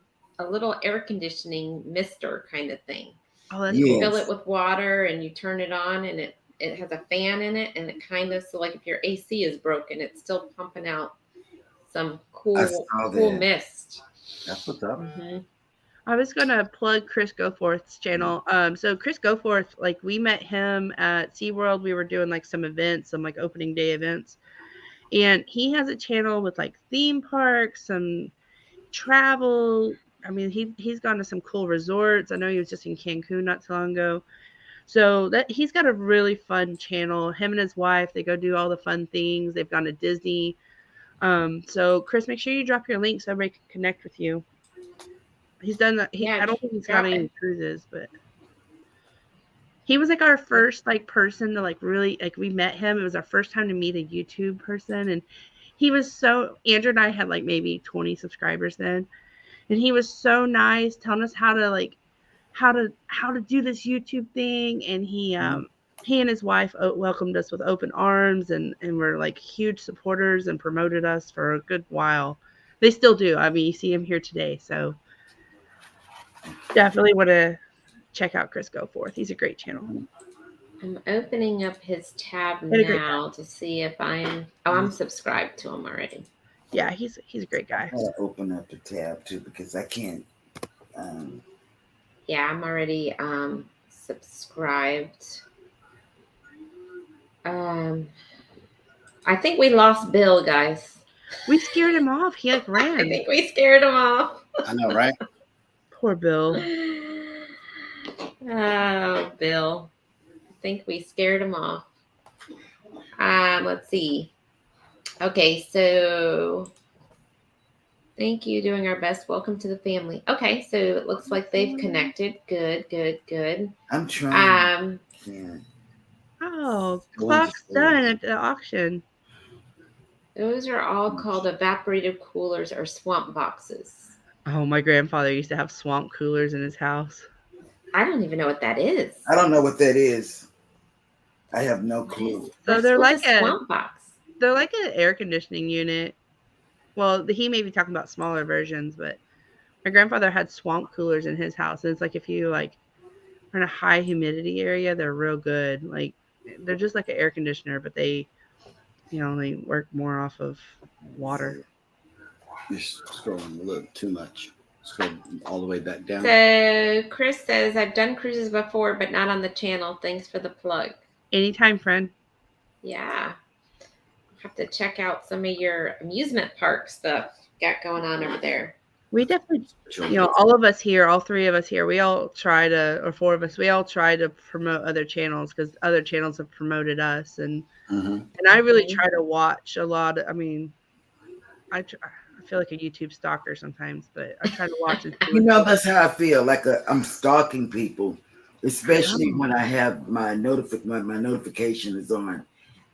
[SPEAKER 2] little air conditioning mister kind of thing.
[SPEAKER 5] Oh, that's
[SPEAKER 3] Yeah.
[SPEAKER 2] You
[SPEAKER 5] cool.
[SPEAKER 2] fill
[SPEAKER 3] Yes.
[SPEAKER 2] it with water and you turn it on and it has a fan in it and it kind of so like if your AC is broken, it's still pumping out some cool
[SPEAKER 3] I saw
[SPEAKER 2] cool
[SPEAKER 3] that.
[SPEAKER 2] mist.
[SPEAKER 1] That's what's up.
[SPEAKER 2] Mhm.
[SPEAKER 5] I was gonna plug Chris Goforth's channel. So Chris Goforth, like we met him at SeaWorld. We were doing like some events, some like opening day events. And he has a channel with like theme parks, some travel. I mean, he's gone to some cool resorts. I know he was just in Cancun not so long ago. So that he's got a really fun channel. Him and his wife, they go do all the fun things. They've gone to Disney. So Chris, make sure you drop your link so everybody can connect with you. He's done that.
[SPEAKER 2] Yeah,
[SPEAKER 5] I don't think he's
[SPEAKER 2] drop
[SPEAKER 5] got any
[SPEAKER 2] it.
[SPEAKER 5] cruises, but he was like our first like person to like really like we met him. It was our first time to meet a YouTube person, and he was so. Andrew and I had like maybe 20 subscribers then, and he was so nice, telling us how to like how to do this YouTube thing, and he and his wife welcomed us with open arms, and were like huge supporters and promoted us for a good while. They still do. I mean, you see him here today, so definitely want to check out Chris Goforth. He's a great channel.
[SPEAKER 2] I'm opening up his tab
[SPEAKER 5] What a great
[SPEAKER 2] now to see if I'm subscribed to him already.
[SPEAKER 5] Yeah, he's a great guy.
[SPEAKER 3] I gotta open up the tab too because I can't.
[SPEAKER 2] Yeah, I'm already subscribed. I think we lost Bill, guys.
[SPEAKER 5] We scared him off. He like
[SPEAKER 2] I
[SPEAKER 5] ran.
[SPEAKER 2] think we scared him off.
[SPEAKER 1] I know, right?
[SPEAKER 5] Poor Bill.
[SPEAKER 2] Oh, Bill. I think we scared him off. Let's see. Okay, so thank you. Doing our best. Welcome to the family. Okay, so it looks like they've connected. Good.
[SPEAKER 3] I'm trying. Yeah.
[SPEAKER 5] Oh,
[SPEAKER 3] Going
[SPEAKER 5] clock's
[SPEAKER 3] to
[SPEAKER 5] done at the auction.
[SPEAKER 2] Those are all called evaporative coolers or swamp boxes.
[SPEAKER 5] Oh, my grandfather used to have swamp coolers in his house.
[SPEAKER 2] I don't even know what that is.
[SPEAKER 3] I don't know what that is. I have no clue.
[SPEAKER 5] So they're
[SPEAKER 2] What's
[SPEAKER 5] like
[SPEAKER 2] a
[SPEAKER 5] a
[SPEAKER 2] swamp box.
[SPEAKER 5] they're like an air conditioning unit. Well, he may be talking about smaller versions, but my grandfather had swamp coolers in his house, and it's like if you like are in a high humidity area, they're real good. Like they're just like an air conditioner, but they they work more off of water.
[SPEAKER 1] You're scrolling a little too much. Scroll all the way back down.
[SPEAKER 2] So Chris says, I've done cruises before, but not on the channel. Thanks for the plug.
[SPEAKER 5] Anytime, friend.
[SPEAKER 2] Yeah. Have to check out some of your amusement park stuff got going on over there.
[SPEAKER 5] We definitely, all of us here, all three of us here, we all try to, or four of us, we all try to promote other channels because other channels have promoted us, and I really try to watch a lot. I mean, I feel like a YouTube stalker sometimes, but I try to watch it.
[SPEAKER 3] That's how I feel. Like I'm stalking people, especially when I have my notification is on,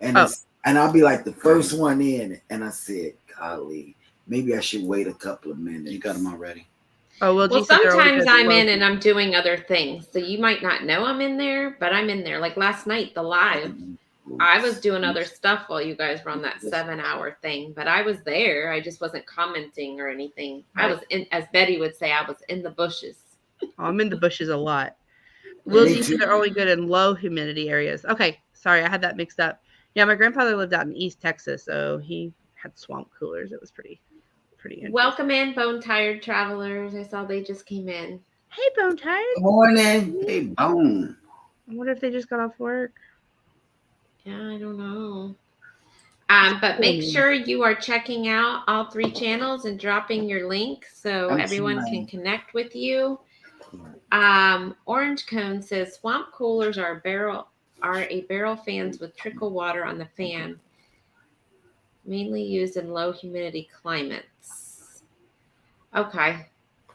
[SPEAKER 3] and and I'll be like the first one in, and I said, "Golly, maybe I should wait a couple of minutes."
[SPEAKER 1] You got them already.
[SPEAKER 5] Oh well.
[SPEAKER 2] Sometimes I'm in and I'm doing other things, so you might not know I'm in there, but I'm in there. Like last night, the live. I was doing other stuff while you guys were on that 7-hour thing, but I was there. I just wasn't commenting or anything. I was in, as Betty would say, I was in the bushes.
[SPEAKER 5] I'm in the bushes a lot. Will said they're only good in low humidity areas. Okay, sorry, I had that mixed up. Yeah, my grandfather lived out in East Texas, so he had swamp coolers. It was pretty interesting.
[SPEAKER 2] Welcome in, Bone Tired Travelers. I saw they just came in.
[SPEAKER 5] Hey, Bone Tired.
[SPEAKER 3] Good morning.
[SPEAKER 1] Hey, Bone.
[SPEAKER 5] I wonder if they just got off work.
[SPEAKER 2] Yeah, I don't know. But make sure you are checking out all three channels and dropping your link so everyone can connect with you. Orange Cone says swamp coolers are barrel are a barrel fans with trickle water on the fan, mainly used in low humidity climates. Okay.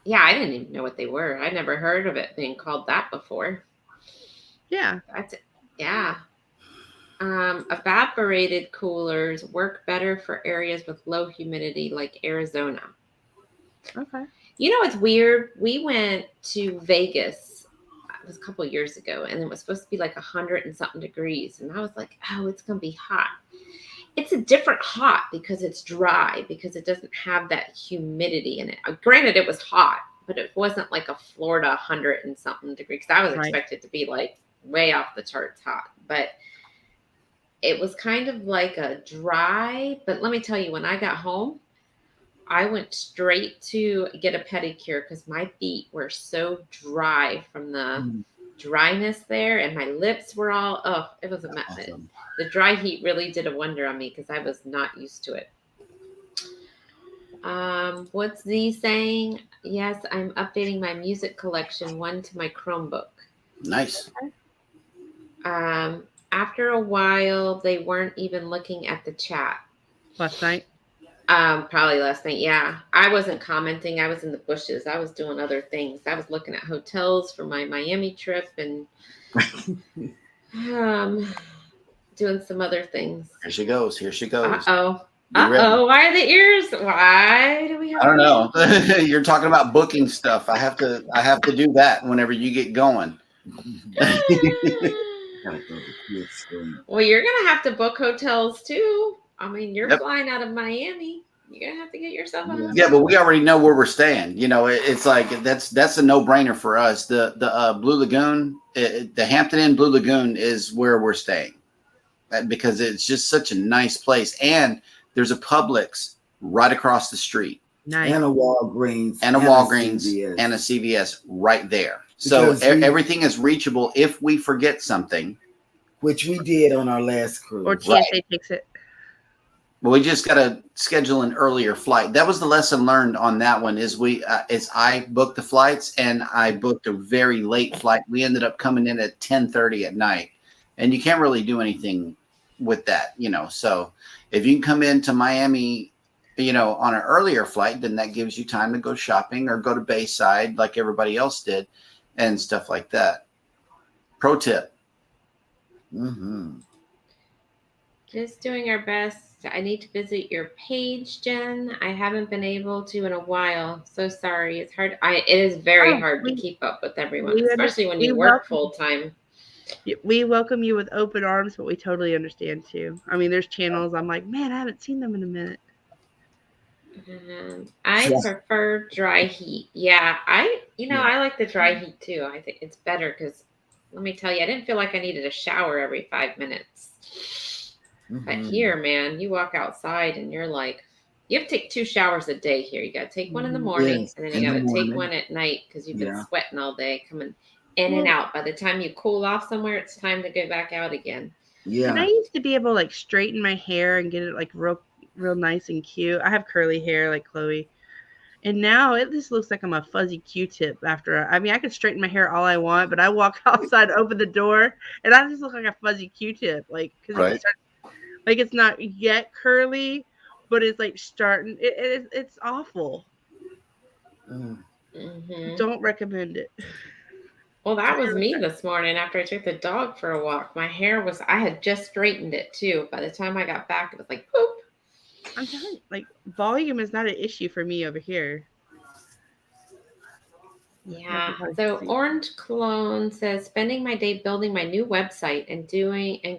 [SPEAKER 2] Yeah, I didn't even know what they were. I never heard of it being called that before.
[SPEAKER 5] Yeah.
[SPEAKER 2] That's yeah. Evaporated coolers work better for areas with low humidity like Arizona.
[SPEAKER 5] Okay.
[SPEAKER 2] You know, it's weird. We went to Vegas. It was a couple of years ago, and it was supposed to be like 100 and something degrees. And I was like, oh, it's going to be hot. It's a different hot because it's dry, because it doesn't have that humidity in it. Granted, it was hot, but it wasn't like a Florida 100 and something degrees. I was
[SPEAKER 5] Right.
[SPEAKER 2] expected to be like way off the charts hot, but it was kind of like a dry. But let me tell you, when I got home, I went straight to get a pedicure because my feet were so dry from the dryness there, and my lips were all, oh, it was a mess.
[SPEAKER 3] Awesome.
[SPEAKER 2] The dry heat really did a wonder on me because I was not used to it. What's Z saying? Yes, I'm updating my music collection, one to my Chromebook.
[SPEAKER 1] Nice.
[SPEAKER 2] After a while, they weren't even looking at the chat.
[SPEAKER 5] Last night.
[SPEAKER 2] Probably last night. Yeah. I wasn't commenting. I was in the bushes. I was doing other things. I was looking at hotels for my Miami trip and doing some other things.
[SPEAKER 1] Here she goes. Here she goes.
[SPEAKER 2] Uh-oh.
[SPEAKER 1] Be ready.
[SPEAKER 2] Uh-oh. Why are the ears? Why do we have
[SPEAKER 1] I don't know. You're talking about booking stuff. I have to do that whenever you get going.
[SPEAKER 3] Gotta go to kids' school.
[SPEAKER 2] Well, you're gonna have to book hotels too. I mean, you're
[SPEAKER 1] Yep.
[SPEAKER 2] flying out of Miami. You're gonna have to get yourself a hotel.
[SPEAKER 1] Yeah, but we already know where we're staying. You know, it's like that's a no-brainer for us. The Blue Lagoon, the Hampton Inn Blue Lagoon is where we're staying because it's just such a nice place, and there's a Publix right across the street,
[SPEAKER 5] Nice.
[SPEAKER 3] And a Walgreens.
[SPEAKER 1] and a Walgreens
[SPEAKER 3] CVS.
[SPEAKER 1] and a CVS right there. So
[SPEAKER 3] Because we-
[SPEAKER 1] everything is reachable if we forget something.
[SPEAKER 3] Which we did on our last cruise.
[SPEAKER 5] Or TSA takes it.
[SPEAKER 1] But we just got to schedule an earlier flight. That was the lesson learned on that one. Is I booked the flights and I booked a very late flight. We ended up coming in at 10:30 at night, and you can't really do anything with that, you know. So if you can come into Miami, you know, on an earlier flight, then that gives you time to go shopping or go to Bayside like everybody else did, and stuff like that. Pro tip.
[SPEAKER 3] Mm-hmm.
[SPEAKER 2] Just doing our best. I need to visit your page, Jen. I haven't been able to in a while. So sorry. It's hard. It is very hard to keep up with everyone, especially when you work full time.
[SPEAKER 5] We welcome you with open arms, but we totally understand too. I mean, there's channels I'm like, man, I haven't seen them in a minute.
[SPEAKER 2] I prefer dry heat. Yeah, I like the dry heat too. I think it's better because let me tell you, I didn't feel like I needed a shower every 5 minutes. But here, man, you walk outside and you're like, you have to take 2 showers a day here. You got to take one in the morning,
[SPEAKER 3] Yes,
[SPEAKER 2] and then you
[SPEAKER 3] in
[SPEAKER 2] got
[SPEAKER 3] the
[SPEAKER 2] to take
[SPEAKER 3] morning.
[SPEAKER 2] one at night because you've been
[SPEAKER 3] Yeah.
[SPEAKER 2] sweating all day coming in and out. By the time you cool off somewhere, it's time to go back out again.
[SPEAKER 5] And I
[SPEAKER 3] Yeah.
[SPEAKER 5] used to be able to like straighten my hair and get it like real nice and cute. I have curly hair like Chloe. And now it just looks like I'm a fuzzy Q-tip after. I mean, I can straighten my hair all I want, but I walk outside, open the door, and I just look like a fuzzy Q-tip. Like, because
[SPEAKER 1] Right.
[SPEAKER 5] it starts, like it's not yet curly, but it's like starting. It's awful.
[SPEAKER 3] Mm.
[SPEAKER 2] Mhm.
[SPEAKER 5] Don't recommend it.
[SPEAKER 2] Well, that was me this morning after I took the dog for a walk. My hair I had just straightened it too. By the time I got back, it was like, poop.
[SPEAKER 5] I'm telling you, like volume is not an issue for me over here.
[SPEAKER 2] Yeah.
[SPEAKER 5] Everybody's
[SPEAKER 2] So
[SPEAKER 5] saying-
[SPEAKER 2] Orange Clone says, spending my day building my new website and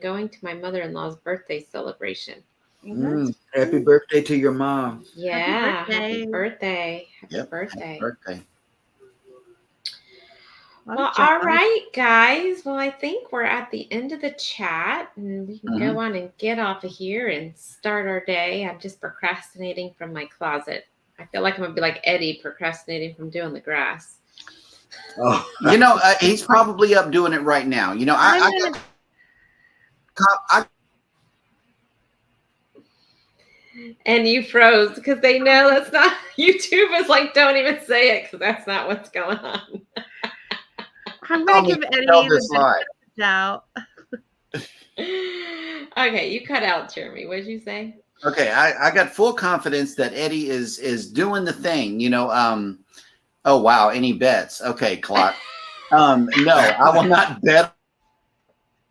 [SPEAKER 2] going to my mother-in-law's birthday celebration.
[SPEAKER 3] Happy birthday to your mom.
[SPEAKER 2] Yeah.
[SPEAKER 5] birthday.
[SPEAKER 2] Happy birthday. Happy
[SPEAKER 1] Yep.
[SPEAKER 2] birthday.
[SPEAKER 1] Birthday.
[SPEAKER 2] Well, all right, guys. Well, I think we're at the end of the chat, and we can go on and get off of here and start our day. I'm just procrastinating from my closet. I feel like I'm gonna be like Eddie, procrastinating from doing the grass.
[SPEAKER 3] Oh,
[SPEAKER 1] You know, he's probably up doing it right now. You know, I
[SPEAKER 2] And you froze because they know that's not YouTube is like, don't even say it because that's not what's going on.
[SPEAKER 5] I'm
[SPEAKER 1] Tell
[SPEAKER 5] gonna
[SPEAKER 1] me
[SPEAKER 5] give Eddie
[SPEAKER 1] tell
[SPEAKER 5] the
[SPEAKER 1] this
[SPEAKER 5] benefit
[SPEAKER 1] lie.
[SPEAKER 5] of the doubt.
[SPEAKER 2] Okay, you cut out, Jeremy. What did you say?
[SPEAKER 1] Okay, I got full confidence that Eddie is doing the thing. Oh wow, any bets? Okay, clock. No, I will not bet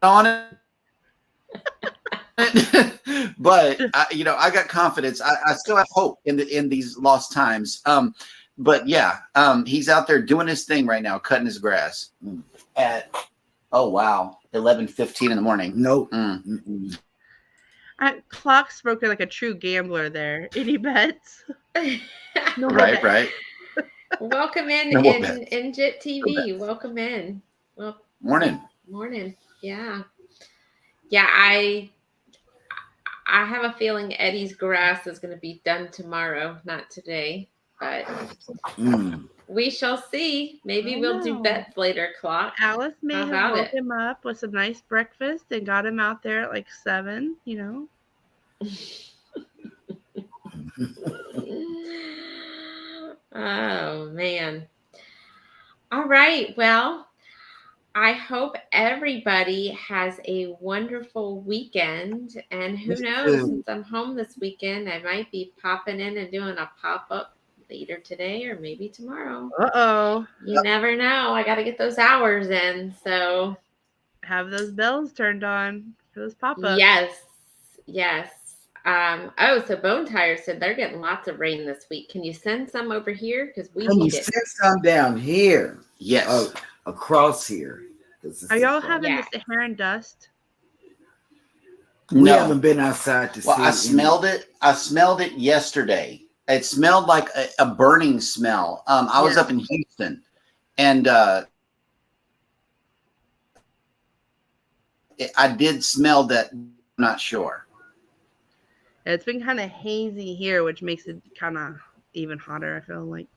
[SPEAKER 1] on it. But I got confidence. I still have hope in these lost times. But yeah, he's out there doing his thing right now, cutting his grass at 11:15 in the morning.
[SPEAKER 3] Nope.
[SPEAKER 1] Mm.
[SPEAKER 5] Clock spoken like a true gambler there. Any bets? No more
[SPEAKER 1] Right,
[SPEAKER 5] bets.
[SPEAKER 1] right.
[SPEAKER 2] Welcome in,
[SPEAKER 1] No more bets.
[SPEAKER 2] NJIT TV. Welcome in. Well,
[SPEAKER 1] Morning.
[SPEAKER 2] morning. Yeah. Yeah, I have a feeling Eddie's grass is going to be done tomorrow, not today. But we shall see. Maybe
[SPEAKER 5] I
[SPEAKER 2] we'll do
[SPEAKER 5] know.
[SPEAKER 2] bets later, Clock.
[SPEAKER 5] Alice may
[SPEAKER 2] How
[SPEAKER 5] have
[SPEAKER 2] about
[SPEAKER 5] woke
[SPEAKER 2] it?
[SPEAKER 5] him up with some nice breakfast and got him out there at like 7,
[SPEAKER 2] Oh, man. All right. Well, I hope everybody has a wonderful weekend. And who
[SPEAKER 3] Me
[SPEAKER 2] knows,
[SPEAKER 3] too.
[SPEAKER 2] since I'm home this weekend, I might be popping in and doing a pop up later today or maybe tomorrow.
[SPEAKER 5] Uh-oh.
[SPEAKER 2] You never know. I got to get those hours in. So,
[SPEAKER 5] Have those bells turned on for those pop-ups.
[SPEAKER 2] yes. So Bone Tire said they're getting lots of rain this week. Can you send some over here? Because we
[SPEAKER 3] Can you
[SPEAKER 2] need it.
[SPEAKER 3] send some down here?
[SPEAKER 1] Yes.
[SPEAKER 3] Across here. 'Cause it's
[SPEAKER 5] Are y'all
[SPEAKER 3] so
[SPEAKER 5] having
[SPEAKER 2] Yeah.
[SPEAKER 5] the Saharan dust?
[SPEAKER 3] We
[SPEAKER 1] No.
[SPEAKER 3] haven't been outside to
[SPEAKER 1] Well,
[SPEAKER 3] see
[SPEAKER 1] I
[SPEAKER 3] it.
[SPEAKER 1] smelled it. I smelled it yesterday. It smelled like a burning smell. I was
[SPEAKER 5] Yeah.
[SPEAKER 1] up in Houston, and I did smell that. I'm not sure.
[SPEAKER 5] It's been kind of hazy here, which makes it kind of even hotter, I feel like.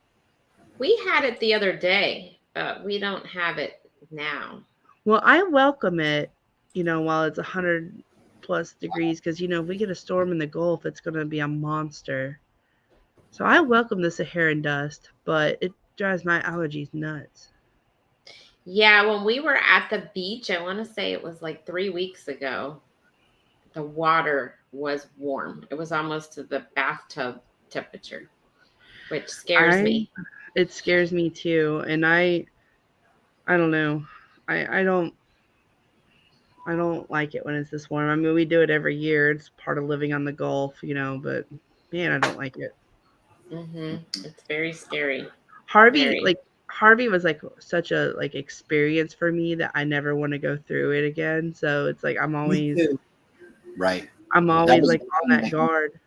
[SPEAKER 2] We had it the other day, but we don't have it now.
[SPEAKER 5] Well, I welcome it, while it's 100 plus degrees, because, if we get a storm in the Gulf, it's going to be a monster. So I welcome the Saharan dust, but it drives my allergies nuts.
[SPEAKER 2] Yeah, when we were at the beach, I want to say it was like 3 weeks ago, the water was warm. It was almost to the bathtub temperature, which scares me.
[SPEAKER 5] It scares me too, and I don't know. I don't like it when it's this warm. I mean, we do it every year. It's part of living on the Gulf, but man, I don't like it.
[SPEAKER 2] It's very scary.
[SPEAKER 5] Harvey was like such a experience for me that I never want to go through it again. So it's like I'm always
[SPEAKER 1] Right.
[SPEAKER 5] I'm always like on that guard.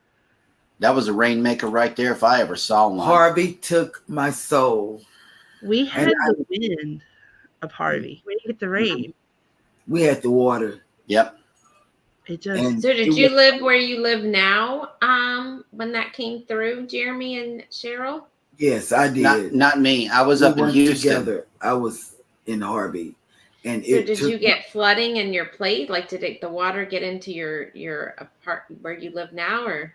[SPEAKER 1] That was a rainmaker right there if I ever saw one.
[SPEAKER 3] Harvey took my soul.
[SPEAKER 5] We had the wind of Harvey. We didn't get the rain.
[SPEAKER 3] We had the water.
[SPEAKER 1] Yep.
[SPEAKER 5] It just.
[SPEAKER 3] And
[SPEAKER 2] So did you live where you live now when that came through, Jeremy and Cheryl?
[SPEAKER 3] Yes, I did.
[SPEAKER 1] Not me. I was up in Houston.
[SPEAKER 3] Together. I was in Harvey. And
[SPEAKER 2] So did you get flooding in your place? Like, did the water get into your apartment where you live now, or?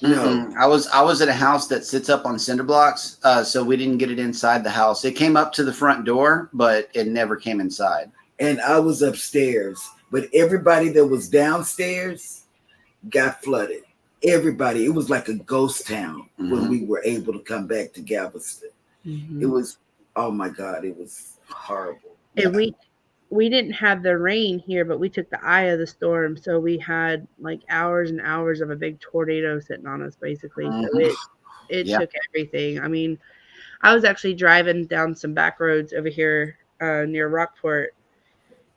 [SPEAKER 3] No.
[SPEAKER 1] I was at a house that sits up on cinder blocks, so we didn't get it inside the house. It came up to the front door, but it never came inside.
[SPEAKER 3] And I was upstairs, but everybody that was downstairs got flooded. Everybody. It was like a ghost town when we were able to come back to Galveston. It was, oh my God, it was horrible.
[SPEAKER 5] And we didn't have the rain here, but we took the eye of the storm. So we had like hours and hours of a big tornado sitting on us, basically. So it took everything. I mean, I was actually driving down some back roads over here near Rockport,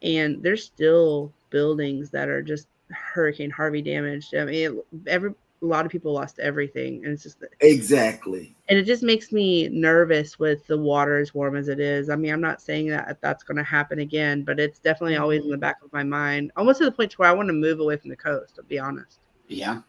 [SPEAKER 5] and there's still buildings that are just Hurricane Harvey damaged. I mean, a lot of people lost everything, and it's just
[SPEAKER 3] exactly.
[SPEAKER 5] And it just makes me nervous with the water as warm as it is. I mean, I'm not saying that that's going to happen again, but it's definitely always in the back of my mind, almost to the point where I want to move away from the coast, to be honest.
[SPEAKER 1] Yeah.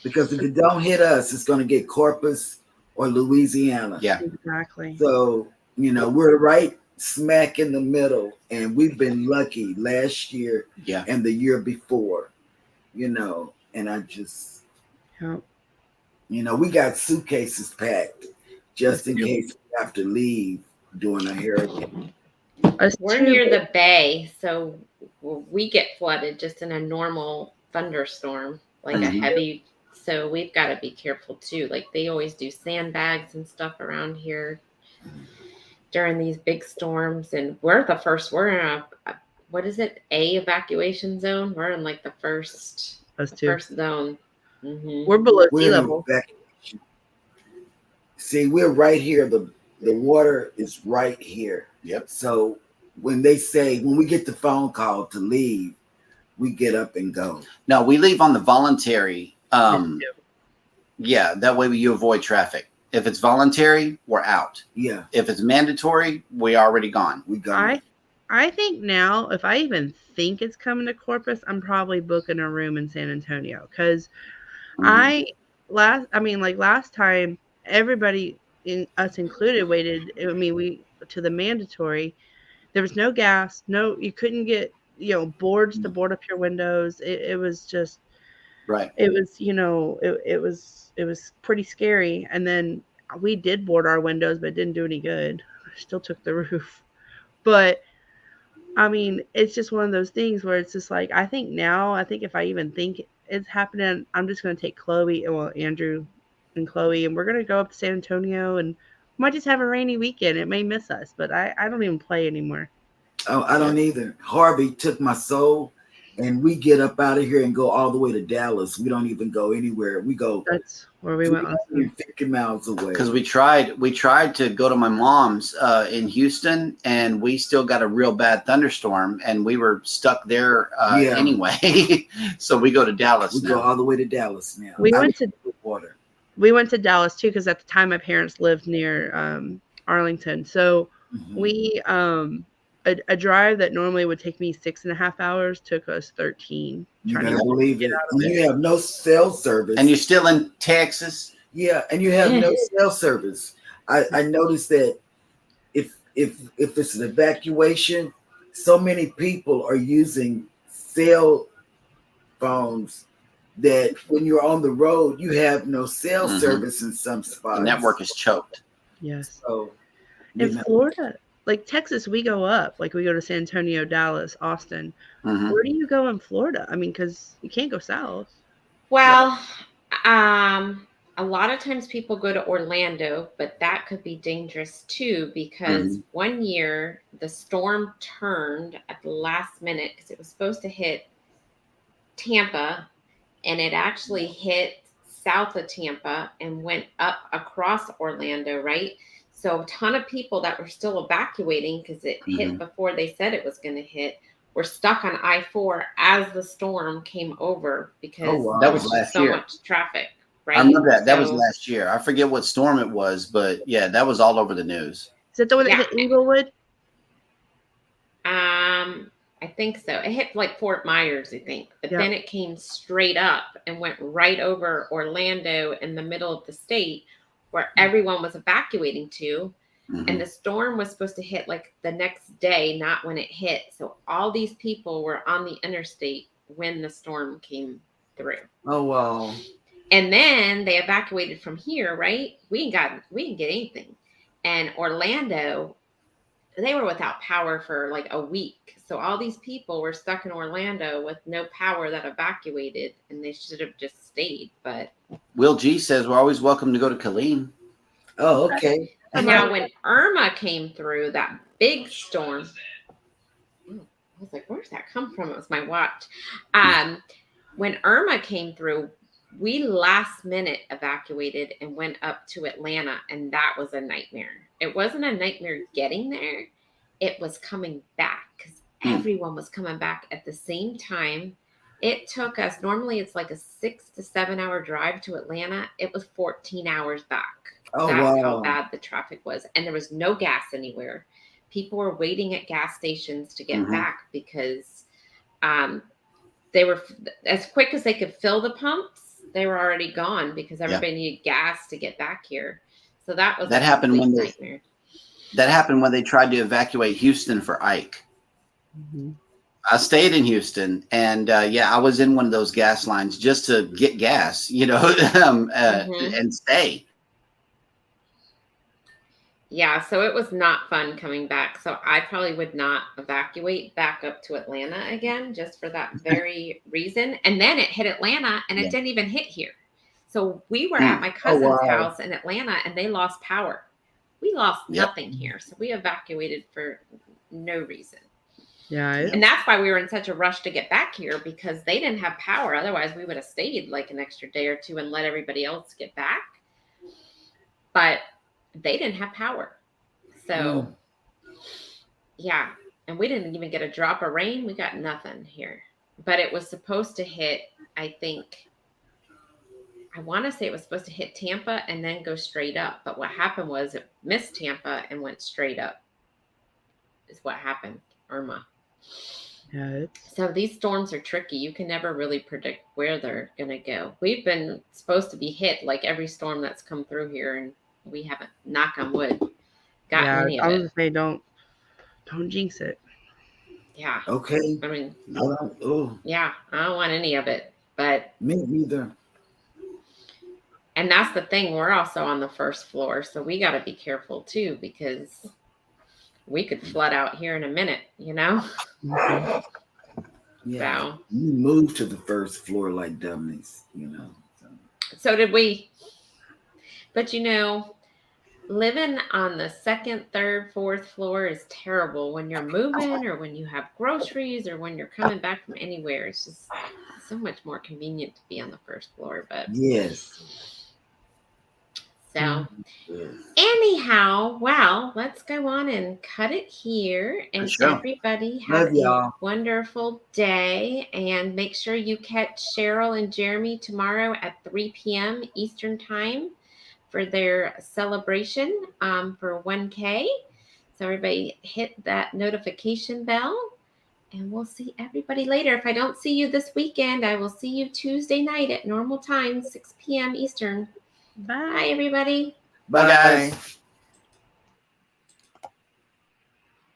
[SPEAKER 3] Because if it don't hit us, it's going to get Corpus or Louisiana.
[SPEAKER 1] Yeah,
[SPEAKER 5] exactly.
[SPEAKER 3] So we're right smack in the middle, and we've been lucky last year and the year before. And I just. We got suitcases packed just in case we have to leave during a hurricane.
[SPEAKER 2] We're near the bay, so we get flooded just in a normal thunderstorm, like a
[SPEAKER 1] Mhm.
[SPEAKER 2] heavy. So we've got to be careful too. Like they always do sandbags and stuff around here during these big storms. And we're in a what is it? A evacuation zone. We're in like the first
[SPEAKER 5] Us too.
[SPEAKER 2] first zone.
[SPEAKER 5] We're below sea
[SPEAKER 3] We're in
[SPEAKER 5] level.
[SPEAKER 3] evacuation. See, we're right here. The water is right here.
[SPEAKER 1] Yep.
[SPEAKER 3] So when we get the phone call to leave, we get up and go.
[SPEAKER 1] No, we leave on the voluntary. Yeah, that way you avoid traffic. If it's voluntary, we're out.
[SPEAKER 3] Yeah,
[SPEAKER 1] If it's mandatory, we already gone.
[SPEAKER 3] we go.
[SPEAKER 5] I think now, if I even think it's coming to Corpus, I'm probably booking a room in San Antonio because last time everybody, us included, waited. I mean, we to the mandatory. There was no gas. No, you couldn't get boards to board up your windows. It was just
[SPEAKER 1] Right.
[SPEAKER 5] it was it was pretty scary. And then we did board our windows, but it didn't do any good. Still took the roof, but. I mean, it's just one of those things where it's just like, I think if I even think it's happening, I'm just going to take Andrew and Chloe, and we're going to go up to San Antonio and might just have a rainy weekend. It may miss us, but I don't even play anymore.
[SPEAKER 3] Oh, I don't either. Harvey took my soul, and we get up out of here and go all the way to Dallas. We don't even go anywhere. We go
[SPEAKER 5] That's where we went last time.
[SPEAKER 3] 50 miles away.
[SPEAKER 1] Because we tried to go to my mom's in Houston, and we still got a real bad thunderstorm, and we were stuck there anyway. So we go to Dallas
[SPEAKER 3] We
[SPEAKER 1] now.
[SPEAKER 3] go all the way to Dallas now.
[SPEAKER 5] We went to
[SPEAKER 3] water.
[SPEAKER 5] We went to Dallas too because at the time my parents lived near Arlington. So we a drive that normally would take me 6.5 hours took us 13.
[SPEAKER 3] You
[SPEAKER 5] trying
[SPEAKER 3] better
[SPEAKER 5] to
[SPEAKER 3] believe
[SPEAKER 5] get
[SPEAKER 3] it.
[SPEAKER 5] out of
[SPEAKER 3] And
[SPEAKER 5] it.
[SPEAKER 3] you have no cell service.
[SPEAKER 1] And you're still in Texas.
[SPEAKER 3] Yeah, and you have no cell service. I noticed that if it's an evacuation, so many people are using cell phones that when you're on the road, you have no cell service in some spots.
[SPEAKER 1] The network is choked.
[SPEAKER 5] Yes.
[SPEAKER 3] So,
[SPEAKER 5] In Florida, like Texas, we go up. Like we go to San Antonio, Dallas, Austin.
[SPEAKER 1] Mhm.
[SPEAKER 5] Where do you go in Florida? I mean, because you can't go south.
[SPEAKER 2] Well, a lot of times people go to Orlando, but that could be dangerous too because one year the storm turned at the last minute because it was supposed to hit Tampa, and it actually hit south of Tampa and went up across Orlando, right? So a ton of people that were still evacuating because it hit before they said it was going to hit were stuck on I-4 as the storm came over because
[SPEAKER 1] That was
[SPEAKER 2] there
[SPEAKER 1] last
[SPEAKER 2] so
[SPEAKER 1] year.
[SPEAKER 2] much traffic, right?
[SPEAKER 1] I remember that. That was
[SPEAKER 2] So-
[SPEAKER 1] last year. I forget what storm it was, but yeah, that was all over the news.
[SPEAKER 5] Is it the one that hit Inglewood?
[SPEAKER 2] I think so. It hit like Fort Myers, I think, but
[SPEAKER 5] Yeah.
[SPEAKER 2] then it came straight up and went right over Orlando in the middle of the state where everyone was evacuating to. And the storm was supposed to hit like the next day, not when it hit. So all these people were on the interstate when the storm came through.
[SPEAKER 3] Oh wow.
[SPEAKER 2] And then they evacuated from here, right? We didn't get anything. And Orlando, they were without power for like a week. So all these people were stuck in Orlando with no power that evacuated, and they should have just stayed. But
[SPEAKER 1] Will G says we're always welcome to go to Killeen.
[SPEAKER 3] Oh, okay.
[SPEAKER 2] and now when Irma came through, that big storm, I was like, where's that come from? It was my watch. When Irma came through, we last minute evacuated and went up to Atlanta, and that was a nightmare. It wasn't a nightmare getting there. It was coming back because everyone was coming back at the same time. It took us, normally it's like a 6 to 7 hour drive to Atlanta. It was 14 hours back.
[SPEAKER 3] Oh,
[SPEAKER 2] That's how
[SPEAKER 3] wow.
[SPEAKER 2] bad the traffic was. And there was no gas anywhere. People were waiting at gas stations to get back because they were, as quick as they could fill the pumps, they were already gone because everybody needed gas to get back here. So that was
[SPEAKER 1] That
[SPEAKER 2] a
[SPEAKER 1] happened when
[SPEAKER 2] complete nightmare.
[SPEAKER 1] That happened when they tried to evacuate Houston for Ike. I stayed in Houston, and I was in one of those gas lines just to get gas, and stay.
[SPEAKER 2] Yeah, so it was not fun coming back. So I probably would not evacuate back up to Atlanta again just for that very reason. And then it hit Atlanta and it
[SPEAKER 1] Yeah.
[SPEAKER 2] didn't even hit here. So we were at my cousin's
[SPEAKER 3] wow.
[SPEAKER 2] house in Atlanta and they lost power. We lost
[SPEAKER 1] Yep.
[SPEAKER 2] nothing here. So we evacuated for no reason.
[SPEAKER 5] Yeah.
[SPEAKER 2] And that's why we were in such a rush to get back here because they didn't have power. Otherwise, we would have stayed like an extra day or two and let everybody else get back. But they didn't have power. So, yeah. And we didn't even get a drop of rain. We got nothing here. But it was supposed to hit, I want to say it was supposed to hit Tampa and then go straight up. But what happened was it missed Tampa and went straight up, is what happened. Irma.
[SPEAKER 5] Yeah.
[SPEAKER 2] So these storms are tricky. You can never really predict where they're going to go. We've been supposed to be hit like every storm that's come through here, and we haven't, knock on wood, gotten any
[SPEAKER 5] I
[SPEAKER 2] of
[SPEAKER 5] was
[SPEAKER 2] it.
[SPEAKER 5] gonna say don't jinx it.
[SPEAKER 2] Yeah.
[SPEAKER 3] Okay.
[SPEAKER 2] I mean,
[SPEAKER 3] Oh,
[SPEAKER 2] yeah, I don't want any of it. But,
[SPEAKER 3] me neither.
[SPEAKER 2] and that's the thing. We're also on the first floor, so we got to be careful too because we could flood out here in a minute, you know?
[SPEAKER 5] Mhm.
[SPEAKER 3] Yeah.
[SPEAKER 2] So,
[SPEAKER 3] You moved to the first floor like dummies, you know.
[SPEAKER 2] so did we. But you know, living on the second, third, fourth floor is terrible when you're moving or when you have groceries or when you're coming back from anywhere. It's just so much more convenient to be on the first floor. But
[SPEAKER 3] Yes.
[SPEAKER 2] so
[SPEAKER 3] Yes.
[SPEAKER 2] anyhow, well, let's go on and cut it here. And
[SPEAKER 1] For sure.
[SPEAKER 2] everybody have
[SPEAKER 3] Love y'all.
[SPEAKER 2] a wonderful day. And make sure you catch Cheryl and Jeremy tomorrow at 3 p.m. Eastern Time for their celebration for 1K. So everybody hit that notification bell. And we'll see everybody later. If I don't see you this weekend, I will see you Tuesday night at normal time, 6 p.m. Eastern. Bye, everybody.
[SPEAKER 1] Bye, guys.